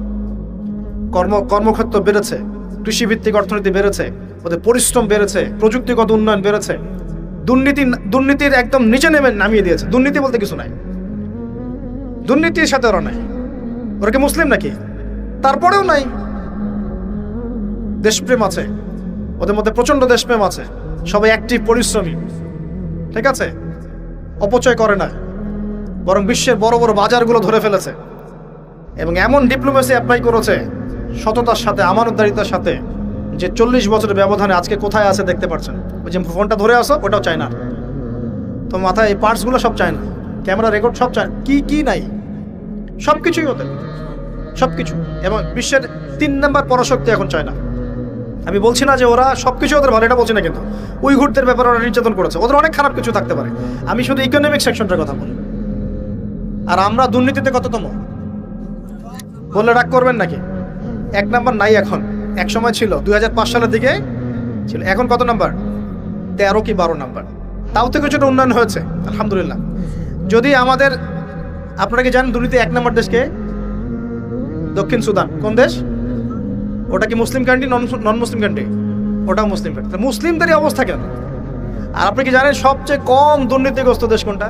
কর্মক্ষেত্র বেড়েছে, কৃষিভিত্তিক অর্থনীতি বেড়েছে, ওদের পরিশ্রম বেড়েছে, প্রযুক্তিগত উন্নয়ন বেড়েছে। দুর্নীতির একদম নিচে নামিয়ে দিয়েছে। দুর্নীতি বলতে কিছু নাই, দুর্নীতির সাথে ওরা নাই। ওরা কি মুসলিম নাকি? তারপরেও নাই। দেশপ্রেম আছে ওদের মধ্যে, প্রচন্ড দেশপ্রেম আছে, সবাই অ্যাক্টিভ, পরিশ্রমী, ঠিক আছে? অপচয় করে না, বরং বিশ্বের বড় বড় বাজারগুলো ধরে ফেলেছে এবং এমন ডিপ্লোমেসি অ্যাপ্লাই করেছে সততার সাথে, আমানতদারিতার সাথে, যে 40 বছরের ব্যবধানে আজকে কোথায় আছে দেখতে পাচ্ছেন। ওই যে ফোনটা ধরে আসো, ওটাও চায় না। তো মাথায় এই পার্টসগুলো সব চায় না, ক্যামেরা রেকর্ড সব চায়, কি নাই, সব কিছুই ওদের, সব কিছু। এবং বিশ্বের 3 নম্বর পরাশক্তি এখন চায় না। আমি বলছি না যে ওরা সবকিছু ওদের ভালো, এটা বলছি না, কিন্তু উইঘুরদের ব্যাপারে ওরা নির্যাতন করেছে, ওদের অনেক খারাপ কিছু থাকতে পারে। আমি শুধু ইকোনমিক সেকশনটার কথা বলি। আর আমরা দুর্নীতিতে কততম বললে রাগ করবেন নাকি? 1 নাম্বার নাই এখন, এক সময় ছিল 2005 সালের দিকে ছিল, এখন কত নাম্বার? 13 কি 12 নাম্বার। তাও তো কিছুটা উন্নয়ন হয়েছে আলহামদুলিল্লাহ। যদি আমাদের, আপনারা কি জানেন দুর্নীতি 1 নাম্বার দেশকে? দক্ষিণ সুদান। কোন দেশ ওটা? কি মুসলিম কান্ট্রি, নন মুসলিম কান্ট্রি? ওটাও মুসলিম কান্ট্রি। মুসলিমদেরই অবস্থা কেন? আর আপনি কি জানেন সবচেয়ে কম দুর্নীতিগ্রস্ত দেশ কোনটা?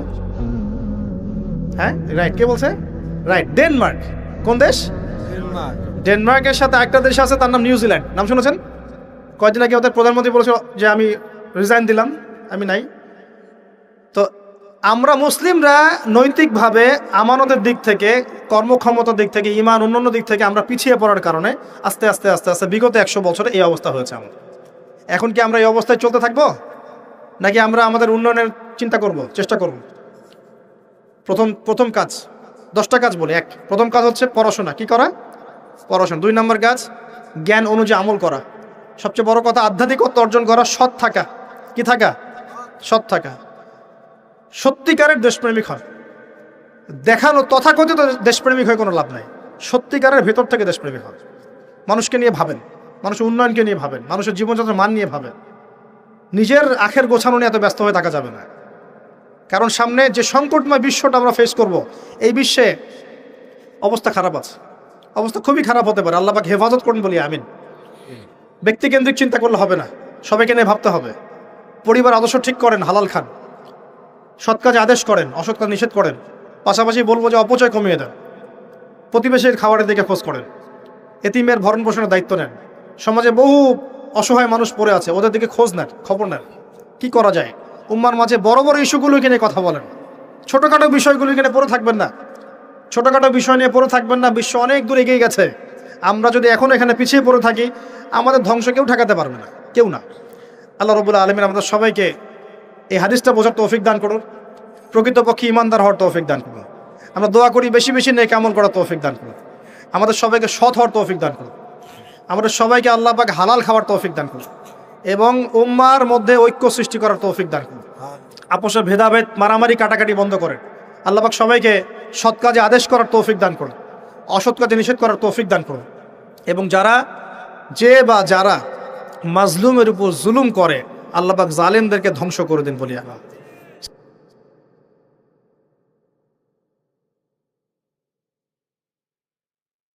হ্যাঁ রাইট, কে বলছে? Right, Denmark. কোন দেশ? ডেনমার্কের সাথে একটা দেশ আছে, তার নাম নিউজিল্যান্ড। নাম শুনেছেন? কয়েকদিন আগে ওদের প্রধানমন্ত্রী বলেছিল যে আমি রিজাইন দিলাম, আমি নাই। তো আমরা মুসলিমরা নৈতিকভাবে, আমানতের দিক থেকে, কর্মক্ষমতার দিক থেকে, ঈমান অন্যান্য দিক থেকে আমরা পিছিয়ে পড়ার কারণে আস্তে আস্তে আস্তে আস্তে বিগত 100 বছরে এই অবস্থা হয়েছে আমাদের। এখন কি আমরা এই অবস্থায় চলতে থাকবো, নাকি আমরা আমাদের উন্নয়নের চিন্তা করব, চেষ্টা করব? প্রথম কাজ, 10টা কাজ বলি। প্রথম কাজ হচ্ছে পড়াশোনা। কি করা? পড়াশোনা। 2 নম্বর কাজ জ্ঞান অনুযায়ী আমল করা। সবচেয়ে বড় কথা আধ্যাত্মিকত্ব অর্জন করা, সৎ থাকা। কি থাকা? সৎ থাকা। সত্যিকারের দেশপ্রেমিক হয়, দেখানো তথাকথিত দেশপ্রেমিক হয়ে কোনো লাভ নাই। সত্যিকারের ভেতর থেকে দেশপ্রেমিক হয়। মানুষকে নিয়ে ভাবেন, মানুষের উন্নয়নকে নিয়ে ভাবেন, মানুষের জীবনযাত্রার মান নিয়ে ভাবেন। নিজের আখের গোছানো নিয়ে এত ব্যস্ত হয়ে থাকা যাবে না। কারণ সামনে যে সংকটময় বিশ্বটা আমরা ফেস করব, এই বিশ্বে অবস্থা খারাপ আছে, অবস্থা খুবই খারাপ হতে পারে। আল্লাহ পাক হেফাজত করুন বলি আমিন। ব্যক্তিকেন্দ্রিক চিন্তা করলে হবে না, সবাইকে নিয়ে ভাবতে হবে। পরিবার আদর্শ ঠিক করেন, হালাল খান, সৎ কাজে আদেশ করেন, অসৎ কাজ নিষেধ করেন। পাশাপাশি বলবো যে অপচয় কমিয়ে দেন, প্রতিবেশীর খাবারের দিকে খোঁজ করেন, এতিমের ভরণ পোষণের দায়িত্ব নেন। সমাজে বহু অসহায় মানুষ পড়ে আছে, ওদের দিকে খোঁজ নেন, খবর নেন, কি করা যায়। উম্মার মাঝে বড় বড় ইস্যুগুলোকে নিয়ে কথা বলেন, ছোটোখাটো বিষয়গুলো নিয়ে পড়ে থাকবেন না। ছোটোখাটো বিষয় নিয়ে পড়ে থাকবেন না। বিশ্ব অনেক দূর এগিয়ে গেছে, আমরা যদি এখন এখানে পিছিয়ে পড়ে থাকি, আমাদের ধ্বংস কেউ ঠেকাতে পারবে না, কেউ না। আল্লাহ রাব্বুল আলামিন আমাদের সবাইকে এই হাদিসটা বোঝার তৌফিক দান করুন, প্রকৃতপক্ষে ইমানদার হওয়ার তৌফিক দান করুন। আমরা দোয়া করি বেশি বেশি নেক আমল করার তৌফিক দান করুন, আমাদের সবাইকে সৎ হওয়ার তৌফিক দান করুন, আমাদের সবাইকে আল্লাহ পাক হালাল খাওয়ার তৌফিক দান করুন এবং উম্মার মধ্যে ঐক্য সৃষ্টি করার তৌফিক দান করুন। আপোষের ভেদাভেদ, মারামারি, কাটাকাটি বন্ধ করেন। আল্লাহ পাক সবাইকে সৎ কাজে আদেশ করার তৌফিক দান করুন, অসৎ কাজে নিষেধ করার তৌফিক দান করুন। এবং যারা মাজলুমের উপর জুলুম করে, আল্লাহ পাক জালেমদেরকে ধ্বংস করে দিন বলি আল্লাহ।